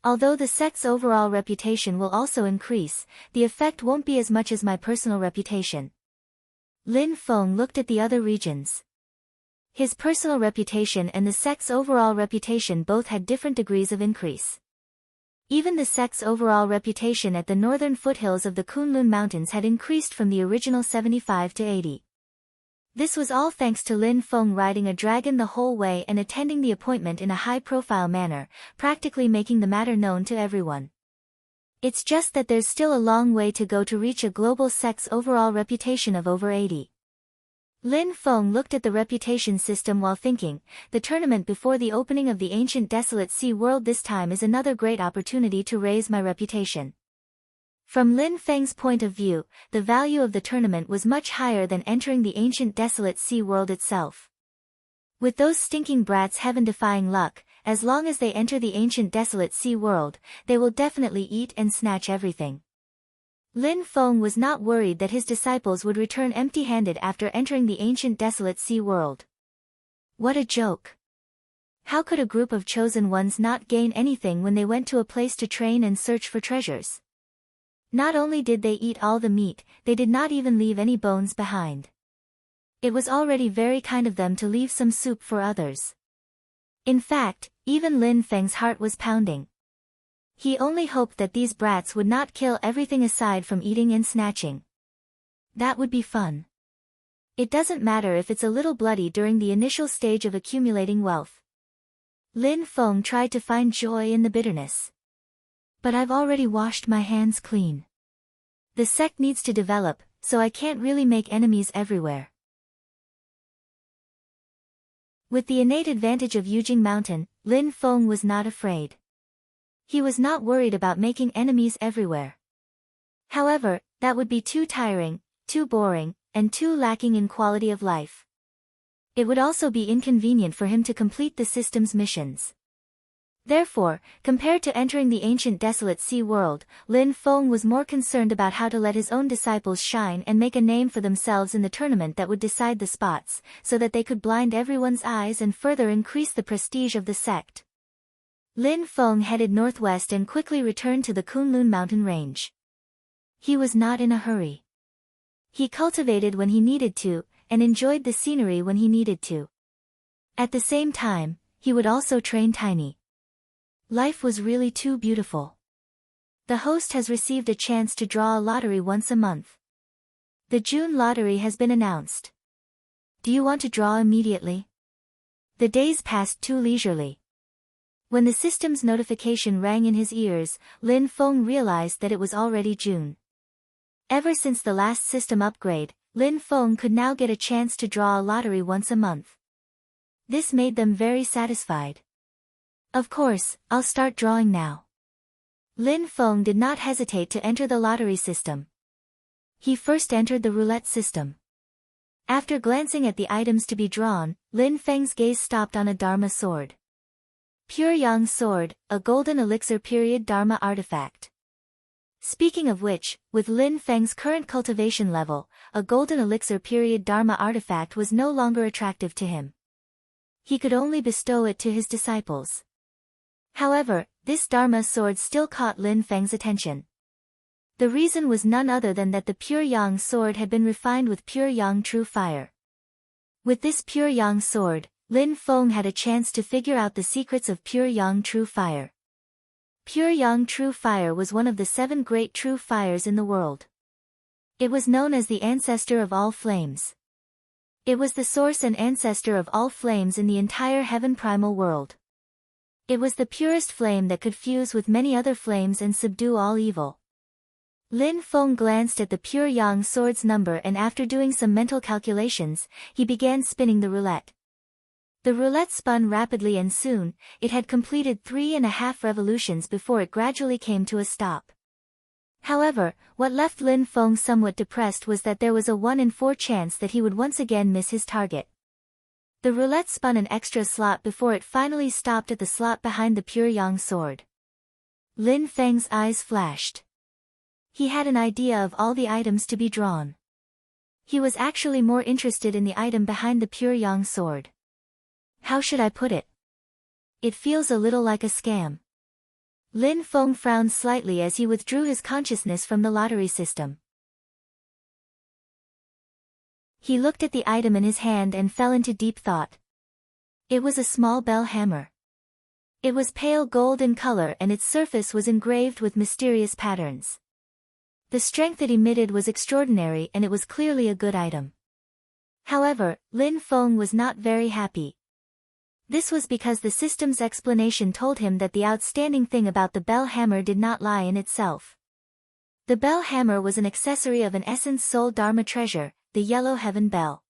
Although the sect's overall reputation will also increase, the effect won't be as much as my personal reputation. Lin Feng looked at the other regions. His personal reputation and the sect's overall reputation both had different degrees of increase. Even the sect's overall reputation at the northern foothills of the Kunlun Mountains had increased from the original 75 to 80. This was all thanks to Lin Feng riding a dragon the whole way and attending the appointment in a high-profile manner, practically making the matter known to everyone. It's just that there's still a long way to go to reach a global sect's overall reputation of over 80. Lin Feng looked at the reputation system while thinking, the tournament before the opening of the ancient desolate sea world this time is another great opportunity to raise my reputation. From Lin Feng's point of view, the value of the tournament was much higher than entering the ancient desolate sea world itself. With those stinking brats heaven-defying luck, as long as they enter the ancient desolate sea world, they will definitely eat and snatch everything. Lin Feng was not worried that his disciples would return empty-handed after entering the ancient desolate sea world. What a joke! How could a group of chosen ones not gain anything when they went to a place to train and search for treasures? Not only did they eat all the meat, they did not even leave any bones behind. It was already very kind of them to leave some soup for others. In fact, even Lin Feng's heart was pounding. He only hoped that these brats would not kill everything aside from eating and snatching. That would be fun. It doesn't matter if it's a little bloody during the initial stage of accumulating wealth. Lin Feng tried to find joy in the bitterness. But I've already washed my hands clean. The sect needs to develop, so I can't really make enemies everywhere. With the innate advantage of Yujing Mountain, Lin Feng was not afraid. He was not worried about making enemies everywhere. However, that would be too tiring, too boring, and too lacking in quality of life. It would also be inconvenient for him to complete the system's missions. Therefore, compared to entering the ancient desolate sea world, Lin Feng was more concerned about how to let his own disciples shine and make a name for themselves in the tournament that would decide the spots, so that they could blind everyone's eyes and further increase the prestige of the sect. Lin Feng headed northwest and quickly returned to the Kunlun mountain range. He was not in a hurry. He cultivated when he needed to, and enjoyed the scenery when he needed to. At the same time, he would also train Tiny. Life was really too beautiful. The host has received a chance to draw a lottery once a month. The June lottery has been announced. Do you want to draw immediately? The days passed too leisurely. When the system's notification rang in his ears, Lin Feng realized that it was already June. Ever since the last system upgrade, Lin Feng could now get a chance to draw a lottery once a month. This made them very satisfied. Of course, I'll start drawing now. Lin Feng did not hesitate to enter the lottery system. He first entered the roulette system. After glancing at the items to be drawn, Lin Feng's gaze stopped on a Dharma sword. Pure Yang sword, a golden elixir period Dharma artifact. Speaking of which, with Lin Feng's current cultivation level, a golden elixir period Dharma artifact was no longer attractive to him. He could only bestow it to his disciples. However, this Dharma sword still caught Lin Feng's attention. The reason was none other than that the Pure Yang sword had been refined with Pure Yang True Fire. With this Pure Yang sword, Lin Feng had a chance to figure out the secrets of Pure Yang True Fire. Pure Yang True Fire was one of the 7 great true fires in the world. It was known as the ancestor of all flames. It was the source and ancestor of all flames in the entire heaven primal world. It was the purest flame that could fuse with many other flames and subdue all evil. Lin Feng glanced at the Pure Yang sword's number and after doing some mental calculations, he began spinning the roulette. The roulette spun rapidly and soon, it had completed 3.5 revolutions before it gradually came to a stop. However, what left Lin Feng somewhat depressed was that there was a 1 in 4 chance that he would once again miss his target. The roulette spun an extra slot before it finally stopped at the slot behind the pure yang sword. Lin Feng's eyes flashed. He had an idea of all the items to be drawn. He was actually more interested in the item behind the pure yang sword. How should I put it? It feels a little like a scam. Lin Feng frowned slightly as he withdrew his consciousness from the lottery system. He looked at the item in his hand and fell into deep thought. It was a small bell hammer. It was pale gold in color and its surface was engraved with mysterious patterns. The strength it emitted was extraordinary and it was clearly a good item. However, Lin Feng was not very happy. This was because the system's explanation told him that the outstanding thing about the bell hammer did not lie in itself. The bell hammer was an accessory of an essence soul dharma treasure, the yellow heaven bell.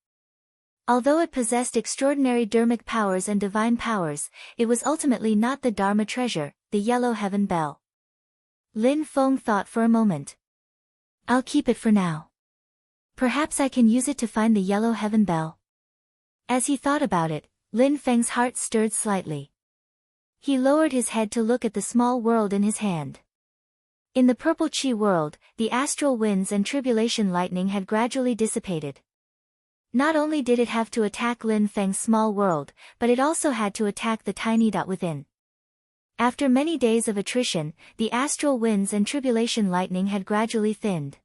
Although it possessed extraordinary dharmic powers and divine powers, it was ultimately not the dharma treasure, the yellow heaven bell. Lin Feng thought for a moment. I'll keep it for now. Perhaps I can use it to find the yellow heaven bell. As he thought about it, Lin Feng's heart stirred slightly. He lowered his head to look at the small world in his hand. In the purple chi world, the astral winds and tribulation lightning had gradually dissipated. Not only did it have to attack Lin Feng's small world, but it also had to attack the tiny dot within. After many days of attrition, the astral winds and tribulation lightning had gradually thinned.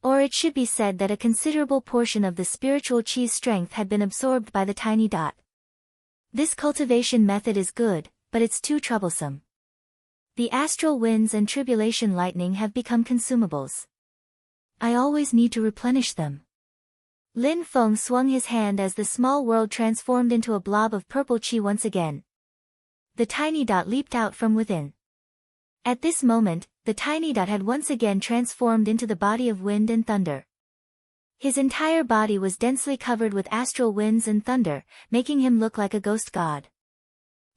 Or it should be said that a considerable portion of the spiritual chi's strength had been absorbed by the tiny dot. This cultivation method is good, but it's too troublesome. The astral winds and tribulation lightning have become consumables. I always need to replenish them. Lin Feng swung his hand as the small world transformed into a blob of purple chi once again. The tiny dot leaped out from within. At this moment, the tiny dot had once again transformed into the body of wind and thunder. His entire body was densely covered with astral winds and thunder, making him look like a ghost god.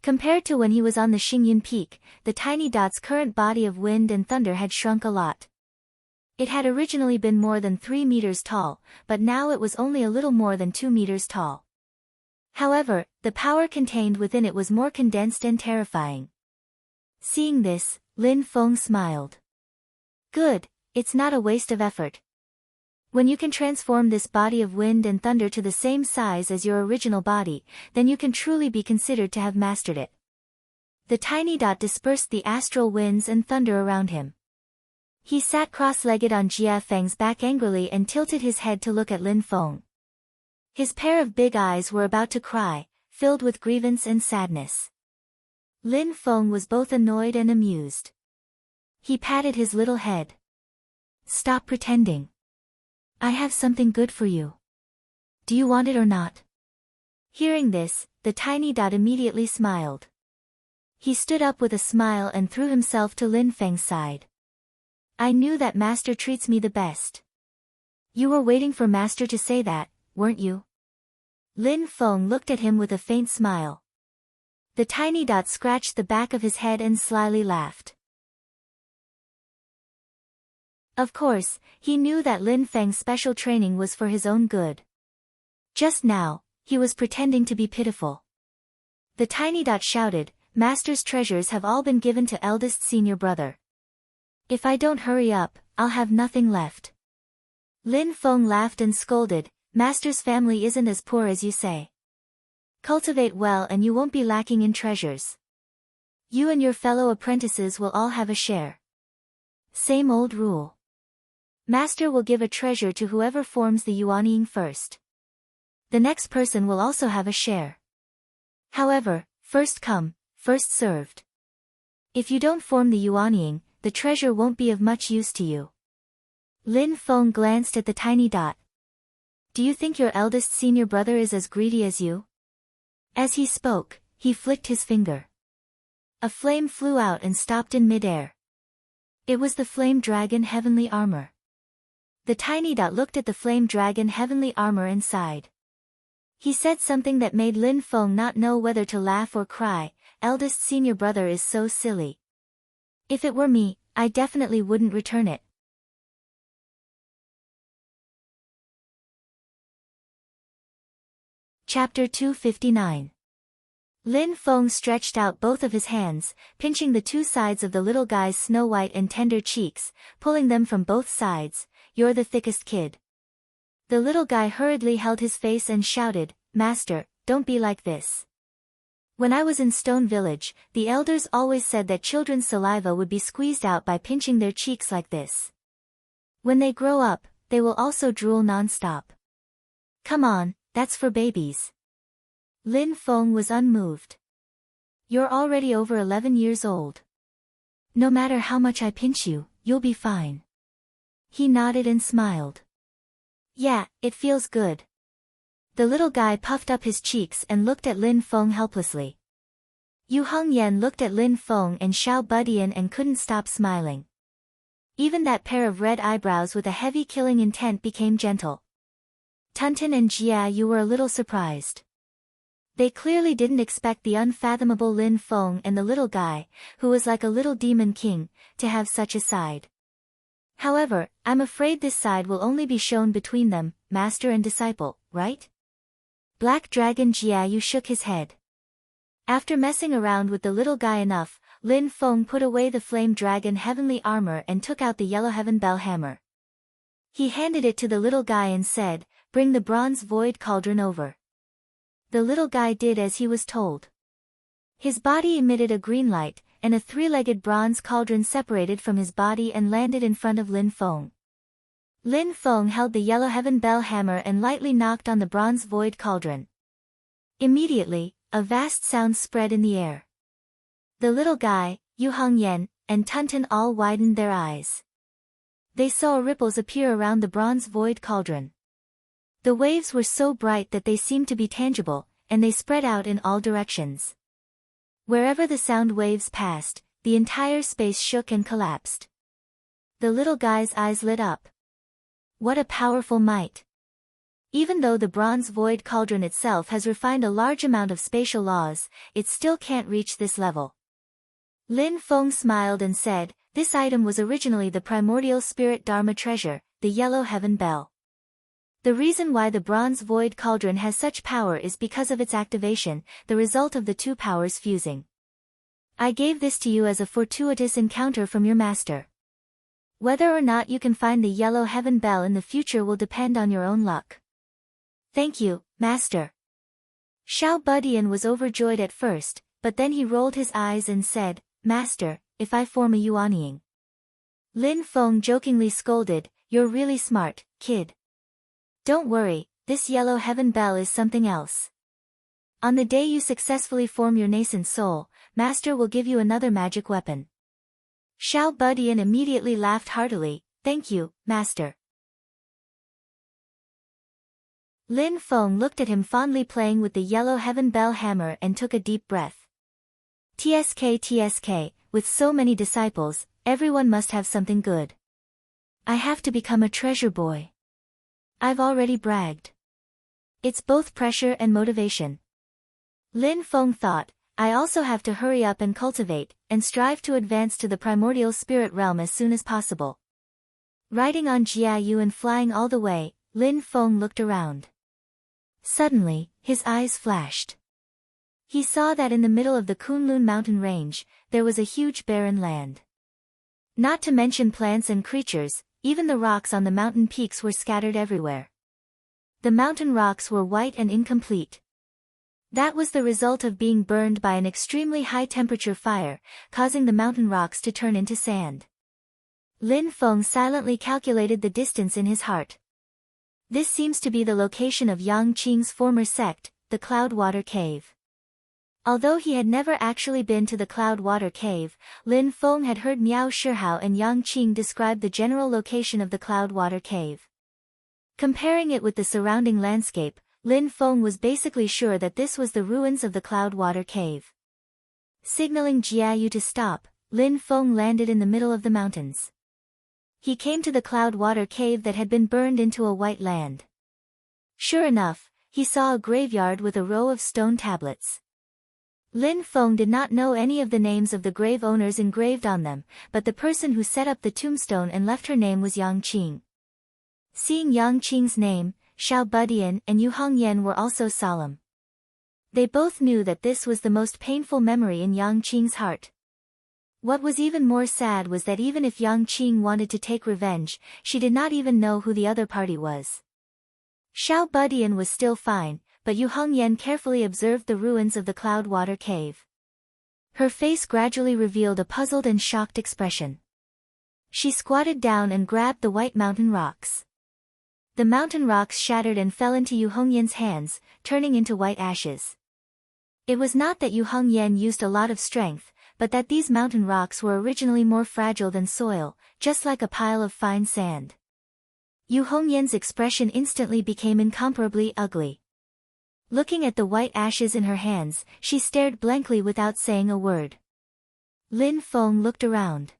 Compared to when he was on the Xingyan Peak, the tiny dot's current body of wind and thunder had shrunk a lot. It had originally been more than 3 meters tall, but now it was only a little more than 2 meters tall. However, the power contained within it was more condensed and terrifying. Seeing this, Lin Feng smiled. Good, it's not a waste of effort. When you can transform this body of wind and thunder to the same size as your original body, then you can truly be considered to have mastered it. The tiny dot dispersed the astral winds and thunder around him. He sat cross-legged on Jia Feng's back angrily and tilted his head to look at Lin Feng. His pair of big eyes were about to cry, filled with grievance and sadness. Lin Feng was both annoyed and amused. He patted his little head. Stop pretending. I have something good for you. Do you want it or not? Hearing this, the tiny dot immediately smiled. He stood up with a smile and threw himself to Lin Feng's side. I knew that Master treats me the best. You were waiting for Master to say that, weren't you? Lin Feng looked at him with a faint smile. The tiny dot scratched the back of his head and slyly laughed. Of course, he knew that Lin Feng's special training was for his own good. Just now, he was pretending to be pitiful. The tiny dot shouted, Master's treasures have all been given to eldest senior brother. If I don't hurry up, I'll have nothing left. Lin Feng laughed and scolded, Master's family isn't as poor as you say. Cultivate well and you won't be lacking in treasures. You and your fellow apprentices will all have a share. Same old rule. Master will give a treasure to whoever forms the Yuanying first. The next person will also have a share. However, first come, first served. If you don't form the Yuanying, the treasure won't be of much use to you. Lin Feng glanced at the tiny dot. Do you think your eldest senior brother is as greedy as you? As he spoke, he flicked his finger. A flame flew out and stopped in midair. It was the flame dragon heavenly armor. The tiny dot looked at the flame dragon heavenly armor and sighed. He said something that made Lin Feng not know whether to laugh or cry. Eldest senior brother is so silly. If it were me, I definitely wouldn't return it. Chapter 259. Lin Feng stretched out both of his hands, pinching the two sides of the little guy's snow-white and tender cheeks, pulling them from both sides. You're the thickest kid. The little guy hurriedly held his face and shouted, Master, don't be like this. When I was in Stone Village, the elders always said that children's saliva would be squeezed out by pinching their cheeks like this. When they grow up, they will also drool non-stop. Come on, that's for babies. Lin Feng was unmoved. You're already over 11 years old. No matter how much I pinch you, you'll be fine. He nodded and smiled. Yeah, it feels good. The little guy puffed up his cheeks and looked at Lin Feng helplessly. Yu Hongyan looked at Lin Feng and Xiao Budian and couldn't stop smiling. Even that pair of red eyebrows with a heavy killing intent became gentle. Tunton and Jia Yu were a little surprised. They clearly didn't expect the unfathomable Lin Feng and the little guy, who was like a little demon king, to have such a side. However, I'm afraid this side will only be shown between them, master and disciple, right? Black Dragon Jiayu shook his head. After messing around with the little guy enough, Lin Feng put away the Flame Dragon heavenly armor and took out the Yellow Heaven Bell hammer. He handed it to the little guy and said, Bring the bronze void cauldron over. The little guy did as he was told. His body emitted a green light, and a three-legged bronze cauldron separated from his body and landed in front of Lin Feng. Lin Feng held the Yellow Heaven Bell hammer and lightly knocked on the bronze void cauldron. Immediately, a vast sound spread in the air. The little guy, Yu Hongyan, and Tunton all widened their eyes. They saw ripples appear around the bronze void cauldron. The waves were so bright that they seemed to be tangible, and they spread out in all directions. Wherever the sound waves passed, the entire space shook and collapsed. The little guy's eyes lit up. What a powerful might! Even though the bronze void cauldron itself has refined a large amount of spatial laws, it still can't reach this level. Lin Feng smiled and said, This item was originally the primordial spirit Dharma treasure, the Yellow Heaven Bell. The reason why the bronze void cauldron has such power is because of its activation, the result of the two powers fusing. I gave this to you as a fortuitous encounter from your master. Whether or not you can find the Yellow Heaven Bell in the future will depend on your own luck. Thank you, master. Xiao Budian was overjoyed at first, but then he rolled his eyes and said, Master, if I form a Yuanying. Lin Feng jokingly scolded, You're really smart, kid. Don't worry, this Yellow Heaven Bell is something else. On the day you successfully form your nascent soul, Master will give you another magic weapon. Xiao Budian immediately laughed heartily, Thank you, Master. Lin Feng looked at him fondly playing with the Yellow Heaven Bell hammer and took a deep breath. TSK, with so many disciples, everyone must have something good. I have to become a treasure boy. I've already bragged. It's both pressure and motivation. Lin Feng thought, I also have to hurry up and cultivate, and strive to advance to the primordial spirit realm as soon as possible. Riding on Jiayu and flying all the way, Lin Feng looked around. Suddenly, his eyes flashed. He saw that in the middle of the Kunlun mountain range, there was a huge barren land. Not to mention plants and creatures, even the rocks on the mountain peaks were scattered everywhere. The mountain rocks were white and incomplete. That was the result of being burned by an extremely high-temperature fire, causing the mountain rocks to turn into sand. Lin Feng silently calculated the distance in his heart. This seems to be the location of Yang Qing's former sect, the Cloudwater Cave. Although he had never actually been to the Cloudwater Cave, Lin Feng had heard Miao Shihao and Yang Qing describe the general location of the Cloudwater Cave. Comparing it with the surrounding landscape, Lin Feng was basically sure that this was the ruins of the Cloudwater Cave. Signaling Jiayu to stop, Lin Feng landed in the middle of the mountains. He came to the Cloudwater Cave that had been burned into a white land. Sure enough, he saw a graveyard with a row of stone tablets. Lin Feng did not know any of the names of the grave owners engraved on them, but the person who set up the tombstone and left her name was Yang Qing. Seeing Yang Qing's name, Xiao Budian and Yu Hongyan were also solemn. They both knew that this was the most painful memory in Yang Qing's heart. What was even more sad was that even if Yang Qing wanted to take revenge, she did not even know who the other party was. Xiao Budian was still fine, but Yu Hongyan carefully observed the ruins of the Cloudwater Cave. Her face gradually revealed a puzzled and shocked expression. She squatted down and grabbed the white mountain rocks. The mountain rocks shattered and fell into Yu Hongyan's hands, turning into white ashes. It was not that Yu Hongyan used a lot of strength, but that these mountain rocks were originally more fragile than soil, just like a pile of fine sand. Yu Hongyan's expression instantly became incomparably ugly. Looking at the white ashes in her hands, she stared blankly without saying a word. Lin Feng looked around.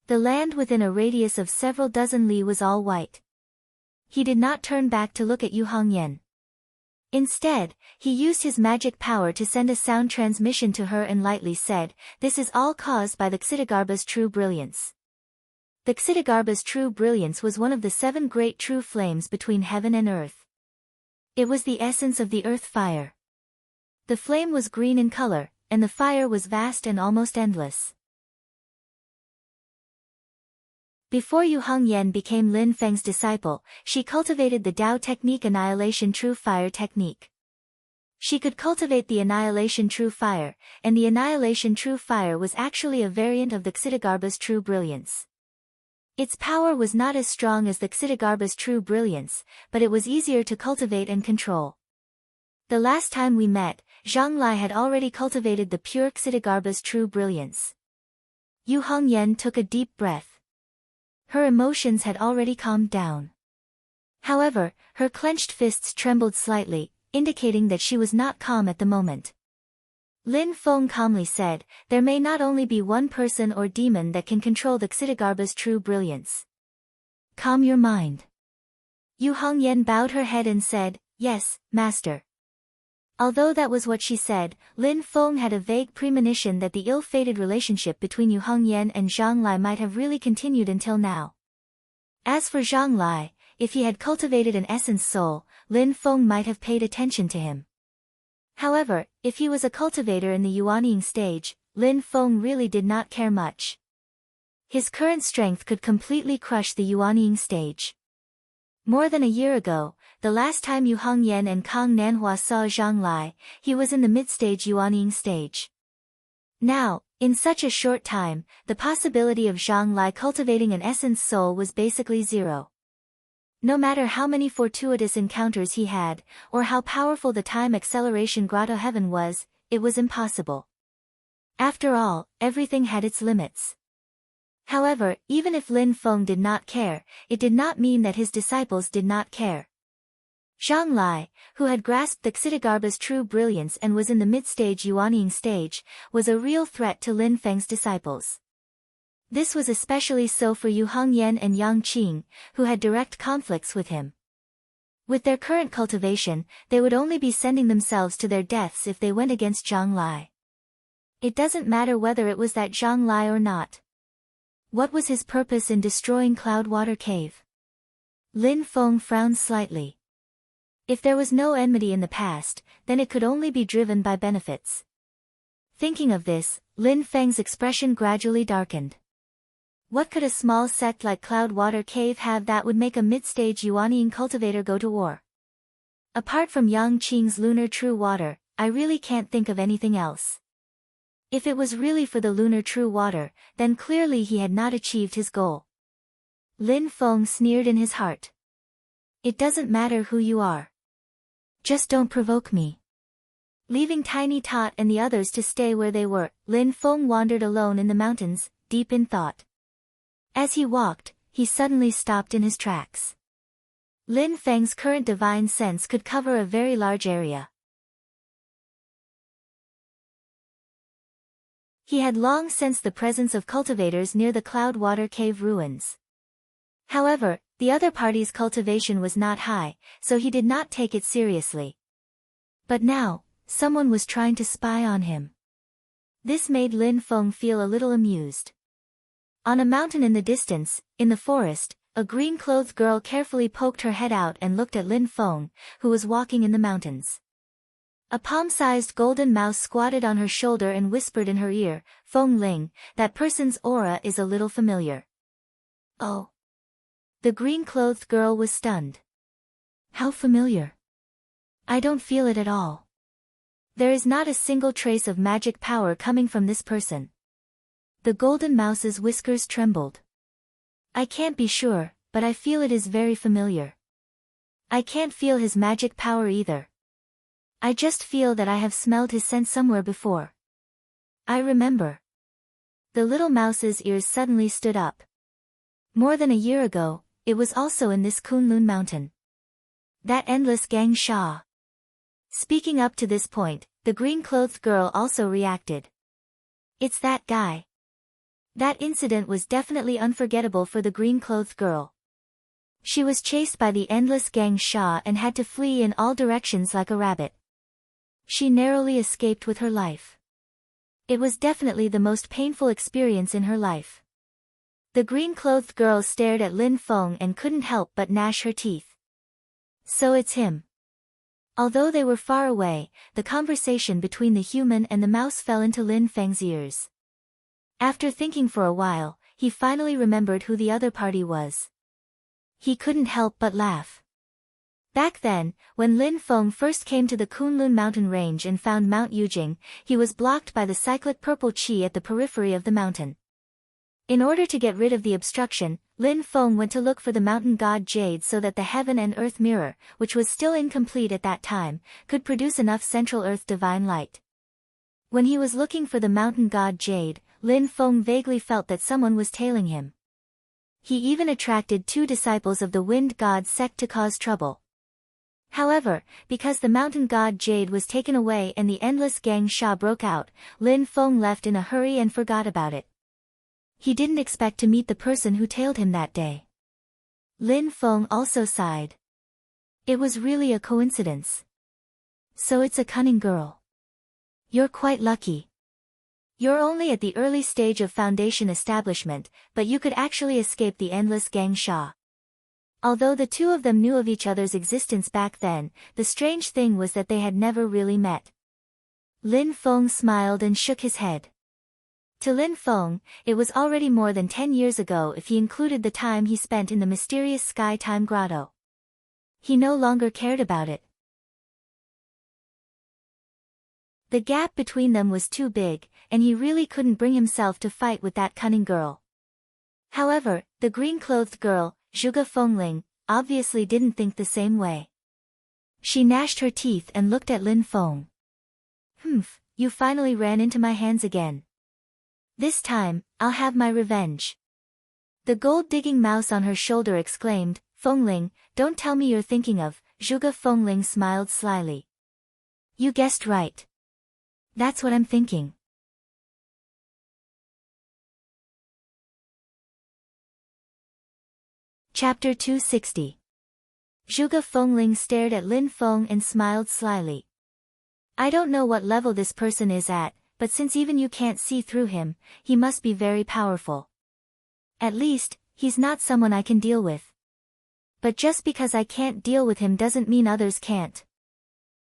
The land within a radius of several dozen li was all white. He did not turn back to look at Yu Hongyan. Instead, he used his magic power to send a sound transmission to her and lightly said, "This is all caused by the Xitigarbha's true brilliance." The Xitigarbha's true brilliance was one of the 7 great true flames between heaven and earth. It was the essence of the earth fire. The flame was green in color, and the fire was vast and almost endless. Before Yu Hongyan became Lin Feng's disciple, she cultivated the Tao technique Annihilation True Fire technique. She could cultivate the Annihilation True Fire, and the Annihilation True Fire was actually a variant of the Xitigarbha's True Brilliance. Its power was not as strong as the Xitigarbha's True Brilliance, but it was easier to cultivate and control. The last time we met, Zhang Lai had already cultivated the pure Xitigarbha's True Brilliance. Yu Hongyan took a deep breath. Her emotions had already calmed down. However, her clenched fists trembled slightly, indicating that she was not calm at the moment. Lin Feng calmly said, "There may not only be one person or demon that can control the Xitigarbha's true brilliance. Calm your mind." Yu Hongyan bowed her head and said, "Yes, master." Although that was what she said, Lin Feng had a vague premonition that the ill-fated relationship between Yu Hongyan and Zhang Lai might have really continued until now. As for Zhang Lai, if he had cultivated an essence soul, Lin Feng might have paid attention to him. However, if he was a cultivator in the Yuanying stage, Lin Feng really did not care much. His current strength could completely crush the Yuanying stage. More than a year ago, the last time Yu Hongyan and Kang Nanhua saw Zhang Lai, he was in the mid-stage Yuanying stage. Now, in such a short time, the possibility of Zhang Lai cultivating an essence soul was basically zero. No matter how many fortuitous encounters he had, or how powerful the time acceleration grotto heaven was, it was impossible. After all, everything had its limits. However, even if Lin Feng did not care, it did not mean that his disciples did not care. Zhang Lai, who had grasped the Xitigarbha's true brilliance and was in the mid-stage Yuanying stage, was a real threat to Lin Feng's disciples. This was especially so for Yu Hongyan and Yang Qing, who had direct conflicts with him. With their current cultivation, they would only be sending themselves to their deaths if they went against Zhang Lai. It doesn't matter whether it was that Zhang Lai or not. What was his purpose in destroying Cloudwater Cave? Lin Feng frowned slightly. If there was no enmity in the past, then it could only be driven by benefits. Thinking of this, Lin Feng's expression gradually darkened. What could a small sect like Cloudwater Cave have that would make a mid-stage Yuanying cultivator go to war? Apart from Yang Qing's lunar true water, I really can't think of anything else. If it was really for the lunar true water, then clearly he had not achieved his goal. Lin Feng sneered in his heart. It doesn't matter who you are. Just don't provoke me. Leaving Tiny Tot and the others to stay where they were, Lin Feng wandered alone in the mountains, deep in thought. As he walked, he suddenly stopped in his tracks. Lin Feng's current divine sense could cover a very large area. He had long sensed the presence of cultivators near the Cloudwater Cave ruins. However, The other party's cultivation was not high, so he did not take it seriously. But now, someone was trying to spy on him. This made Lin Feng feel a little amused. On a mountain in the distance, in the forest, a green-clothed girl carefully poked her head out and looked at Lin Feng, who was walking in the mountains. A palm-sized golden mouse squatted on her shoulder and whispered in her ear, "Feng Ling, that person's aura is a little familiar." Oh. The green-clothed girl was stunned. How familiar? I don't feel it at all. There is not a single trace of magic power coming from this person. The golden mouse's whiskers trembled. I can't be sure, but I feel it is very familiar. I can't feel his magic power either. I just feel that I have smelled his scent somewhere before. I remember. The little mouse's ears suddenly stood up. More than a year ago, it was also in this Kunlun mountain. That endless gang Sha. Speaking up to this point, the green-clothed girl also reacted. It's that guy. That incident was definitely unforgettable for the green-clothed girl. She was chased by the endless gang Sha and had to flee in all directions like a rabbit. She narrowly escaped with her life. It was definitely the most painful experience in her life. The green-clothed girl stared at Lin Feng and couldn't help but gnash her teeth. So it's him. Although they were far away, the conversation between the human and the mouse fell into Lin Feng's ears. After thinking for a while, he finally remembered who the other party was. He couldn't help but laugh. Back then, when Lin Feng first came to the Kunlun mountain range and found Mount Yujing, he was blocked by the cyclic purple qi at the periphery of the mountain. In order to get rid of the obstruction, Lin Feng went to look for the mountain god Jade so that the heaven and earth mirror, which was still incomplete at that time, could produce enough central earth divine light. When he was looking for the mountain god Jade, Lin Feng vaguely felt that someone was tailing him. He even attracted 2 disciples of the wind god sect to cause trouble. However, because the mountain god Jade was taken away and the endless gang Sha broke out, Lin Feng left in a hurry and forgot about it. He didn't expect to meet the person who tailed him that day. Lin Feng also sighed. It was really a coincidence. So it's a cunning girl. You're quite lucky. You're only at the early stage of foundation establishment, but you could actually escape the endless gang Sha. Although the two of them knew of each other's existence back then, the strange thing was that they had never really met. Lin Feng smiled and shook his head. To Lin Feng, it was already more than 10 years ago if he included the time he spent in the mysterious Sky Time Grotto. He no longer cared about it. The gap between them was too big, and he really couldn't bring himself to fight with that cunning girl. However, the green-clothed girl, Zhuge Fengling, obviously didn't think the same way. She gnashed her teeth and looked at Lin Feng. "Humph, you finally ran into my hands again. This time, I'll have my revenge." The gold-digging mouse on her shoulder exclaimed, "Fengling, don't tell me you're thinking of." Zhuge Fengling smiled slyly. "You guessed right. That's what I'm thinking." Chapter 260. Zhuge Fengling stared at Lin Feng and smiled slyly. "I don't know what level this person is at, but since even you can't see through him, he must be very powerful. At least, he's not someone I can deal with. But just because I can't deal with him doesn't mean others can't.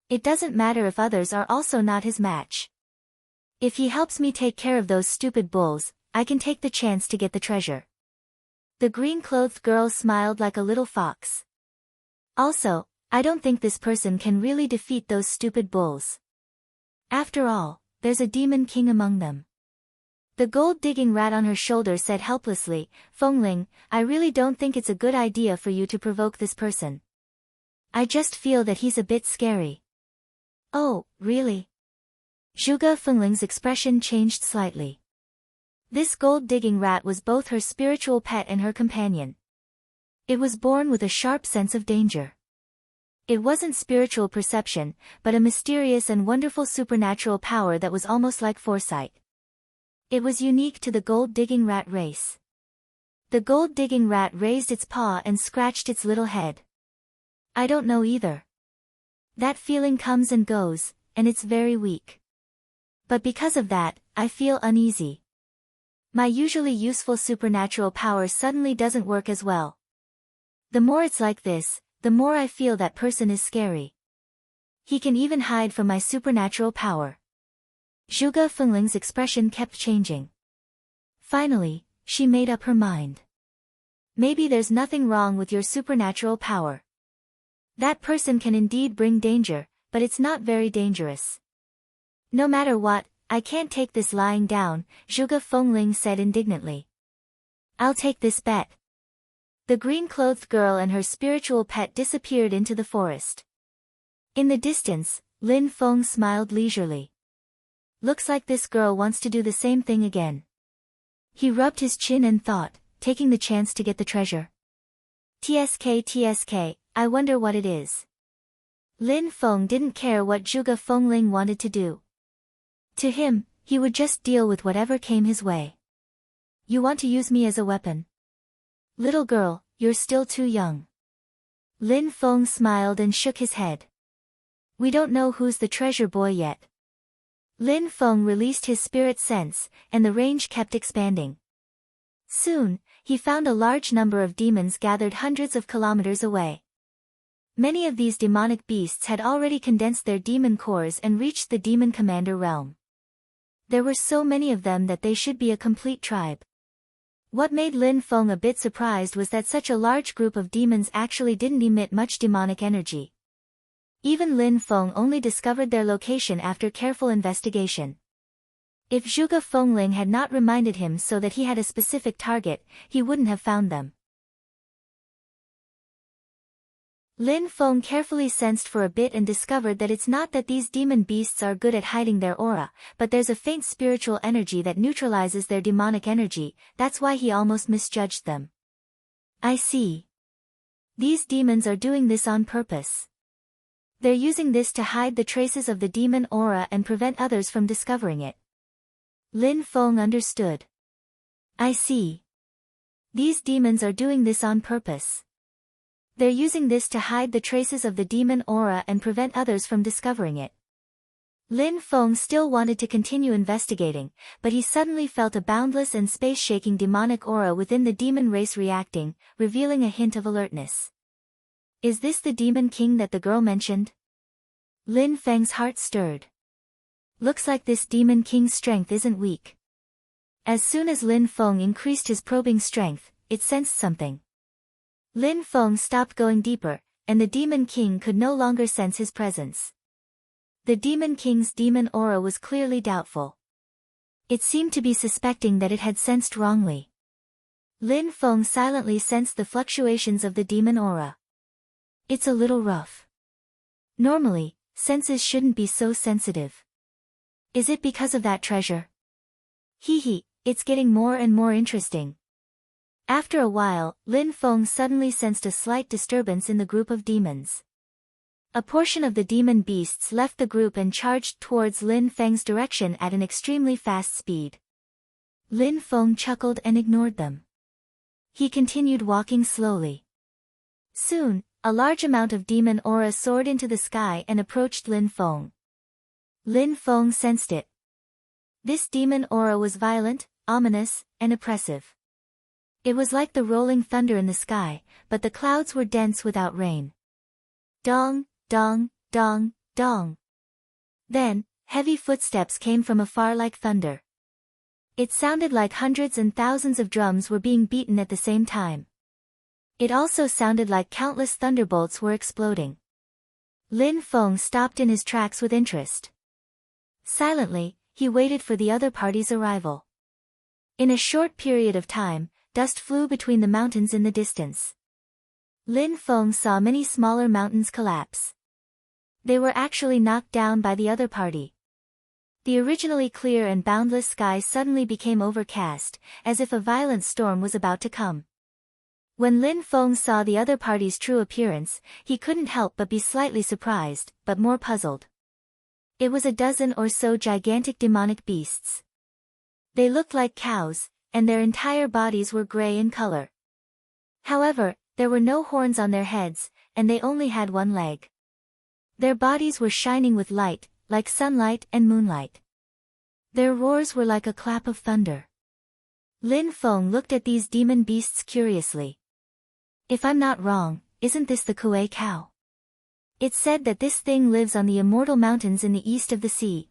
It doesn't matter if others are also not his match. If he helps me take care of those stupid bulls, I can take the chance to get the treasure." The green-clothed girl smiled like a little fox. "Also, I don't think this person can really defeat those stupid bulls. After all, there's a demon king among them." The gold-digging rat on her shoulder said helplessly, "Fengling, I really don't think it's a good idea for you to provoke this person. I just feel that he's a bit scary." "Oh, really?" Zhuge Fengling's expression changed slightly. This gold-digging rat was both her spiritual pet and her companion. It was born with a sharp sense of danger. It wasn't spiritual perception, but a mysterious and wonderful supernatural power that was almost like foresight. It was unique to the gold-digging rat race. The gold-digging rat raised its paw and scratched its little head. I don't know either. That feeling comes and goes, and it's very weak. But because of that, I feel uneasy. My usually useful supernatural power suddenly doesn't work as well. The more it's like this, the more I feel that person is scary. He can even hide from my supernatural power. Zhuge Fengling's expression kept changing. Finally, she made up her mind. Maybe there's nothing wrong with your supernatural power. That person can indeed bring danger, but it's not very dangerous. No matter what, I can't take this lying down, Zhuge Fengling said indignantly. I'll take this bet. The green-clothed girl and her spiritual pet disappeared into the forest. In the distance, Lin Feng smiled leisurely. Looks like this girl wants to do the same thing again. He rubbed his chin and thought, taking the chance to get the treasure. TSK, I wonder what it is. Lin Feng didn't care what Zhuge Fengling wanted to do. To him, he would just deal with whatever came his way. You want to use me as a weapon? Little girl, you're still too young. Lin Feng smiled and shook his head. We don't know who's the treasure boy yet. Lin Feng released his spirit sense, and the range kept expanding. Soon, he found a large number of demons gathered hundreds of kilometers away. Many of these demonic beasts had already condensed their demon cores and reached the demon commander realm. There were so many of them that they should be a complete tribe. What made Lin Feng a bit surprised was that such a large group of demons actually didn't emit much demonic energy. Even Lin Feng only discovered their location after careful investigation. If Zhuge Fengling had not reminded him so that he had a specific target, he wouldn't have found them. Lin Feng carefully sensed for a bit and discovered that it's not that these demon beasts are good at hiding their aura, but there's a faint spiritual energy that neutralizes their demonic energy, that's why he almost misjudged them. I see. These demons are doing this on purpose. They're using this to hide the traces of the demon aura and prevent others from discovering it. Lin Feng understood. I see. These demons are doing this on purpose. They're using this to hide the traces of the demon aura and prevent others from discovering it. Lin Feng still wanted to continue investigating, but he suddenly felt a boundless and space-shaking demonic aura within the demon race reacting, revealing a hint of alertness. Is this the demon king that the girl mentioned? Lin Feng's heart stirred. Looks like this demon king's strength isn't weak. As soon as Lin Feng increased his probing strength, it sensed something. Lin Feng stopped going deeper, and the Demon King could no longer sense his presence. The Demon King's demon aura was clearly doubtful. It seemed to be suspecting that it had sensed wrongly. Lin Feng silently sensed the fluctuations of the demon aura. It's a little rough. Normally, senses shouldn't be so sensitive. Is it because of that treasure? Hee, it's getting more and more interesting. After a while, Lin Feng suddenly sensed a slight disturbance in the group of demons. A portion of the demon beasts left the group and charged towards Lin Feng's direction at an extremely fast speed. Lin Feng chuckled and ignored them. He continued walking slowly. Soon, a large amount of demon aura soared into the sky and approached Lin Feng. Lin Feng sensed it. This demon aura was violent, ominous, and oppressive. It was like the rolling thunder in the sky, but the clouds were dense without rain. Dong, dong, dong, dong. Then, heavy footsteps came from afar like thunder. It sounded like hundreds and thousands of drums were being beaten at the same time. It also sounded like countless thunderbolts were exploding. Lin Feng stopped in his tracks with interest. Silently, he waited for the other party's arrival. In a short period of time, dust flew between the mountains in the distance. Lin Feng saw many smaller mountains collapse. They were actually knocked down by the other party. The originally clear and boundless sky suddenly became overcast, as if a violent storm was about to come. When Lin Feng saw the other party's true appearance, he couldn't help but be slightly surprised, but more puzzled. It was a dozen or so gigantic demonic beasts. They looked like cows, and their entire bodies were gray in color. However, there were no horns on their heads, and they only had one leg. Their bodies were shining with light, like sunlight and moonlight. Their roars were like a clap of thunder. Lin Feng looked at these demon beasts curiously. If I'm not wrong, isn't this the Kuei cow? It's said that this thing lives on the immortal mountains in the east of the sea.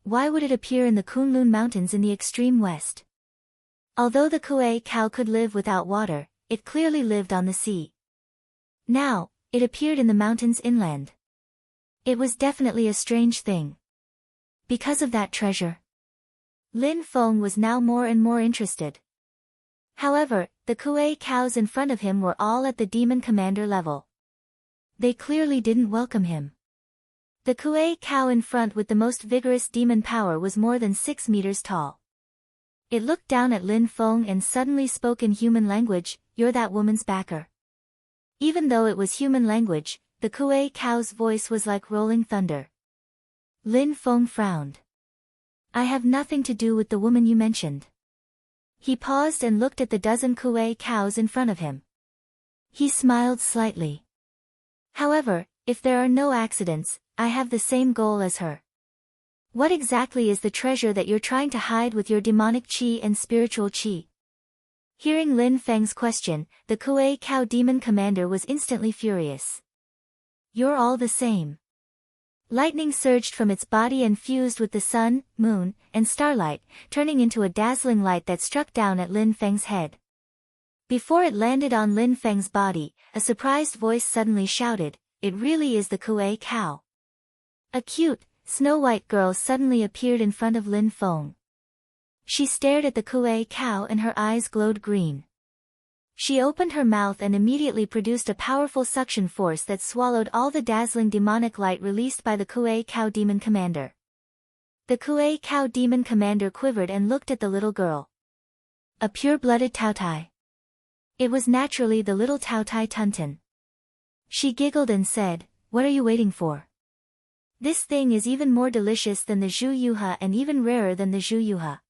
Why would it appear in the Kunlun Mountains in the extreme west? Although the Kuei cow could live without water, it clearly lived on the sea. Now, it appeared in the mountains inland. It was definitely a strange thing. Because of that treasure. Lin Feng was now more and more interested. However, the Kuei cows in front of him were all at the demon commander level. They clearly didn't welcome him. The Kuei cow in front with the most vigorous demon power was more than 6 meters tall. It looked down at Lin Feng and suddenly spoke in human language, "You're that woman's backer." Even though it was human language, the Kuei cow's voice was like rolling thunder. Lin Feng frowned. "I have nothing to do with the woman you mentioned." He paused and looked at the dozen Kuei cows in front of him. He smiled slightly. "However, if there are no accidents, I have the same goal as her." "What exactly is the treasure that you're trying to hide with your demonic qi and spiritual qi?" Hearing Lin Feng's question, the Kuei cow demon commander was instantly furious. "You're all the same." Lightning surged from its body and fused with the sun, moon, and starlight, turning into a dazzling light that struck down at Lin Feng's head. Before it landed on Lin Feng's body, a surprised voice suddenly shouted, "It really is the Kuei cow." A cute, snow-white girl suddenly appeared in front of Lin Feng. She stared at the Kuei cow and her eyes glowed green. She opened her mouth and immediately produced a powerful suction force that swallowed all the dazzling demonic light released by the Kuei cow demon commander. The Kuei cow demon commander quivered and looked at the little girl. A pure-blooded Taotai. It was naturally the little Taotai Tunten. She giggled and said, "What are you waiting for? This thing is even more delicious than the Zhu Yuha and even rarer than the Zhu Yuha."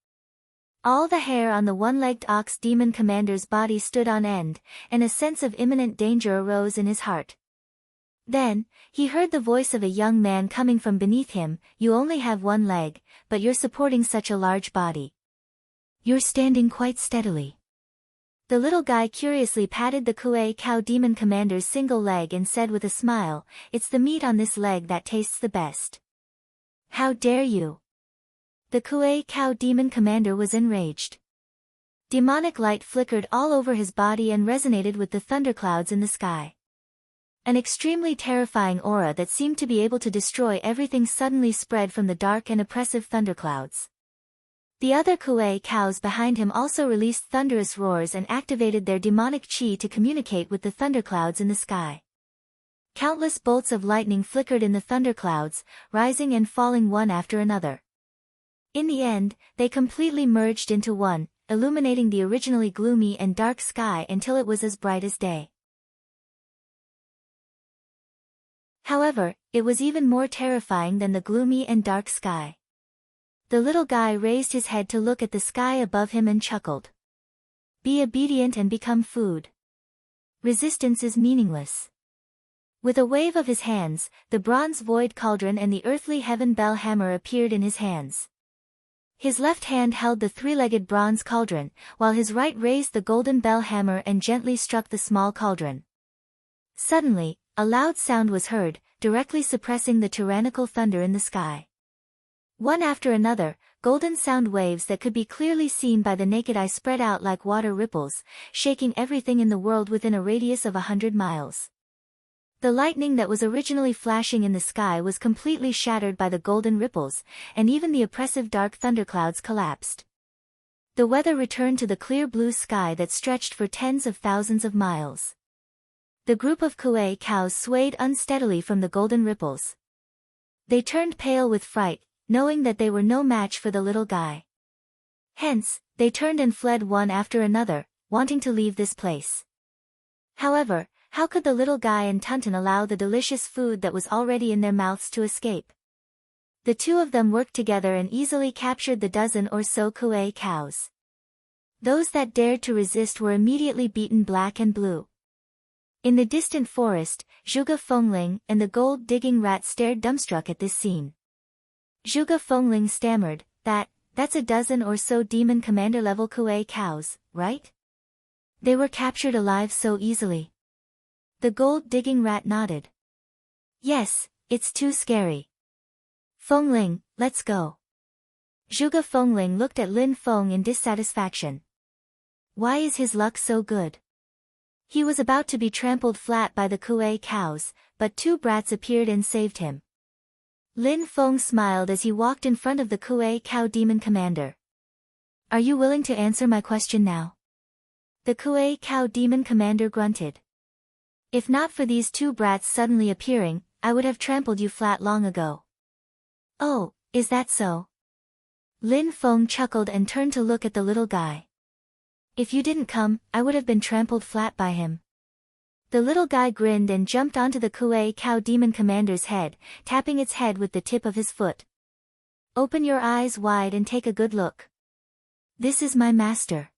All the hair on the one-legged ox demon commander's body stood on end, and a sense of imminent danger arose in his heart. Then, he heard the voice of a young man coming from beneath him, "You only have one leg, but you're supporting such a large body. You're standing quite steadily." The little guy curiously patted the Kuei cow demon commander's single leg and said with a smile, "It's the meat on this leg that tastes the best." "How dare you!" The Kuei cow demon commander was enraged. Demonic light flickered all over his body and resonated with the thunderclouds in the sky. An extremely terrifying aura that seemed to be able to destroy everything suddenly spread from the dark and oppressive thunderclouds. The other Kuei cows behind him also released thunderous roars and activated their demonic qi to communicate with the thunderclouds in the sky. Countless bolts of lightning flickered in the thunderclouds, rising and falling one after another. In the end, they completely merged into one, illuminating the originally gloomy and dark sky until it was as bright as day. However, it was even more terrifying than the gloomy and dark sky. The little guy raised his head to look at the sky above him and chuckled. "Be obedient and become food. Resistance is meaningless." With a wave of his hands, the bronze void cauldron and the earthly heaven bell hammer appeared in his hands. His left hand held the three-legged bronze cauldron, while his right raised the golden bell hammer and gently struck the small cauldron. Suddenly, a loud sound was heard, directly suppressing the tyrannical thunder in the sky. One after another, golden sound waves that could be clearly seen by the naked eye spread out like water ripples, shaking everything in the world within a radius of 100 miles. The lightning that was originally flashing in the sky was completely shattered by the golden ripples, and even the oppressive dark thunderclouds collapsed. The weather returned to the clear blue sky that stretched for tens of thousands of miles. The group of Kuei cows swayed unsteadily from the golden ripples. They turned pale with fright, knowing that they were no match for the little guy. Hence, they turned and fled one after another, wanting to leave this place. However, how could the little guy and Tunten allow the delicious food that was already in their mouths to escape? The two of them worked together and easily captured the dozen or so Kuei cows. Those that dared to resist were immediately beaten black and blue. In the distant forest, Zhuge Fengling and the gold-digging rat stared dumbstruck at this scene. Zhuge Fengling stammered, That's a dozen or so demon commander-level Kuei cows, right? They were captured alive so easily. The gold-digging rat nodded. Yes, it's too scary. Fengling, let's go. Zhuge Fengling looked at Lin Feng in dissatisfaction. Why is his luck so good? He was about to be trampled flat by the Kuei cows, but two brats appeared and saved him. Lin Feng smiled as he walked in front of the Kuei cow demon commander. Are you willing to answer my question now? The Kuei cow demon commander grunted. If not for these two brats suddenly appearing, I would have trampled you flat long ago. Oh, is that so? Lin Feng chuckled and turned to look at the little guy. If you didn't come, I would have been trampled flat by him. The little guy grinned and jumped onto the Kuei cow demon commander's head, tapping its head with the tip of his foot. Open your eyes wide and take a good look. This is my master.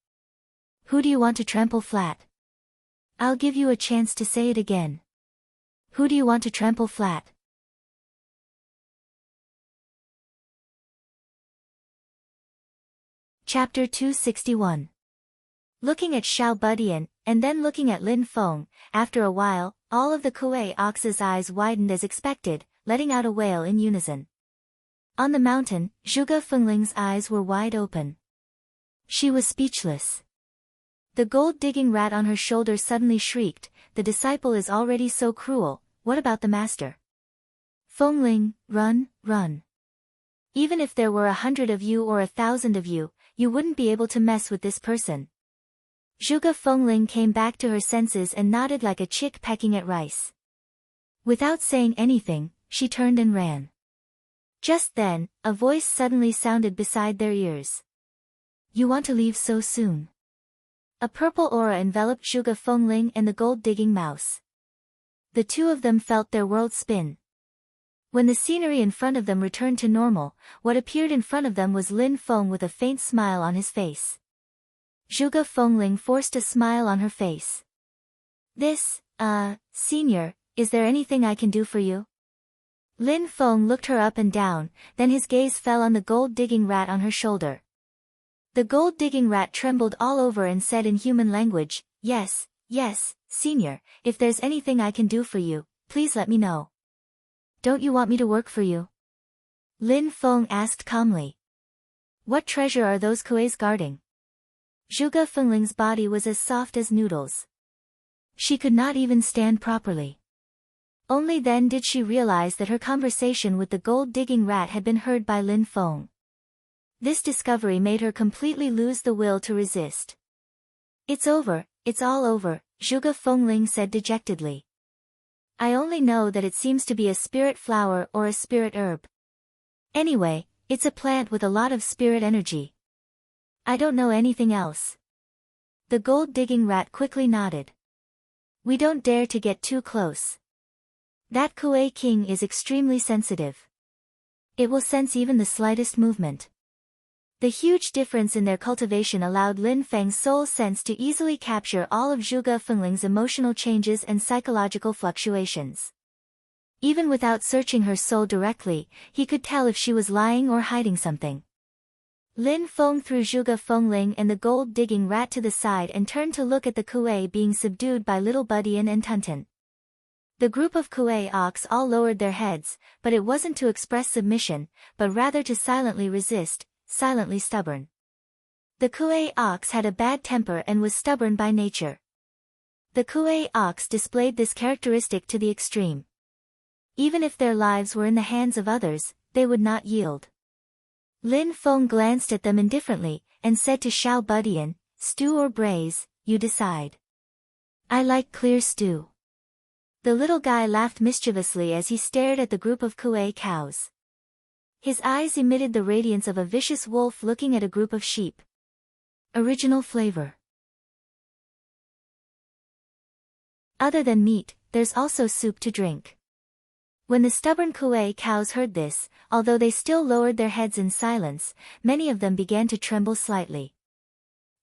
Who do you want to trample flat? I'll give you a chance to say it again. Who do you want to trample flat? Chapter 261. Looking at Xiao Budian, and then looking at Lin Feng, after a while, all of the Kuei ox's eyes widened as expected, letting out a wail in unison. On the mountain, Zhuge Fengling's eyes were wide open. She was speechless. The gold-digging rat on her shoulder suddenly shrieked, the disciple is already so cruel, what about the master? Fengling, run, run. Even if there were 100 of you or 1,000 of you, you wouldn't be able to mess with this person. Zhuge Fengling came back to her senses and nodded like a chick pecking at rice. Without saying anything, she turned and ran. Just then, a voice suddenly sounded beside their ears. You want to leave so soon? A purple aura enveloped Zhuge Fengling and the gold-digging mouse. The two of them felt their world spin. When the scenery in front of them returned to normal, what appeared in front of them was Lin Feng with a faint smile on his face. Zhuge Fengling forced a smile on her face. Senior, is there anything I can do for you? Lin Feng looked her up and down, then his gaze fell on the gold-digging rat on her shoulder. The gold-digging rat trembled all over and said in human language, Yes, senior, if there's anything I can do for you, please let me know. Don't you want me to work for you? Lin Feng asked calmly. What treasure are those Kueis guarding? Zhuge Fengling's body was as soft as noodles. She could not even stand properly. Only then did she realize that her conversation with the gold-digging rat had been heard by Lin Feng. This discovery made her completely lose the will to resist. It's over, it's all over, Zhuge Fengling said dejectedly. I only know that it seems to be a spirit flower or a spirit herb. Anyway, it's a plant with a lot of spirit energy. I don't know anything else. The gold-digging rat quickly nodded. We don't dare to get too close. That Kuei king is extremely sensitive. It will sense even the slightest movement. The huge difference in their cultivation allowed Lin Feng's soul sense to easily capture all of Zhuge Fengling's emotional changes and psychological fluctuations. Even without searching her soul directly, he could tell if she was lying or hiding something. Lin Feng threw Zhuge Fengling and the gold-digging rat to the side and turned to look at the Kuei being subdued by little Budian and Tunten. The group of Kuei ox all lowered their heads, but it wasn't to express submission, but rather to silently resist, silently stubborn. The Kuei ox had a bad temper and was stubborn by nature. The Kuei ox displayed this characteristic to the extreme. Even if their lives were in the hands of others, they would not yield. Lin Feng glanced at them indifferently, and said to Xiao Budian, stew or braise, you decide. I like clear stew. The little guy laughed mischievously as he stared at the group of Kuei cows. His eyes emitted the radiance of a vicious wolf looking at a group of sheep. Original flavor. Other than meat, there's also soup to drink. When the stubborn Kuei cows heard this, although they still lowered their heads in silence, many of them began to tremble slightly.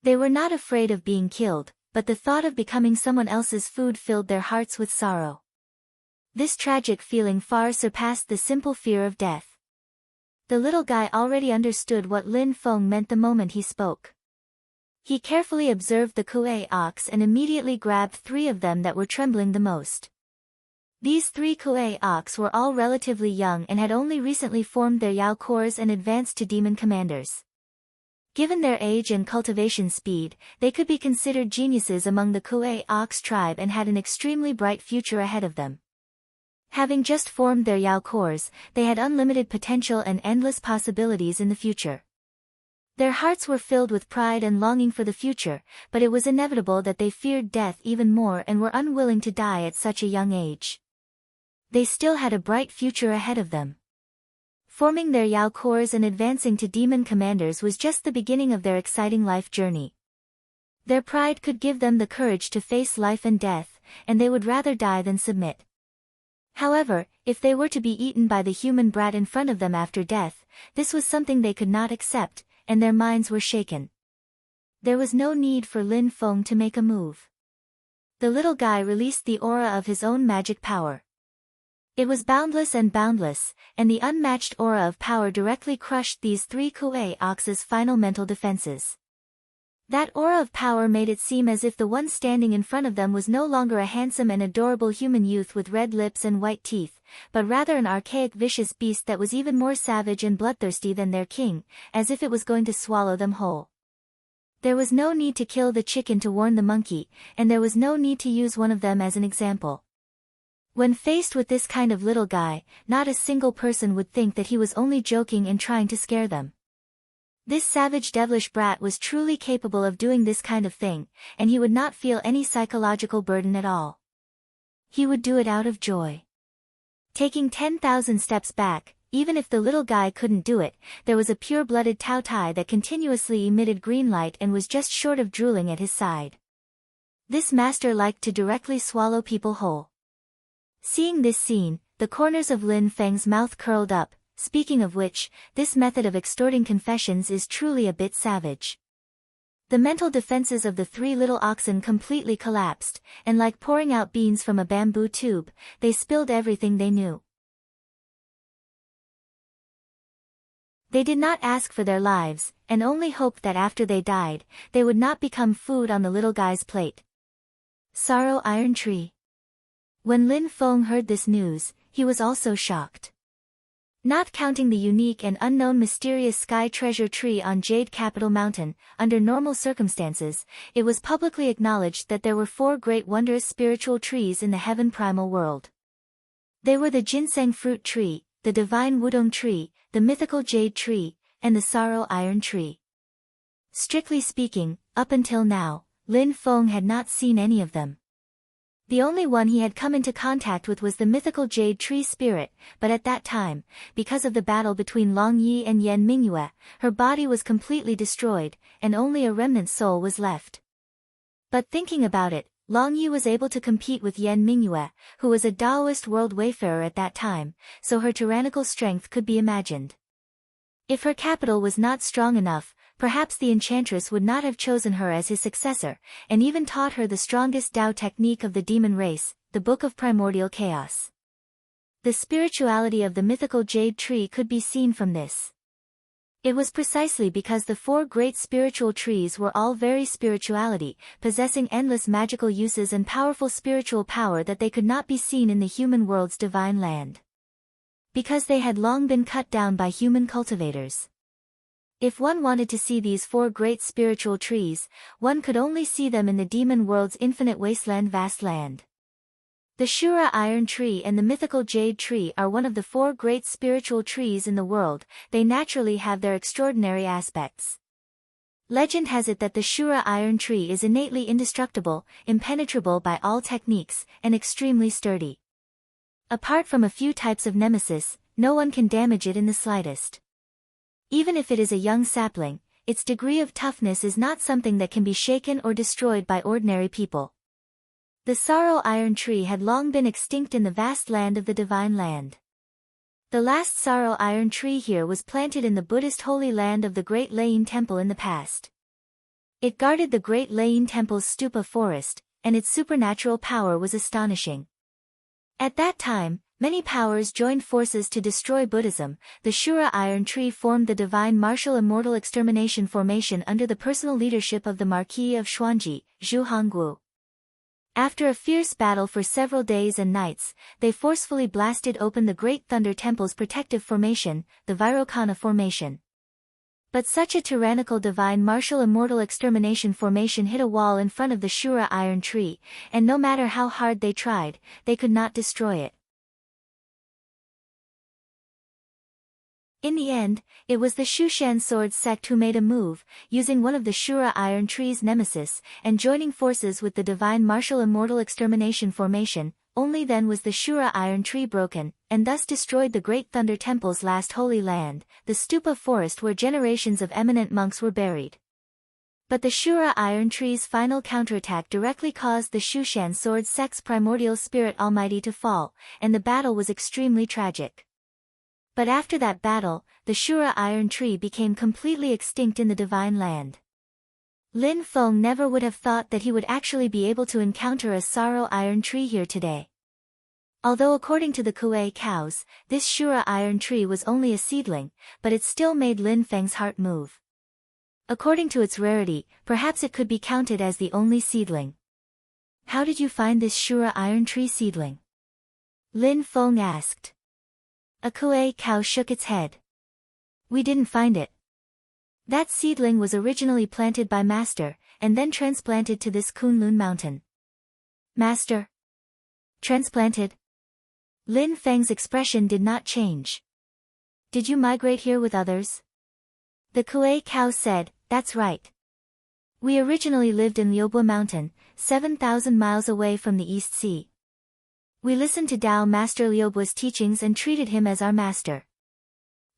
They were not afraid of being killed, but the thought of becoming someone else's food filled their hearts with sorrow. This tragic feeling far surpassed the simple fear of death. The little guy already understood what Lin Feng meant the moment he spoke. He carefully observed the Kuei ox and immediately grabbed 3 of them that were trembling the most. These 3 Kuei ox were all relatively young and had only recently formed their Yao Corps and advanced to demon commanders. Given their age and cultivation speed, they could be considered geniuses among the Kuei ox tribe and had an extremely bright future ahead of them. Having just formed their Yao Corps, they had unlimited potential and endless possibilities in the future. Their hearts were filled with pride and longing for the future, but it was inevitable that they feared death even more and were unwilling to die at such a young age. They still had a bright future ahead of them. Forming their Yao Corps and advancing to demon commanders was just the beginning of their exciting life journey. Their pride could give them the courage to face life and death, and they would rather die than submit. However, if they were to be eaten by the human brat in front of them after death, this was something they could not accept, and their minds were shaken. There was no need for Lin Feng to make a move. The little guy released the aura of his own magic power. It was boundless, and the unmatched aura of power directly crushed these 3 Kuei ox's final mental defenses. That aura of power made it seem as if the one standing in front of them was no longer a handsome and adorable human youth with red lips and white teeth, but rather an archaic vicious beast that was even more savage and bloodthirsty than their king, as if it was going to swallow them whole. There was no need to kill the chicken to warn the monkey, and there was no need to use one of them as an example. When faced with this kind of little guy, not a single person would think that he was only joking and trying to scare them. This savage devilish brat was truly capable of doing this kind of thing, and he would not feel any psychological burden at all. He would do it out of joy. Taking 10,000 steps back, even if the little guy couldn't do it, there was a pure-blooded Tao Tai that continuously emitted green light and was just short of drooling at his side. This master liked to directly swallow people whole. Seeing this scene, the corners of Lin Feng's mouth curled up. Speaking of which, this method of extorting confessions is truly a bit savage. The mental defenses of the 3 little oxen completely collapsed, and like pouring out beans from a bamboo tube, they spilled everything they knew. They did not ask for their lives, and only hoped that after they died, they would not become food on the little guy's plate. Sorrow Iron Tree. When Lin Feng heard this news, he was also shocked. Not counting the unique and unknown mysterious sky treasure tree on Jade Capital Mountain, under normal circumstances, it was publicly acknowledged that there were 4 great wondrous spiritual trees in the heaven primal world. They were the ginseng fruit tree, the divine wudong tree, the mythical jade tree, and the sorrow iron tree. Strictly speaking, up until now, Lin Feng had not seen any of them. The only one he had come into contact with was the mythical jade tree spirit, but at that time, because of the battle between Long Yi and Yan Mingyue, her body was completely destroyed, and only a remnant soul was left. But thinking about it, Long Yi was able to compete with Yan Mingyue, who was a Taoist world wayfarer at that time, so her tyrannical strength could be imagined. If her capital was not strong enough, perhaps the enchantress would not have chosen her as his successor, and even taught her the strongest Tao technique of the demon race, the Book of Primordial Chaos. The spirituality of the mythical jade tree could be seen from this. It was precisely because the 4 great spiritual trees were all very spirituality, possessing endless magical uses and powerful spiritual power that they could not be seen in the human world's divine land. Because they had long been cut down by human cultivators. If one wanted to see these 4 great spiritual trees, one could only see them in the demon world's infinite wasteland vast land. The Shura iron tree and the mythical jade tree are one of the 4 great spiritual trees in the world. They naturally have their extraordinary aspects. Legend has it that the Shura iron tree is innately indestructible, impenetrable by all techniques, and extremely sturdy. Apart from a few types of nemesis, no one can damage it in the slightest. Even if it is a young sapling, its degree of toughness is not something that can be shaken or destroyed by ordinary people. The sorrow iron tree had long been extinct in the vast land of the divine land. The last sorrow iron tree here was planted in the Buddhist holy land of the Great Lain Temple in the past. It guarded the Great Lain Temple's stupa forest, and its supernatural power was astonishing. At that time, many powers joined forces to destroy Buddhism. The Shura iron tree formed the divine martial immortal extermination formation under the personal leadership of the Marquis of Xuanji, Zhu Hongguo. After a fierce battle for several days and nights, they forcefully blasted open the Great Thunder Temple's protective formation, the Vairocana formation. But such a tyrannical divine martial immortal extermination formation hit a wall in front of the Shura iron tree, and no matter how hard they tried, they could not destroy it. In the end, it was the Shushan sword sect who made a move, using one of the Shura iron tree's nemesis, and joining forces with the divine martial immortal extermination formation. Only then was the Shura iron tree broken, and thus destroyed the Great Thunder Temple's last holy land, the stupa forest where generations of eminent monks were buried. But the Shura iron tree's final counterattack directly caused the Shushan sword sect's primordial spirit almighty to fall, and the battle was extremely tragic. But after that battle, the Shura iron tree became completely extinct in the divine land. Lin Feng never would have thought that he would actually be able to encounter a sorrow iron tree here today. Although according to the Kuei cows, this Shura iron tree was only a seedling, but it still made Lin Feng's heart move. According to its rarity, perhaps it could be counted as the only seedling. How did you find this Shura iron tree seedling? Lin Feng asked. A Kuei cow shook its head. We didn't find it. That seedling was originally planted by Master, and then transplanted to this Kunlun mountain. Master? Transplanted? Lin Feng's expression did not change. Did you migrate here with others? The Kuei cow said, that's right. We originally lived in Liubo Mountain, 7,000 miles away from the East Sea. We listened to Tao Master Liubo's teachings and treated him as our master.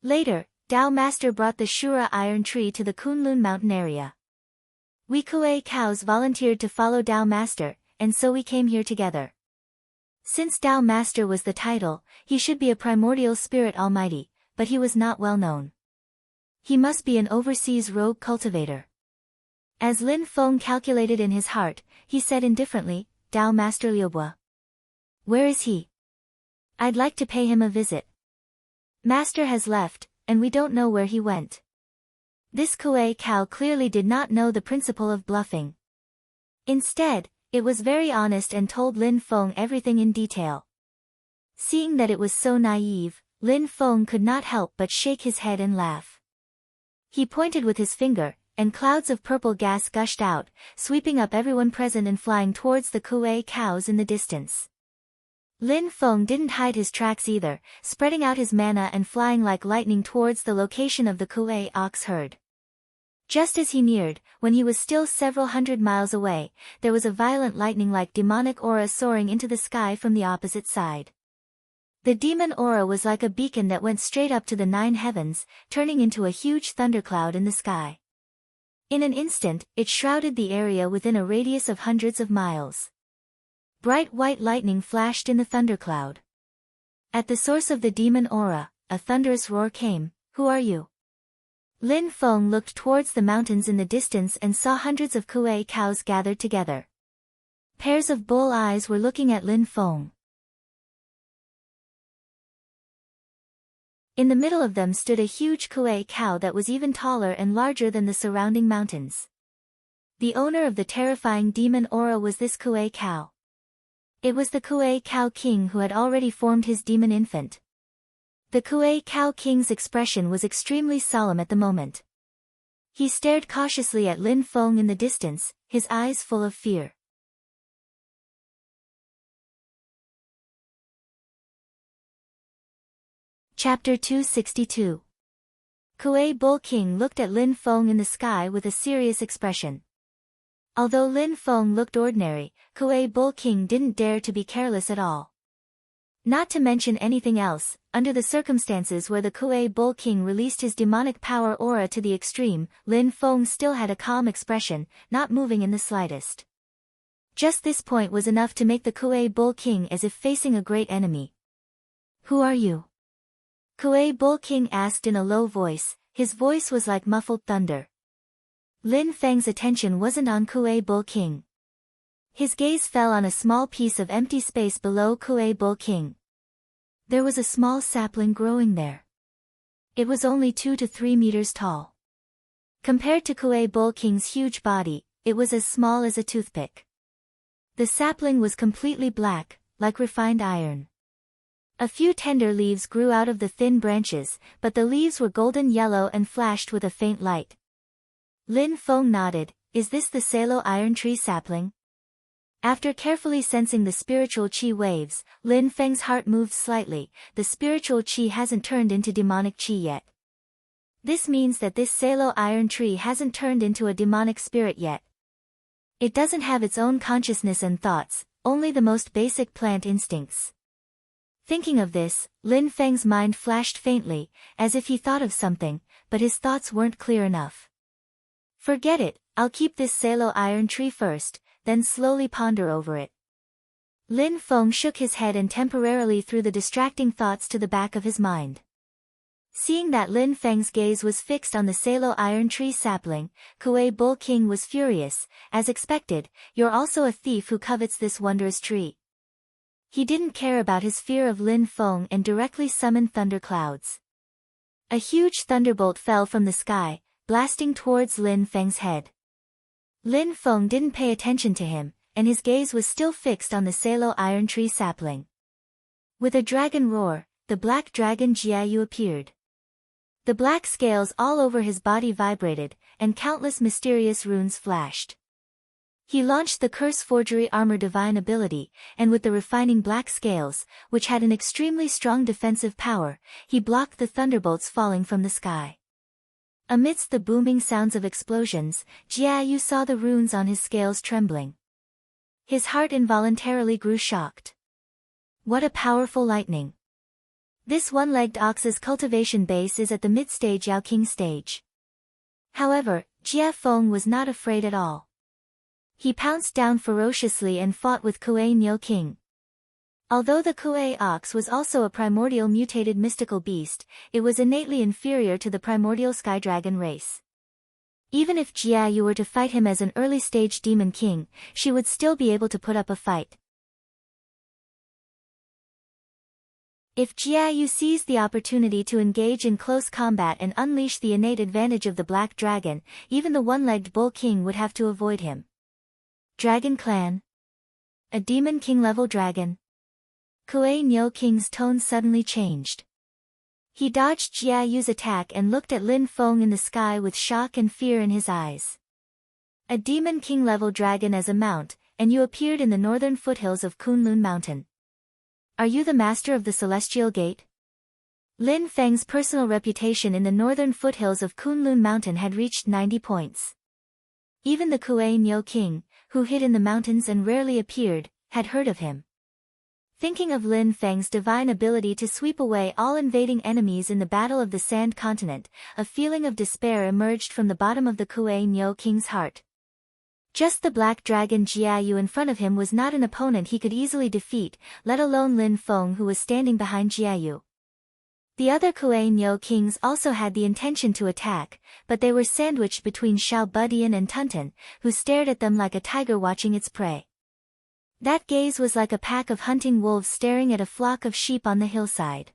Later, Tao Master brought the Shura iron tree to the Kunlun mountain area. We Kuei cows volunteered to follow Tao Master, and so we came here together. Since Tao Master was the title, he should be a primordial spirit almighty, but he was not well known. He must be an overseas rogue cultivator. As Lin Feng calculated in his heart, he said indifferently, Tao Master Liubo. Where is he? I'd like to pay him a visit. Master has left, and we don't know where he went. This Kuei cow clearly did not know the principle of bluffing. Instead, it was very honest and told Lin Feng everything in detail. Seeing that it was so naive, Lin Feng could not help but shake his head and laugh. He pointed with his finger, and clouds of purple gas gushed out, sweeping up everyone present and flying towards the Kuei cows in the distance. Lin Feng didn't hide his tracks either, spreading out his mana and flying like lightning towards the location of the Kuei ox herd. Just as he neared, when he was still several hundred miles away, there was a violent lightning-like demonic aura soaring into the sky from the opposite side. The demon aura was like a beacon that went straight up to the 9 heavens, turning into a huge thundercloud in the sky. In an instant, it shrouded the area within a radius of hundreds of miles. Bright white lightning flashed in the thundercloud. At the source of the demon aura, a thunderous roar came. Who are you? Lin Feng looked towards the mountains in the distance and saw hundreds of Kuei cows gathered together. Pairs of bull eyes were looking at Lin Feng. In the middle of them stood a huge Kuei cow that was even taller and larger than the surrounding mountains. The owner of the terrifying demon aura was this Kuei cow. It was the Kuei cow king who had already formed his demon infant. The Kuei cow king's expression was extremely solemn at the moment. He stared cautiously at Lin Feng in the distance, his eyes full of fear. Chapter 262. Kuei Bull King looked at Lin Feng in the sky with a serious expression. Although Lin Feng looked ordinary, Kuei Bull King didn't dare to be careless at all. Not to mention anything else, under the circumstances where the Kuei Bull King released his demonic power aura to the extreme, Lin Feng still had a calm expression, not moving in the slightest. Just this point was enough to make the Kuei Bull King as if facing a great enemy. Who are you? Kuei Bull King asked in a low voice. His voice was like muffled thunder. Lin Feng's attention wasn't on Kuei Bull King. His gaze fell on a small piece of empty space below Kuei Bull King. There was a small sapling growing there. It was only 2 to 3 meters tall. Compared to Kuei Bull King's huge body, it was as small as a toothpick. The sapling was completely black, like refined iron. A few tender leaves grew out of the thin branches, but the leaves were golden yellow and flashed with a faint light. Lin Feng nodded. Is this the Salo iron tree sapling? After carefully sensing the spiritual qi waves, Lin Feng's heart moved slightly. The spiritual qi hasn't turned into demonic qi yet. This means that this Salo iron tree hasn't turned into a demonic spirit yet. It doesn't have its own consciousness and thoughts, only the most basic plant instincts. Thinking of this, Lin Feng's mind flashed faintly, as if he thought of something, but his thoughts weren't clear enough. Forget it, I'll keep this Salo iron tree first, then slowly ponder over it. Lin Feng shook his head and temporarily threw the distracting thoughts to the back of his mind. Seeing that Lin Feng's gaze was fixed on the Salo iron tree sapling, Kuei Bull King was furious. As expected, you're also a thief who covets this wondrous tree. He didn't care about his fear of Lin Feng and directly summoned thunderclouds. A huge thunderbolt fell from the sky, blasting towards Lin Feng's head. Lin Feng didn't pay attention to him, and his gaze was still fixed on the Salo iron tree sapling. With a dragon roar, the black dragon Jiayu appeared. The black scales all over his body vibrated, and countless mysterious runes flashed. He launched the Curse Forgery Armor Divine ability, and with the refining black scales, which had an extremely strong defensive power, he blocked the thunderbolts falling from the sky. Amidst the booming sounds of explosions, Jiayu saw the runes on his scales trembling. His heart involuntarily grew shocked. What a powerful lightning! This one-legged ox's cultivation base is at the mid-stage Yao King stage. However, Jia Feng was not afraid at all. He pounced down ferociously and fought with Kuei Niu King. Although the Kuei ox was also a primordial mutated mystical beast, it was innately inferior to the primordial sky dragon race. Even if Jiayu were to fight him as an early-stage demon king, she would still be able to put up a fight. If Jiayu seized the opportunity to engage in close combat and unleash the innate advantage of the black dragon, even the one-legged bull king would have to avoid him. Dragon Clan? A demon king-level dragon? Kuei Niu King's tone suddenly changed. He dodged Jiayu's attack and looked at Lin Feng in the sky with shock and fear in his eyes. A demon king-level dragon as a mount, and you appeared in the northern foothills of Kunlun Mountain. Are you the master of the Celestial Gate? Lin Feng's personal reputation in the northern foothills of Kunlun Mountain had reached 90 points. Even the Kuei Niu King, who hid in the mountains and rarely appeared, had heard of him. Thinking of Lin Feng's divine ability to sweep away all invading enemies in the Battle of the Sand Continent, a feeling of despair emerged from the bottom of the Kuei Niu King's heart. Just the black dragon Jiayu in front of him was not an opponent he could easily defeat, let alone Lin Feng who was standing behind Jiayu. The other Kuei Niu Kings also had the intention to attack, but they were sandwiched between Xiao Budian and Tunten, who stared at them like a tiger watching its prey. That gaze was like a pack of hunting wolves staring at a flock of sheep on the hillside.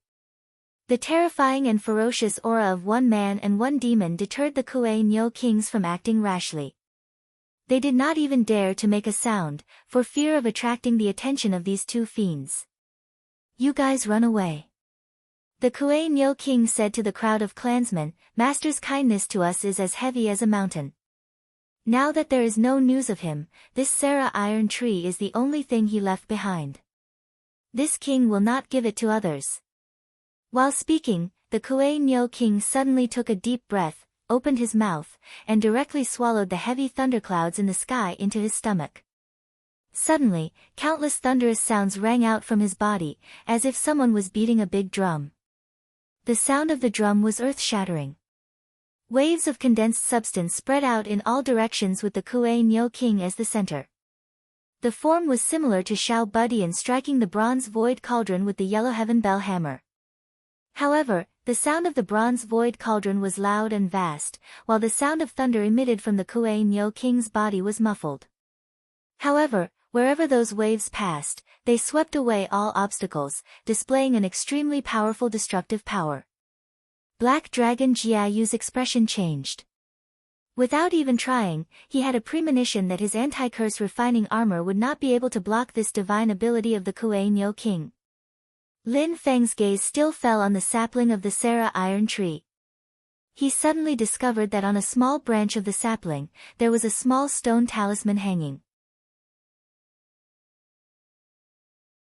The terrifying and ferocious aura of one man and one demon deterred the Kuei Niu Kings from acting rashly. They did not even dare to make a sound, for fear of attracting the attention of these two fiends. You guys run away. The Kuei Niu King said to the crowd of clansmen, Master's kindness to us is as heavy as a mountain. Now that there is no news of him, this Sarah iron tree is the only thing he left behind. This king will not give it to others. While speaking, the Kuei Niu King suddenly took a deep breath, opened his mouth, and directly swallowed the heavy thunderclouds in the sky into his stomach. Suddenly, countless thunderous sounds rang out from his body, as if someone was beating a big drum. The sound of the drum was earth-shattering. Waves of condensed substance spread out in all directions with the Kuei Niu King as the center. The form was similar to Xiao Budian striking the bronze void cauldron with the yellow heaven bell hammer. However, the sound of the bronze void cauldron was loud and vast, while the sound of thunder emitted from the Kuei Nyo King's body was muffled. However, wherever those waves passed, they swept away all obstacles, displaying an extremely powerful destructive power. Black Dragon Jiayu's expression changed. Without even trying, he had a premonition that his anti-curse refining armor would not be able to block this divine ability of the Kuei Nyo King. Lin Feng's gaze still fell on the sapling of the Sarah iron tree. He suddenly discovered that on a small branch of the sapling, there was a small stone talisman hanging.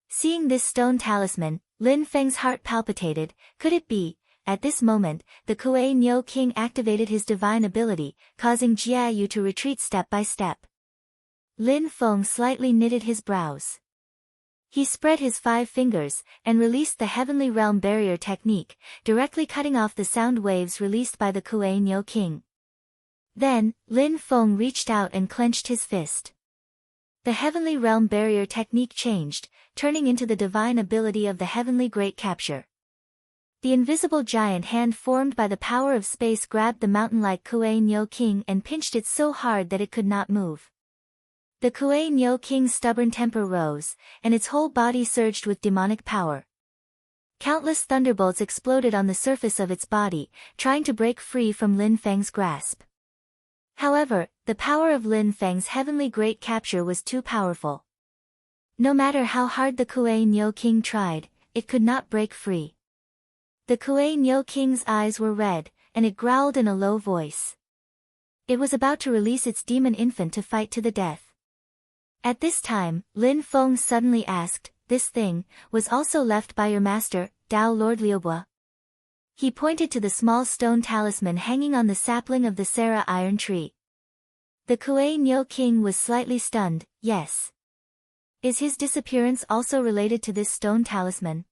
Seeing this stone talisman, Lin Feng's heart palpitated. Could it be? At this moment, the Kuei Nyo King activated his divine ability, causing Jiayu to retreat step by step. Lin Feng slightly knitted his brows. He spread his 5 fingers, and released the Heavenly Realm Barrier technique, directly cutting off the sound waves released by the Kuei Nyo King. Then, Lin Feng reached out and clenched his fist. The Heavenly Realm Barrier technique changed, turning into the divine ability of the Heavenly Great Capture. The invisible giant hand formed by the power of space grabbed the mountain-like Kuei Nyo King and pinched it so hard that it could not move. The Kuei Nyo King's stubborn temper rose, and its whole body surged with demonic power. Countless thunderbolts exploded on the surface of its body, trying to break free from Lin Feng's grasp. However, the power of Lin Feng's heavenly great capture was too powerful. No matter how hard the Kuei Nyo King tried, it could not break free. The Kuei Nyo King's eyes were red, and it growled in a low voice. It was about to release its demon infant to fight to the death. At this time, Lin Feng suddenly asked, "This thing, was also left by your master, Dao Lord Liubo?" He pointed to the small stone talisman hanging on the sapling of the Sarah iron tree. The Kuei Nyo King was slightly stunned. Yes. Is his disappearance also related to this stone talisman?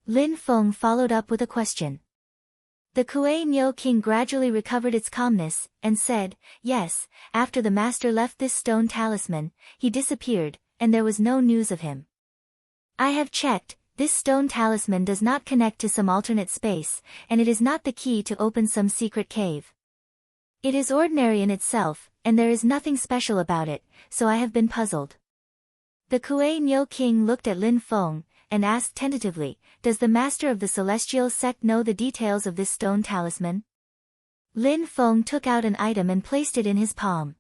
Lin Feng followed up with a question. The Kuei Nyo King gradually recovered its calmness, and said, "Yes, after the master left this stone talisman, he disappeared, and there was no news of him. I have checked, this stone talisman does not connect to some alternate space, and it is not the key to open some secret cave. It is ordinary in itself, and there is nothing special about it, so I have been puzzled." The Kuei Nyo King looked at Lin Feng, and asked tentatively, "Does the master of the celestial sect know the details of this stone talisman?" Lin Feng took out an item and placed it in his palm.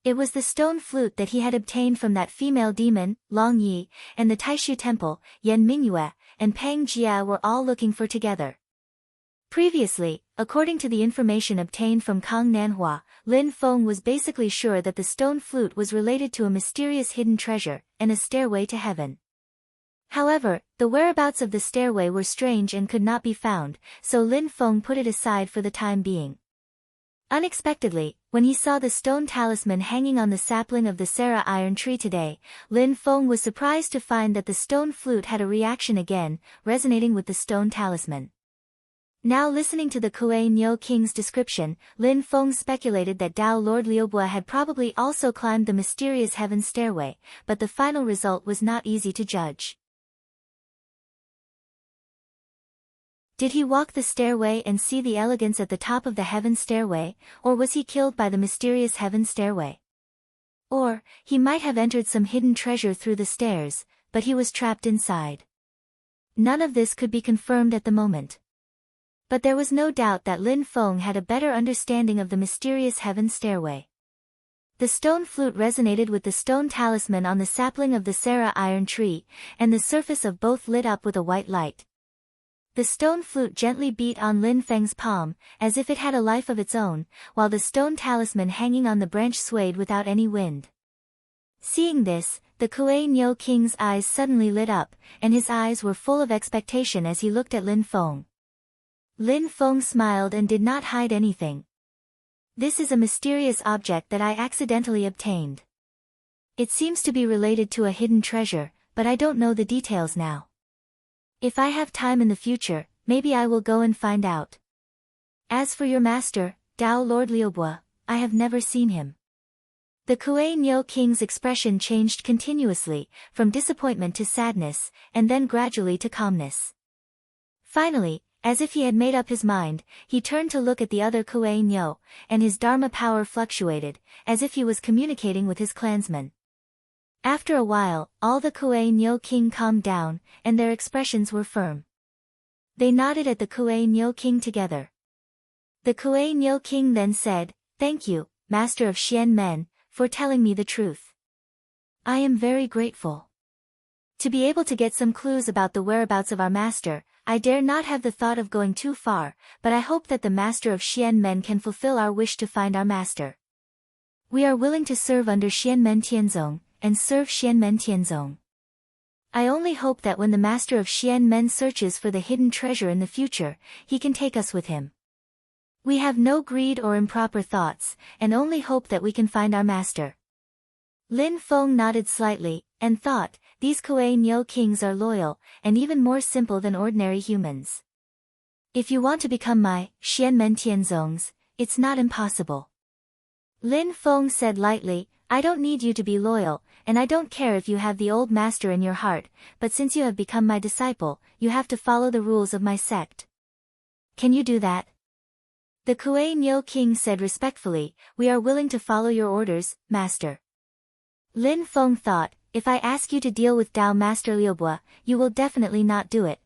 It was the stone flute that he had obtained from that female demon, Long Yi, and the Taishu Temple, Yan Mingyue, and Pang Jia were all looking for together. Previously, according to the information obtained from Kang Nanhua, Lin Feng was basically sure that the stone flute was related to a mysterious hidden treasure, and a stairway to heaven. However, the whereabouts of the stairway were strange and could not be found, so Lin Feng put it aside for the time being. Unexpectedly, when he saw the stone talisman hanging on the sapling of the Sarah iron tree today, Lin Feng was surprised to find that the stone flute had a reaction again, resonating with the stone talisman. Now listening to the Kuei Nyo King's description, Lin Feng speculated that Dao Lord Liubo had probably also climbed the mysterious heaven stairway, but the final result was not easy to judge. Did he walk the stairway and see the elegance at the top of the heaven stairway, or was he killed by the mysterious heaven stairway? Or, he might have entered some hidden treasure through the stairs, but he was trapped inside. None of this could be confirmed at the moment. But there was no doubt that Lin Feng had a better understanding of the mysterious heaven stairway. The stone flute resonated with the stone talisman on the sapling of the Sarah iron tree, and the surface of both lit up with a white light. The stone flute gently beat on Lin Feng's palm, as if it had a life of its own, while the stone talisman hanging on the branch swayed without any wind. Seeing this, the Kuei Nyo King's eyes suddenly lit up, and his eyes were full of expectation as he looked at Lin Feng. Lin Feng smiled and did not hide anything. "This is a mysterious object that I accidentally obtained. It seems to be related to a hidden treasure, but I don't know the details now. If I have time in the future, maybe I will go and find out. As for your master, Dao Lord Liubo, I have never seen him. The Kuei Nyo King's expression changed continuously, from disappointment to sadness, and then gradually to calmness. Finally, as if he had made up his mind, he turned to look at the other Kuei Nyo, and his Dharma power fluctuated, as if he was communicating with his clansmen. After a while, all the Kuei Nyo King calmed down, and their expressions were firm. They nodded at the Kuei Nyo King together. The Kuei Nyo King then said, "Thank you, Master of Xian Men, for telling me the truth. I am very grateful. To be able to get some clues about the whereabouts of our master, I dare not have the thought of going too far, but I hope that the Master of Xian Men can fulfill our wish to find our master. We are willing to serve under Xian Men Tianzong, and serve Xian Men Tianzong. I only hope that when the Master of Xian Men searches for the hidden treasure in the future, he can take us with him. We have no greed or improper thoughts, and only hope that we can find our master." Lin Feng nodded slightly, and thought, these Kuei Nyo Kings are loyal, and even more simple than ordinary humans. If you want to become my Xian Men Tianzongs, it's not impossible. Lin Feng said lightly, "I don't need you to be loyal, and I don't care if you have the old master in your heart, but since you have become my disciple, you have to follow the rules of my sect. Can you do that?" The Kuei Nyo King said respectfully, "We are willing to follow your orders, master." Lin Feng thought, if I ask you to deal with Dao Master Liubo, you will definitely not do it.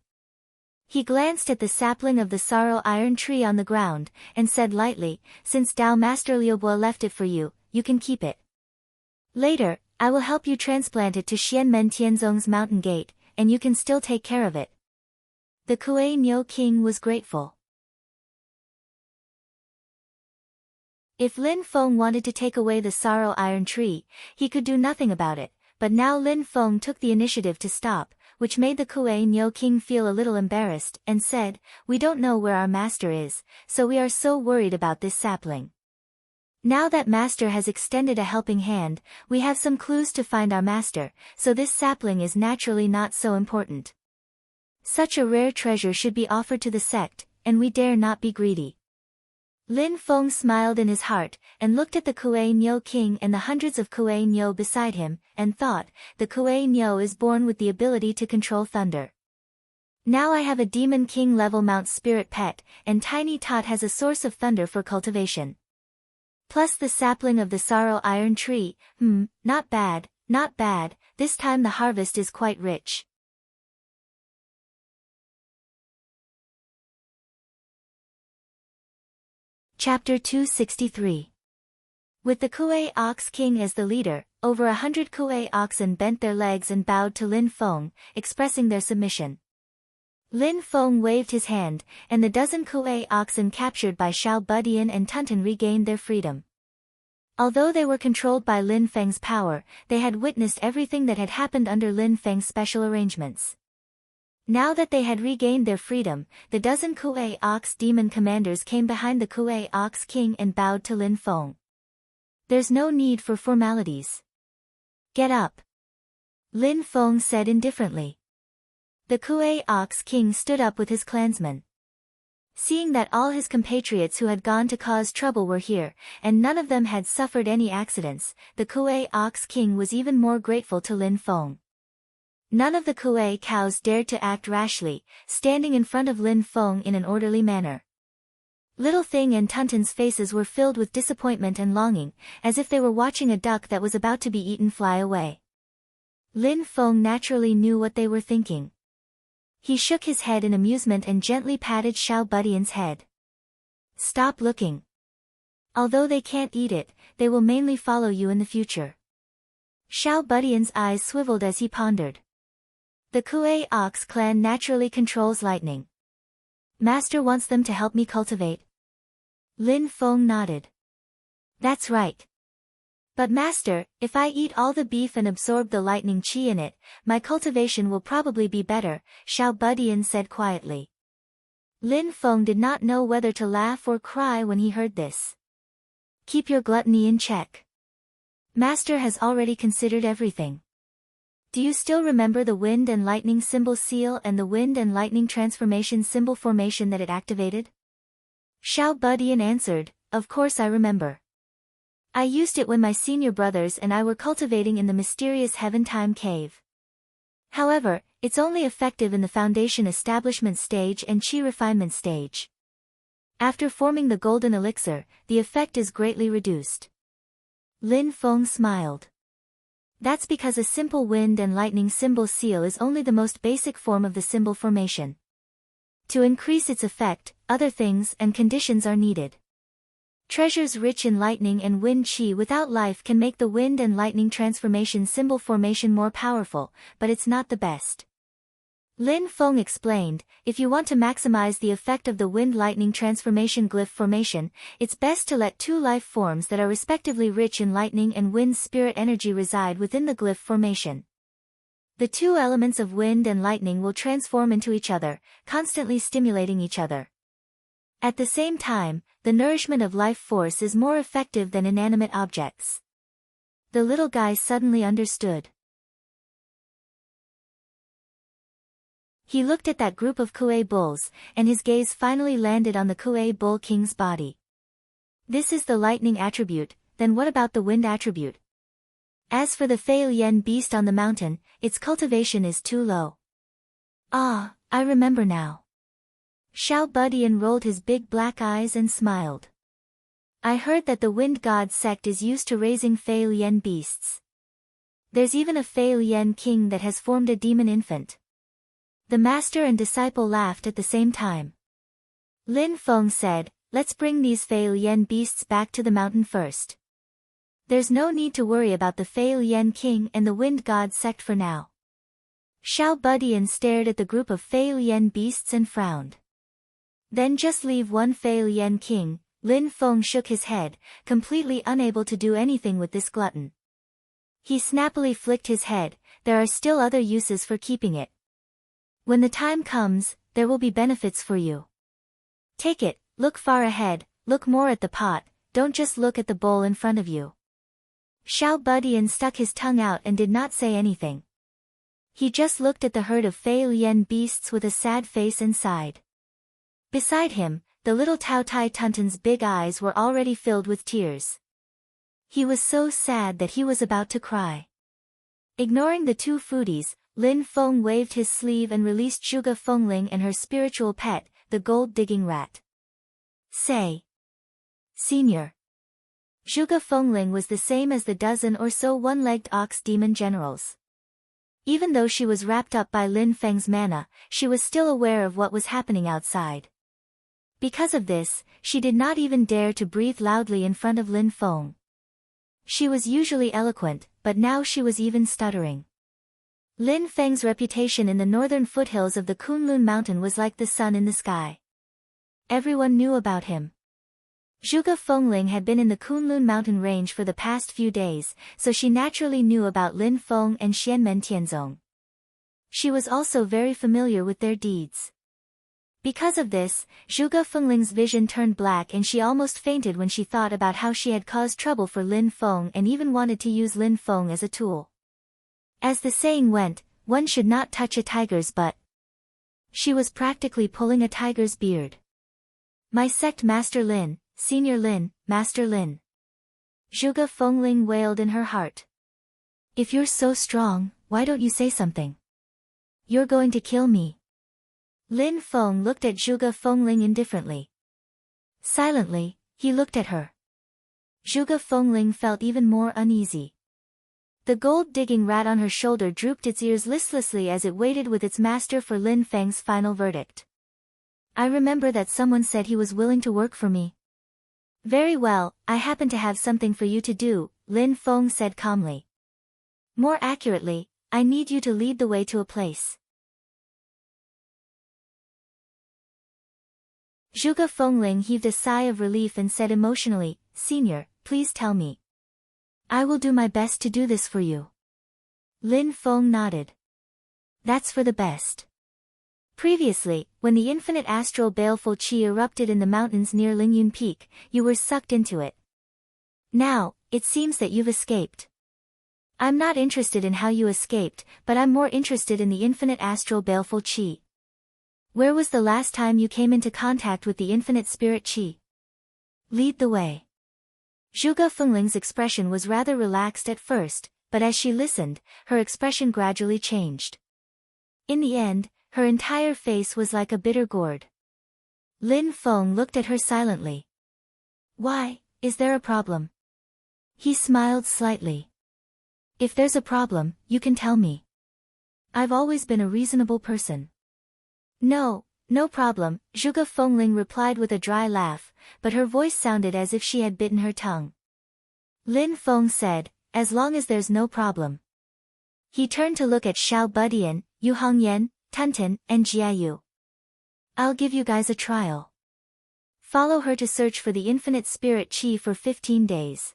He glanced at the sapling of the sorrow iron tree on the ground, and said lightly, "Since Dao Master Liubo left it for you, you can keep it. Later, I will help you transplant it to Xianmen Tianzong's mountain gate, and you can still take care of it." The Kuei Nyo King was grateful. If Lin Feng wanted to take away the sorrow iron tree, he could do nothing about it, but now Lin Feng took the initiative to stop, which made the Kuei Nyo King feel a little embarrassed, and said, "We don't know where our master is, so we are so worried about this sapling. Now that master has extended a helping hand, we have some clues to find our master, so this sapling is naturally not so important. Such a rare treasure should be offered to the sect, and we dare not be greedy." Lin Feng smiled in his heart, and looked at the Kuei Nyo King and the hundreds of Kuei Nyo beside him, and thought, the Kuei Nyo is born with the ability to control thunder. Now I have a Demon King level Mount Spirit pet, and Tiny Tot has a source of thunder for cultivation. Plus the sapling of the sorrow iron tree, not bad, not bad, this time the harvest is quite rich. Chapter 263. With the Kuei Ox King as the leader, over 100 Kuei oxen bent their legs and bowed to Lin Feng, expressing their submission. Lin Feng waved his hand, and the dozen Kuei oxen captured by Xiao Budian and Tunton regained their freedom. Although they were controlled by Lin Feng's power, they had witnessed everything that had happened under Lin Feng's special arrangements. Now that they had regained their freedom, the dozen Kuei Ox demon commanders came behind the Kuei Ox King and bowed to Lin Feng. "There's no need for formalities. Get up," Lin Feng said indifferently. The Kuei Ox King stood up with his clansmen. Seeing that all his compatriots who had gone to cause trouble were here, and none of them had suffered any accidents, the Kuei Ox King was even more grateful to Lin Feng. None of the Kuei cows dared to act rashly, standing in front of Lin Feng in an orderly manner. Little Thing and Tunton's faces were filled with disappointment and longing, as if they were watching a duck that was about to be eaten fly away. Lin Feng naturally knew what they were thinking. He shook his head in amusement and gently patted Xiao Budian's head. "Stop looking. Although they can't eat it, they will mainly follow you in the future." Xiao Budian's eyes swiveled as he pondered. The Kuei Ox clan naturally controls lightning. Master wants them to help me cultivate. Lin Feng nodded. "That's right. But master, if I eat all the beef and absorb the lightning chi in it, my cultivation will probably be better," Xiao Budian said quietly. Lin Feng did not know whether to laugh or cry when he heard this. "Keep your gluttony in check. Master has already considered everything. Do you still remember the wind and lightning symbol seal and the wind and lightning transformation symbol formation that it activated?" Xiao Budian answered, "Of course I remember. I used it when my senior brothers and I were cultivating in the mysterious Heaven Time Cave. However, it's only effective in the foundation establishment stage and chi refinement stage. After forming the golden elixir, the effect is greatly reduced. Lin Feng smiled. That's because a simple wind and lightning symbol seal is only the most basic form of the symbol formation. To increase its effect, other things and conditions are needed. Treasures rich in lightning and wind chi without life can make the wind and lightning transformation symbol formation more powerful, but it's not the best. Lin Feng explained, if you want to maximize the effect of the wind-lightning transformation glyph formation, it's best to let two life forms that are respectively rich in lightning and wind spirit energy reside within the glyph formation. The two elements of wind and lightning will transform into each other, constantly stimulating each other. At the same time, the nourishment of life force is more effective than inanimate objects. The little guy suddenly understood. He looked at that group of Kuei bulls, and his gaze finally landed on the Kuei bull king's body. This is the lightning attribute, then what about the wind attribute? As for the Fei Yen beast on the mountain, its cultivation is too low. Ah, I remember now. Xiao Budian rolled his big black eyes and smiled. I heard that the Wind God sect is used to raising Fei Yen beasts. There's even a Fei Yen king that has formed a demon infant. The master and disciple laughed at the same time. Lin Feng said, let's bring these Fei Yen beasts back to the mountain first. There's no need to worry about the Fei Yen king and the Wind God sect for now. Xiao Budian stared at the group of Fei Yen beasts and frowned. Then just leave one Fei Yen king. Lin Feng shook his head, completely unable to do anything with this glutton. He snappily flicked his head, there are still other uses for keeping it. When the time comes, there will be benefits for you. Take it, look far ahead, look more at the pot, don't just look at the bowl in front of you. Xiao Budian stuck his tongue out and did not say anything. He just looked at the herd of Fei Yen beasts with a sad face and sighed. Beside him, the little Tao Tai Tuntun's big eyes were already filled with tears. He was so sad that he was about to cry. Ignoring the two foodies, Lin Feng waved his sleeve and released Zhuge Fengling and her spiritual pet, the gold-digging rat. Say. Senior. Zhuge Fengling was the same as the dozen or so one-legged ox demon generals. Even though she was wrapped up by Lin Feng's mana, she was still aware of what was happening outside. Because of this, she did not even dare to breathe loudly in front of Lin Feng. She was usually eloquent, but now she was even stuttering. Lin Feng's reputation in the northern foothills of the Kunlun mountain was like the sun in the sky. Everyone knew about him. Zhuge Fengling had been in the Kunlun mountain range for the past few days, so she naturally knew about Lin Feng and Xianmen Tianzong. She was also very familiar with their deeds. Because of this, Zhuge Fengling's vision turned black and she almost fainted when she thought about how she had caused trouble for Lin Feng and even wanted to use Lin Feng as a tool. As the saying went, one should not touch a tiger's butt. She was practically pulling a tiger's beard. My sect Master Lin, Senior Lin, Master Lin. Zhuge Fengling wailed in her heart. If you're so strong, why don't you say something? You're going to kill me. Lin Feng looked at Zhuge Fengling indifferently. Silently, he looked at her. Zhuge Fengling felt even more uneasy. The gold-digging rat on her shoulder drooped its ears listlessly as it waited with its master for Lin Feng's final verdict. I remember that someone said he was willing to work for me. Very well, I happen to have something for you to do, Lin Feng said calmly. More accurately, I need you to lead the way to a place. Zhuge Fengling heaved a sigh of relief and said emotionally, Senior, please tell me. I will do my best to do this for you. Lin Feng nodded. That's for the best. Previously, when the infinite astral baleful qi erupted in the mountains near Lingyun Peak, you were sucked into it. Now, it seems that you've escaped. I'm not interested in how you escaped, but I'm more interested in the infinite astral baleful qi. Where was the last time you came into contact with the infinite spirit qi? Lead the way. Zhuge Fengling's expression was rather relaxed at first, but as she listened, her expression gradually changed. In the end, her entire face was like a bitter gourd. Lin Feng looked at her silently. Why, is there a problem? He smiled slightly. If there's a problem, you can tell me. I've always been a reasonable person. No problem, Zhuge Fengling replied with a dry laugh, but her voice sounded as if she had bitten her tongue. Lin Feng said, as long as there's no problem. He turned to look at Xiao Budian, Yu Hongyan, Tunten, and Jiayu. I'll give you guys a trial. Follow her to search for the infinite spirit qi for 15 days.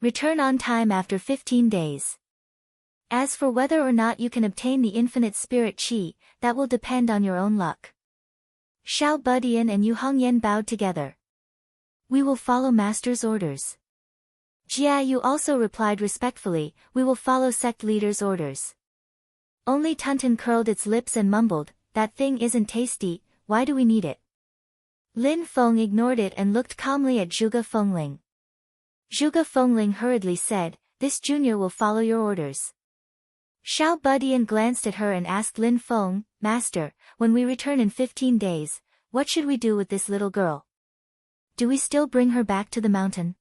Return on time after 15 days. As for whether or not you can obtain the infinite spirit qi, that will depend on your own luck. Xiao Budian and Yu Hongyan bowed together. We will follow master's orders. Jiayu also replied respectfully, we will follow sect leader's orders. Only Tunten curled its lips and mumbled, that thing isn't tasty, why do we need it? Lin Feng ignored it and looked calmly at Zhuge Fengling. Zhuge Fengling hurriedly said, this junior will follow your orders. Xiao Budian glanced at her and asked Lin Feng, Master, when we return in 15 days, what should we do with this little girl? Do we still bring her back to the mountain?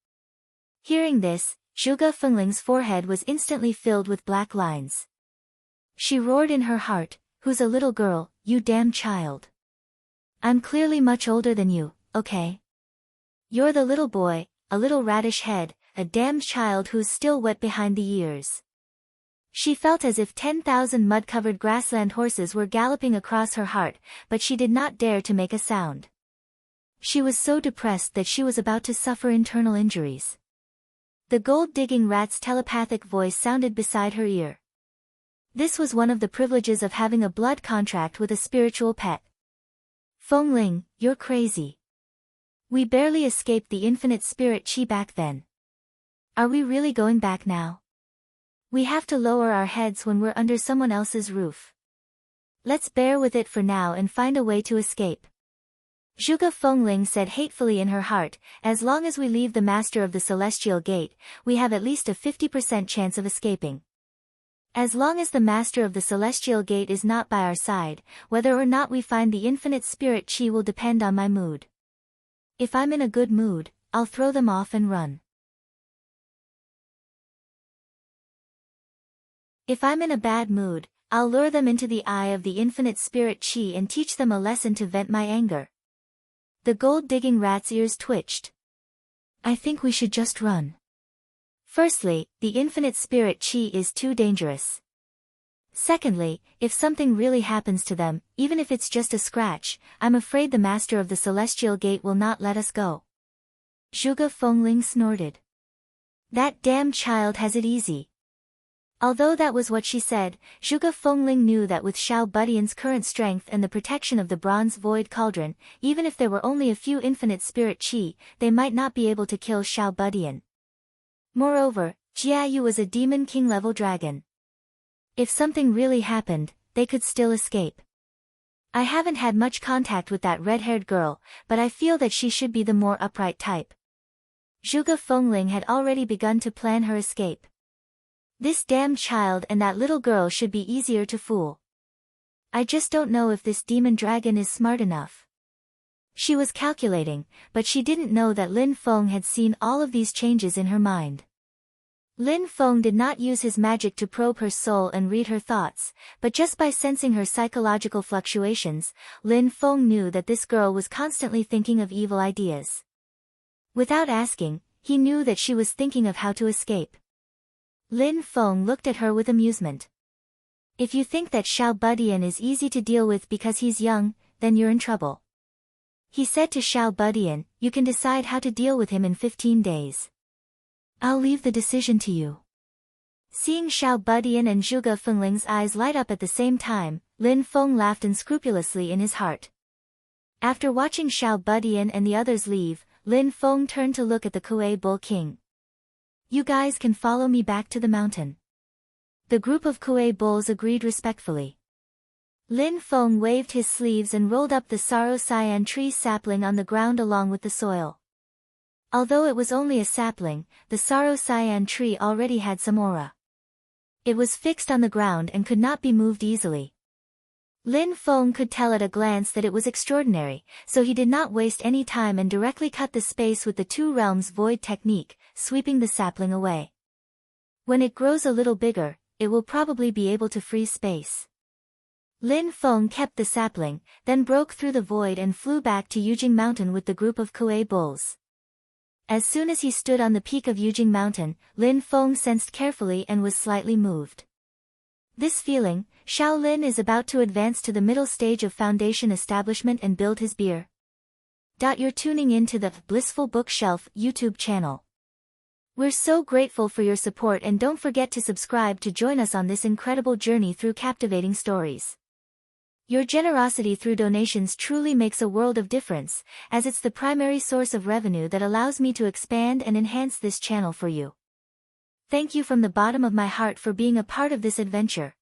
Hearing this, Zhuge Fengling's forehead was instantly filled with black lines. She roared in her heart, who's a little girl, you damn child. I'm clearly much older than you, okay? You're the little boy, a little radish head, a damned child who's still wet behind the ears. She felt as if 10,000 mud-covered grassland horses were galloping across her heart, but she did not dare to make a sound. She was so depressed that she was about to suffer internal injuries. The gold-digging rat's telepathic voice sounded beside her ear. This was one of the privileges of having a blood contract with a spiritual pet. Fengling, you're crazy. We barely escaped the infinite spirit qi back then. Are we really going back now? We have to lower our heads when we're under someone else's roof. Let's bear with it for now and find a way to escape. Zhuge Fengling said hatefully in her heart, as long as we leave the master of the celestial gate, we have at least a 50% chance of escaping. As long as the master of the celestial gate is not by our side, whether or not we find the infinite spirit qi will depend on my mood. If I'm in a good mood, I'll throw them off and run. If I'm in a bad mood, I'll lure them into the eye of the infinite spirit qi and teach them a lesson to vent my anger. The gold-digging rat's ears twitched. I think we should just run. Firstly, the infinite spirit qi is too dangerous. Secondly, if something really happens to them, even if it's just a scratch, I'm afraid the master of the celestial gate will not let us go. Zhuge Fengling snorted. That damn child has it easy. Although that was what she said, Zhuge Fengling knew that with Xiao Budian's current strength and the protection of the bronze void cauldron, even if there were only a few infinite spirit qi, they might not be able to kill Xiao Budian. Moreover, Jiayu was a demon king-level dragon. If something really happened, they could still escape. I haven't had much contact with that red-haired girl, but I feel that she should be the more upright type. Zhuge Fengling had already begun to plan her escape. This damned child and that little girl should be easier to fool. I just don't know if this demon dragon is smart enough. She was calculating, but she didn't know that Lin Feng had seen all of these changes in her mind. Lin Feng did not use his magic to probe her soul and read her thoughts, but just by sensing her psychological fluctuations, Lin Feng knew that this girl was constantly thinking of evil ideas. Without asking, he knew that she was thinking of how to escape. Lin Feng looked at her with amusement. If you think that Xiao Budian is easy to deal with because he's young, then you're in trouble. He said to Xiao Budian, you can decide how to deal with him in 15 days. I'll leave the decision to you. Seeing Xiao Budian and Zhuge Fengling's eyes light up at the same time, Lin Feng laughed unscrupulously in his heart. After watching Xiao Budian and the others leave, Lin Feng turned to look at the Kuei Bull King. You guys can follow me back to the mountain. The group of Kuei bulls agreed respectfully. Lin Feng waved his sleeves and rolled up the Saro Cyan tree sapling on the ground along with the soil. Although it was only a sapling, the sorrow cyan tree already had some aura. It was fixed on the ground and could not be moved easily. Lin Feng could tell at a glance that it was extraordinary, so he did not waste any time and directly cut the space with the Two Realms Void technique, sweeping the sapling away. When it grows a little bigger, it will probably be able to freeze space. Lin Feng kept the sapling, then broke through the void and flew back to Yujing Mountain with the group of Kuei bulls. As soon as he stood on the peak of Yujing Mountain, Lin Feng sensed carefully and was slightly moved. This feeling, Shaolin is about to advance to the middle stage of foundation establishment and build his beer. You're tuning in to the Blissful Bookshelf YouTube channel. We're so grateful for your support, and don't forget to subscribe to join us on this incredible journey through captivating stories. Your generosity through donations truly makes a world of difference, as it's the primary source of revenue that allows me to expand and enhance this channel for you. Thank you from the bottom of my heart for being a part of this adventure.